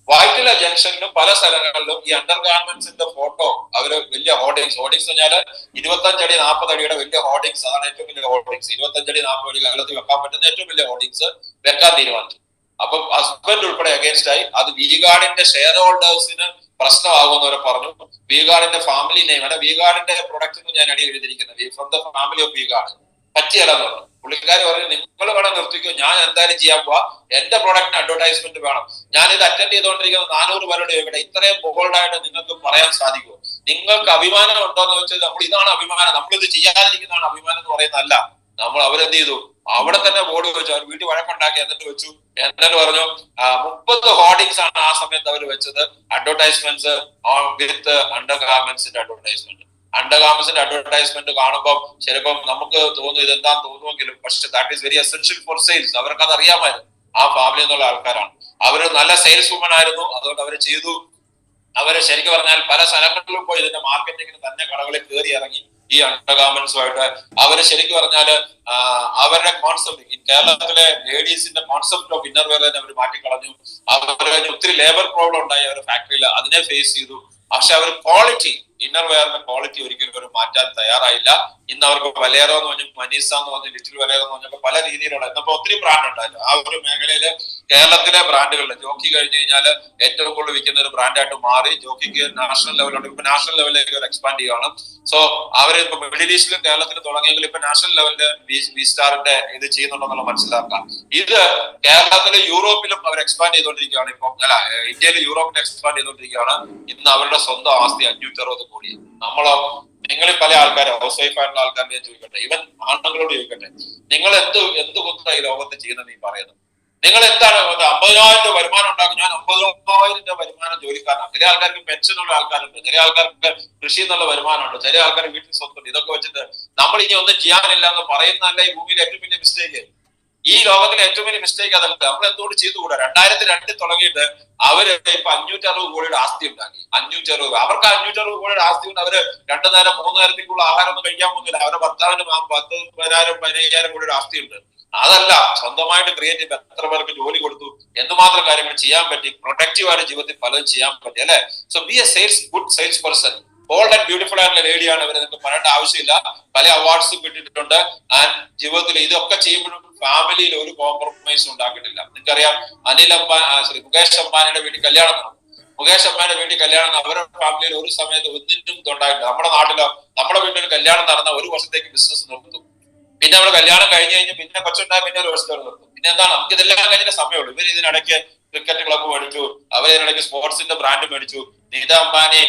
വൈറ്റില ജംഗ്ഷനിലും പല സ്ഥലങ്ങളിലും ഈ അണ്ടർ ഗാർമെന്റ്സിന്റെ ഫോട്ടോ അവര് വലിയ ഹോർഡിങ്സ് പറഞ്ഞാൽ 25 അടി 40 അടിയുടെ വലിയ ഹോർഡിങ്സ്. അതാണ് ഏറ്റവും വലിയ ഹോർഡിങ്സ്. 25 അടി 40 അടി കേരളത്തിൽ വെക്കാൻ പറ്റുന്ന ഏറ്റവും വലിയ ഹോർഡിങ്സ് വെക്കാൻ തീരുമാനിച്ചു. അപ്പൊ ഹസ്ബൻഡ് ഉൾപ്പെടെ അഗേൻസ്റ്റ് ആയി. അത് V-Guardന്റെ ഷെയർ ഹോൾഡേഴ്സിന് പ്രശ്നമാകുമെന്നവരെ പറഞ്ഞു. V-Guardന്റെ ഫാമിലി നെയിം ആണ്, V-Guardന്റെ പ്രൊഡക്റ്റ് ഞാൻ അടി എഴുതിയിരിക്കുന്നത്, from the family of V-Guard. പറ്റിയല്ലെന്ന് പറഞ്ഞു. പുള്ളിക്കാരി പറഞ്ഞു, നിങ്ങൾ വേണം നിർത്തിക്കോ, ഞാൻ എന്തായാലും ചെയ്യാൻ പോവാ, എന്റെ പ്രൊഡക്റ്റിന് അഡ്വർടൈസ്മെന്റ് വേണം. ഞാൻ ഇത് അറ്റൻഡ് ചെയ്തുകൊണ്ടിരിക്കുന്ന 400 പേരോട് ചോദിക്കട്ടെ, ഇത്രയും ബോൾഡായിട്ട് നിങ്ങൾക്ക് പറയാൻ സാധിക്കുമോ? നിങ്ങൾക്ക് അഭിമാനം ഉണ്ടോ എന്ന് വെച്ചാൽ, നമ്മൾ ഇതാണ് അഭിമാനം, നമ്മളിത് ചെയ്യാതിരിക്കുന്നതാണ് അഭിമാനം എന്ന് പറയുന്നതല്ല. അവരെന്ത് ചെയ്തു? അവിടെ തന്നെ ബോർഡ് വെച്ചു. അവർ വീട്ടിൽ വഴക്കുണ്ടാക്കി. എന്നിട്ട് വെച്ചു, എന്നിട്ട് പറഞ്ഞു 30 ഹോർഡിങ്സ് ആണ് ആ സമയത്ത് അവർ വെച്ചത്, അഡ്വർടൈസ്മെന്റ്സ് വിത്ത് അണ്ടർ ഗാർമെന്റ്സിന്റെ അഡ്വർടൈസ്മെന്റ്. അണ്ടർ ഗാർമെന്റ്സിന്റെ അഡ്വർടൈസ്മെന്റ് കാണുമ്പോൾ ചിലപ്പം നമുക്ക് തോന്നും ഇതെന്താന്ന് തോന്നുമെങ്കിലും, പക്ഷെ that is very essential for sales. അവർക്ക് അത് അറിയാമായിരുന്നു. ആ ഫാമിലി എന്നുള്ള ആൾക്കാരാണ്. അവര് നല്ല സെയിൽസ് വുമൺ ആയിരുന്നു. അതുകൊണ്ട് അവർ ചെയ്തു. അവര് ശരിക്കും പറഞ്ഞാൽ പല സ്ഥലങ്ങളിലും പോയി ഇതിന്റെ മാർക്കറ്റിങ്ങിന് തന്നെ കടകളിൽ കയറി ഇറങ്ങി. ഈ അണ്ടർ ഗാർമെന്റ്സുമായിട്ട് അവര് ശരിക്കും പറഞ്ഞാല് അവരുടെ കോൺസെപ്റ്റ്, കേരളത്തിലെ ലേഡീസിന്റെ കോൺസെപ്റ്റ് ഓഫ് ഇന്നർ വെയർ തന്നെ അവർ മാറ്റിക്കളഞ്ഞു. അവര് ഒത്തിരി ലേബർ പ്രോബ്ലം ഉണ്ടായി അവരുടെ ഫാക്ടറിയിൽ, അതിനെ ഫേസ് ചെയ്തു. പക്ഷെ അവർ ക്വാളിറ്റി, ഇന്നർ വെയറിന്റെ ക്വാളിറ്റി ഒരിക്കലും അവർ മാറ്റാൻ തയ്യാറായില്ല. ഇന്ന് അവർക്ക് വലേറോ എന്ന് പറഞ്ഞു, മനീസ എന്ന് പറഞ്ഞു, ലിറ്റിൽ വലേറോ എന്ന് പറഞ്ഞപ്പോൾ പല രീതിയിലുള്ള ഇന്നിപ്പോ ഒത്തിരി ബ്രാൻഡ് ഉണ്ടായിരുന്നു. ആ ഒരു മേഖലയില് കേരളത്തിലെ ബ്രാൻഡുകളിൽ ജോക്കി കഴിഞ്ഞു കഴിഞ്ഞാൽ ഏറ്റവും കൂടുതൽ വിൽക്കുന്ന ഒരു ബ്രാൻഡായിട്ട് മാറി. ജോക്കിക്ക് നാഷണൽ ലെവലുണ്ട്. ഇപ്പൊ നാഷണൽ ലെവലിലേക്ക് ഒരു എക്സ്പാൻഡ് ചെയ്യുകയാണ്. സോ അവര് ഇപ്പൊ മിഡിൽ ഈസ്റ്റിലും കേരളത്തിലും തുടങ്ങിയെങ്കിൽ ഇപ്പൊ നാഷണൽ ലെവലില് വി സ്റ്റാറിന്റെ ഇത് ചെയ്യുന്നുണ്ടെന്നുള്ള മനസ്സിലാക്കാം. ഇത് കേരളത്തിലും യൂറോപ്പിലും അവർ എക്സ്പാൻഡ് ചെയ്തുകൊണ്ടിരിക്കുകയാണ്. ഇപ്പം അല്ല, ഇന്ത്യയിൽ യൂറോപ്പിൽ എക്സ്പാൻഡ് ചെയ്തുകൊണ്ടിരിക്കുകയാണ്. ഇന്ന് അവരുടെ സ്വന്തം ആസ്തി 560 കോടി. നമ്മളോ, നിങ്ങളിൽ പല ആൾക്കാരും ഹൗസ് വൈഫ് ആയിട്ടുള്ള ആൾക്കാരെ ചോദിക്കട്ടെ, ഇവൻ ആണുങ്ങളോട് ചോദിക്കട്ടെ, നിങ്ങൾ എന്ത് കുത്താ ഈ ലോകത്ത് ചെയ്യുന്നത് നീ പറയുന്നത്? നിങ്ങൾ എന്താണ് 50,000 രൂപ വരുമാനം ഉണ്ടാക്കും? ഞാൻ 50,000 രൂപ വരുമാനം ജോലിക്കാരനാണ്. ചില ആൾക്കാർക്ക് പെൻഷനുള്ള ആൾക്കാരുണ്ട്, ചില ആൾക്കാർക്ക് കൃഷി എന്നുള്ള വരുമാനമുണ്ട്, ചില ആൾക്കാർ വീട്ടിൽ സ്വത്തുണ്ട്. ഇതൊക്കെ വെച്ചിട്ട് നമ്മൾ ഇനി ഒന്നും ചെയ്യാനില്ല എന്ന് പറയുന്നതല്ല ഈ ഭൂമിയിൽ ഏറ്റവും വലിയ മിസ്റ്റേക്ക്. ഈ ലോകത്തിലെ ഏറ്റവും വലിയ മിസ്റ്റേക്ക് അതല്ല. നമ്മൾ എന്തുകൊണ്ട് ചെയ്തുകൂടാ? 2002 തുടങ്ങിയിട്ട് അവര് ഇപ്പൊ 560 കോടിയുടെ ആസ്തി ഉണ്ടാക്കി. 560, അവർക്ക് 560 കോടിയുടെ ആസ്തി കൊണ്ട് അവര് 2 നേരം 3 നേരത്തേക്കുള്ള ആഹാരം ഒന്നും കഴിക്കാൻ പോകുന്നില്ല. അവരുടെ ഭർത്താവിന് 10,000 15,000 കോടിയുടെ ആസ്തി ഉണ്ട്. അതല്ല, സ്വന്തമായിട്ട് ക്രിയേറ്റ് ചെയ്ത് എത്ര പേർക്ക് ജോലി കൊടുത്തു, എന്തുമാത്രം കാര്യങ്ങൾ ചെയ്യാൻ പറ്റി, പ്രൊട്ടക്റ്റീവ് ആയിട്ട് ജീവിതത്തിൽ പലതും ചെയ്യാൻ പറ്റി, അല്ലെ? So be A good sales person. Bold and beautiful ആയിട്ടുള്ള ലേഡിയാണ് ഇവര്, നിങ്ങൾക്ക് പറയേണ്ട ആവശ്യമില്ല. പല അവാർഡ്സും കിട്ടിയിട്ടുണ്ട്. ആൻഡ് ജീവിതത്തിൽ ഇതൊക്കെ ചെയ്യുമ്പോഴും ഫാമിലിയിൽ ഒരു കോംപ്രമൈസും ഉണ്ടാക്കിയിട്ടില്ല. നിങ്ങൾക്കറിയാം, മുകേഷ് അംബാനിയുടെ വീട്ടിൽ കല്യാണം നടന്നു. മുകേഷ് അംബാനിയുടെ വീട്ടിൽ കല്യാണം അവരുടെ ഫാമിലിയിൽ ഒരു സമയത്ത് ഒന്നിനും ഇതുണ്ടായിട്ടില്ല. നമ്മുടെ നാട്ടിലോ, നമ്മുടെ വീട്ടിൽ കല്യാണം നടന്ന ഒരു വർഷത്തേക്ക് ബിസിനസ് നിർത്തും. പിന്നെ നമ്മൾ കല്യാണം കഴിഞ്ഞ് പിന്നെ കൊച്ചുണ്ടായ പിന്നെ ഒരു വർഷത്തോടെ നിർത്തും. പിന്നെ എന്താണ്, നമുക്ക് ഇതെല്ലാം കഴിഞ്ഞ സമയമുള്ളൂ. ഇവർ ഇതിനിടയ്ക്ക് ക്രിക്കറ്റ് ക്ലബ്ബ് മേടിച്ചു, അവരിടയ്ക്ക് സ്പോർട്സിന്റെ ബ്രാൻഡ് മേടിച്ചു. നീത അംബാനി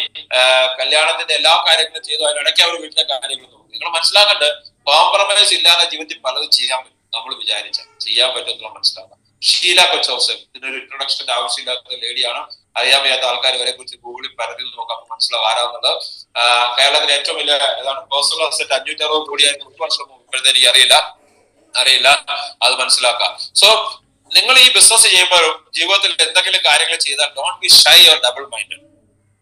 കല്യാണത്തിന്റെ എല്ലാ കാര്യങ്ങളും ചെയ്തു. അതിനിടയ്ക്ക് അവർ വീട്ടിലെ കാര്യങ്ങൾ നോക്കും. നിങ്ങൾ മനസ്സിലാക്കേണ്ടത്, കോംപ്രമൈസ് ഇല്ലാതെ ജീവിതത്തിൽ പലതും ചെയ്യാൻ പറ്റും. നമ്മൾ വിചാരിച്ച ചെയ്യാൻ പറ്റുമെന്നുള്ള മനസ്സിലാക്കാം. ഷീല കൊച്ചൗസഫ്, ഇതിനൊരു ഇൻട്രൊഡക്ഷന്റെ ആവശ്യമില്ലാത്ത ലേഡിയാണ്. അറിയാൻ വയ്യാത്ത ആൾക്കാർ വരെ കുറിച്ച് ഗൂഗിളിൽ പരതി നോക്കാം, മനസ്സിലാവും ആരാന്നുള്ളത്. കേരളത്തിലെ ഏറ്റവും വലിയ ഏതാണ് പേഴ്സണൽ അസറ്റ് 560 കോടിയായിരുന്നു 3 വർഷം മുമ്പ്. ഇപ്പോഴത്തെ എനിക്ക് അറിയില്ല, അത് മനസ്സിലാക്കാം. സോ നിങ്ങൾ ഈ ബിസിനസ് ചെയ്യുമ്പോഴും ജീവിതത്തിൽ എന്തെങ്കിലും കാര്യങ്ങൾ ചെയ്താൽ don't be shy or double minded.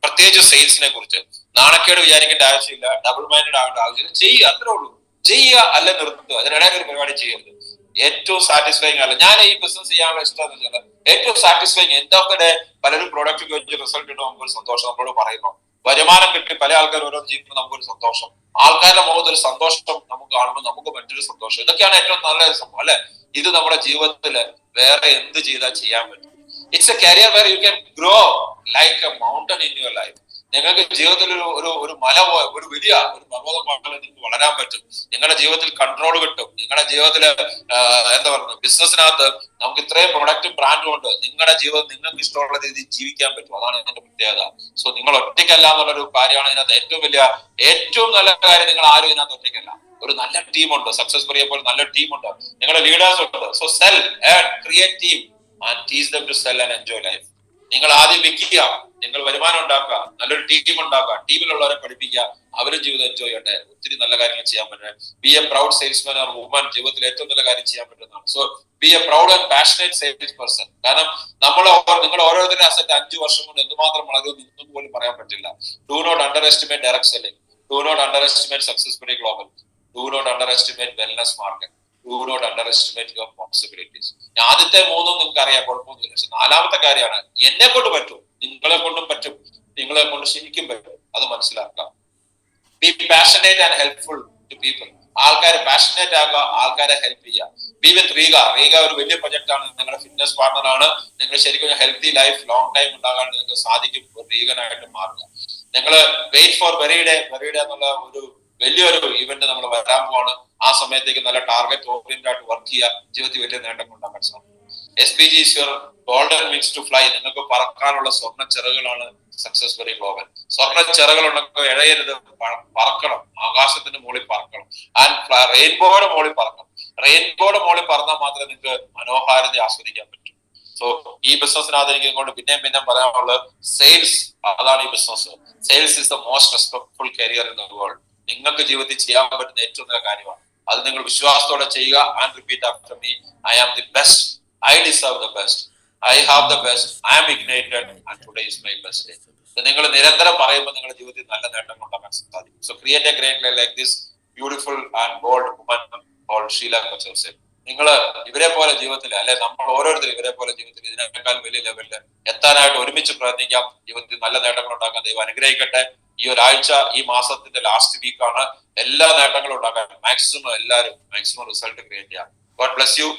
പ്രത്യേകിച്ച് സെയിൽസിനെ കുറിച്ച് നാണക്കേട് വിചാരിക്കേണ്ട ആവശ്യമില്ല, ഡബിൾ മൈൻഡഡ് ആവേണ്ട ആവശ്യമില്ല. ചെയ്യുക, അത്രേ ഉള്ളൂ. ചെയ്യുക, അല്ല നിർത്തുക. അതിനിടയിൽ ഒരു പരിപാടി ചെയ്യരുത്. ഏറ്റവും സാറ്റിസ്ഫൈങ് അല്ല, ഞാൻ ഈ ബിസിനസ് ചെയ്യാനുള്ള ഇഷ്ടം എന്ന് വെച്ചാൽ ഏറ്റവും സാറ്റിസ്ഫൈങ് എന്തൊക്കെ പലരും പ്രോഡക്റ്റ് വെച്ച് റിസൾട്ട് കിട്ടും, നമുക്കൊരു സന്തോഷം. നമ്മളോട് പറയുന്നു വരുമാനം കിട്ടി പല ആൾക്കാർ ഓരോ ചെയ്യുമ്പോൾ നമുക്കൊരു സന്തോഷം, ആൾക്കാരുടെ മുഖത്ത് ഒരു സന്തോഷം നമുക്ക് കാണുമ്പോൾ നമുക്ക് മറ്റൊരു സന്തോഷം. ഇതൊക്കെയാണ് ഏറ്റവും നല്ല സംഭവം, അല്ലെ? ഇത് നമ്മുടെ ജീവിതത്തില് വേറെ എന്ത് ചെയ്താൽ ചെയ്യാൻ പറ്റും. It's a career where you can grow like a mountain in your life. നിങ്ങൾക്ക് ജീവിതത്തിൽ ഒരു മല, ഒരു വലിയ ഒരു പർവ്വതം പോലെ നിങ്ങൾക്ക് വളരാൻ പറ്റും. നിങ്ങളുടെ ജീവിതത്തിൽ കൺട്രോൾ കിട്ടും. നിങ്ങളുടെ ജീവിതത്തില് എന്താ പറയുക, ബിസിനസ്സിനകത്ത് നമുക്ക് ഇത്രയും പ്രൊഡക്റ്റും ബ്രാൻഡും ഉണ്ട്. നിങ്ങളുടെ ജീവിതം നിങ്ങൾക്ക് ഇഷ്ടമുള്ള രീതിയിൽ ജീവിക്കാൻ പറ്റും. അതാണ് ഇതിന്റെ പ്രത്യേകത. സോ നിങ്ങൾ ഒറ്റയ്ക്കല്ല എന്നുള്ളൊരു കാര്യമാണ് ഇതിനകത്ത് ഏറ്റവും നല്ല കാര്യം. നിങ്ങൾ ആരും ഇതിനകത്ത് ഒറ്റയ്ക്കല്ല. ഒരു നല്ല ടീമുണ്ട്. സക്സസ് പോലെ നല്ല ടീമുണ്ട്. നിങ്ങളുടെ ലീഡേഴ്സ് ഉണ്ട്. So sell and create team and teach them to sell and enjoy life. നിങ്ങൾ ആദ്യം വിൽക്കുക, നിങ്ങൾ വരുമാനം ഉണ്ടാക്കുക, നല്ലൊരു ടീം ഉണ്ടാക്കുക, ടീമിലുള്ളവരെ പഠിപ്പിക്കുക, അവരും ജീവിതം എൻജോയ് ചെയ്യട്ടെ. ഒത്തിരി നല്ല കാര്യങ്ങൾ ചെയ്യാൻ പറ്റും. Be a proud salesman or woman. ജീവിതത്തിൽ ഏറ്റവും നല്ല കാര്യം ചെയ്യാൻ പറ്റുന്നതാണ്. So be a proud and passionate sales person. കാരണം നിങ്ങൾ ഓരോരുത്തരുടെ അസറ്റ് 5 വർഷം കൊണ്ട് എന്തുമാത്രം വളരും നിന്നും പോലും പറയാൻ പറ്റില്ല. Do not underestimate direct selling. Do not underestimate successful global. Do not underestimate wellness market. Do not underestimate your possibilities. ആദ്യത്തെ 3 നിങ്ങൾക്ക് അറിയാം, കുഴപ്പമൊന്നുമില്ല. പക്ഷെ 4ാമത്തെ കാര്യമാണ്, എന്നെ കൊണ്ട് പറ്റും, നിങ്ങളെ കൊണ്ടും പറ്റും, നിങ്ങളെ കൊണ്ട് ശരിക്കും പറ്റും. അത് മനസ്സിലാക്കാം. Be passionate and helpful to people. ആൾക്കാരെ പാഷനേറ്റ് ആകുക, ആൾക്കാരെ ഹെൽപ്പ് ചെയ്യുക. ബി വിത്ത് റീഗ. ഒരു വലിയ പ്രൊജക്ട് ആണ്. നിങ്ങളുടെ ഫിറ്റ്നസ് പാർട്ണറാണ്. നിങ്ങൾ ശരിക്കും ഹെൽത്തി ലൈഫ് ലോങ് ടൈം ഉണ്ടാകാൻ നിങ്ങൾക്ക് സാധിക്കും. റീഗനായിട്ട് മാറുക. നിങ്ങൾ വെയിറ്റ് ഫോർ വെറിഡേ എന്നുള്ള ഒരു വലിയൊരു ഇവന്റ് നമ്മൾ വരാൻ പോവാണ്. ആ സമയത്തേക്ക് നല്ല ടാർഗറ്റ് ഓറിയന്റഡ് ആയിട്ട് വർക്ക് ചെയ്യുക. ജീവിതത്തിൽ വലിയ നേട്ടം ഉണ്ടാക്കാൻ സാധിക്കും. SPG is your golden wings to fly. നിങ്ങൾക്ക് പറക്കാനുള്ള സ്വർണ്ണ ചിറകുകളാണ് സക്സസ് വെരി ഗ്ലോബൽ. സ്വർണ്ണ ചിറകുകൾ ഉണ്ടെങ്കിൽ ഇഴയരുത്, പറക്കണം. ആകാശത്തിന്റെ മുകളിൽ പറക്കണം. ആൻഡ് റെയിൻബോയുടെ മുകളിൽ പറക്കണം. റെയിൻബോയുടെ മുകളിൽ പറന്നാൽ മാത്രമേ നിങ്ങൾക്ക് മനോഹാരിത ആസ്വദിക്കാൻ പറ്റൂ. സോ ഈ ബിസിനസ്സിനകത്ത് എനിക്ക് കൊണ്ട് പിന്നെയും പറയാനുള്ളത് സെയിൽസ്. അതാണ് ഈ business. Sales is the most respectful career in the world. നിങ്ങൾക്ക് ജീവിതത്തിൽ ചെയ്യാൻ പറ്റുന്ന ഏറ്റവും നല്ല കാര്യമാണ്. അത് നിങ്ങൾ വിശ്വാസത്തോടെ ചെയ്യുക. And repeat after me. I am the best. I deserve the best. I have the best. I am ignited and today is my best day. നിങ്ങൾ നിരന്തരം പറയുമ്പോൾ നിങ്ങളുടെ ജീവിതത്തിൽ നല്ല നേട്ടങ്ങൾ ഉണ്ടാക്കാൻ സാധിക്കും. So create a great life like this beautiful and bold woman called Sheila Kochose. നിങ്ങൾ ഇവരെ പോലെ ജീവിതത്തിൽ, അല്ലെ നമ്മൾ ഓരോരുത്തരും ഇവരെ പോലെ ജീവിതത്തിൽ ഇതിനേക്കാൾ വലിയ ലെവലിൽ എത്താനായിട്ട് ഒരുമിച്ച് പ്രയത്നിക്കാം. ജീവിതത്തിൽ നല്ല നേട്ടങ്ങൾ ഉണ്ടാക്കാൻ ദൈവം അനുഗ്രഹിക്കട്ടെ. ഈ ഒരാഴ്ച, ഈ മാസത്തിന്റെ ലാസ്റ്റ് വീക്കാണ്. എല്ലാ നേട്ടങ്ങളും ഉണ്ടാക്കാൻ മാക്സിമം എല്ലാവരും റിസൾട്ട് ക്രിയേറ്റ് ചെയ്യാം. God bless you.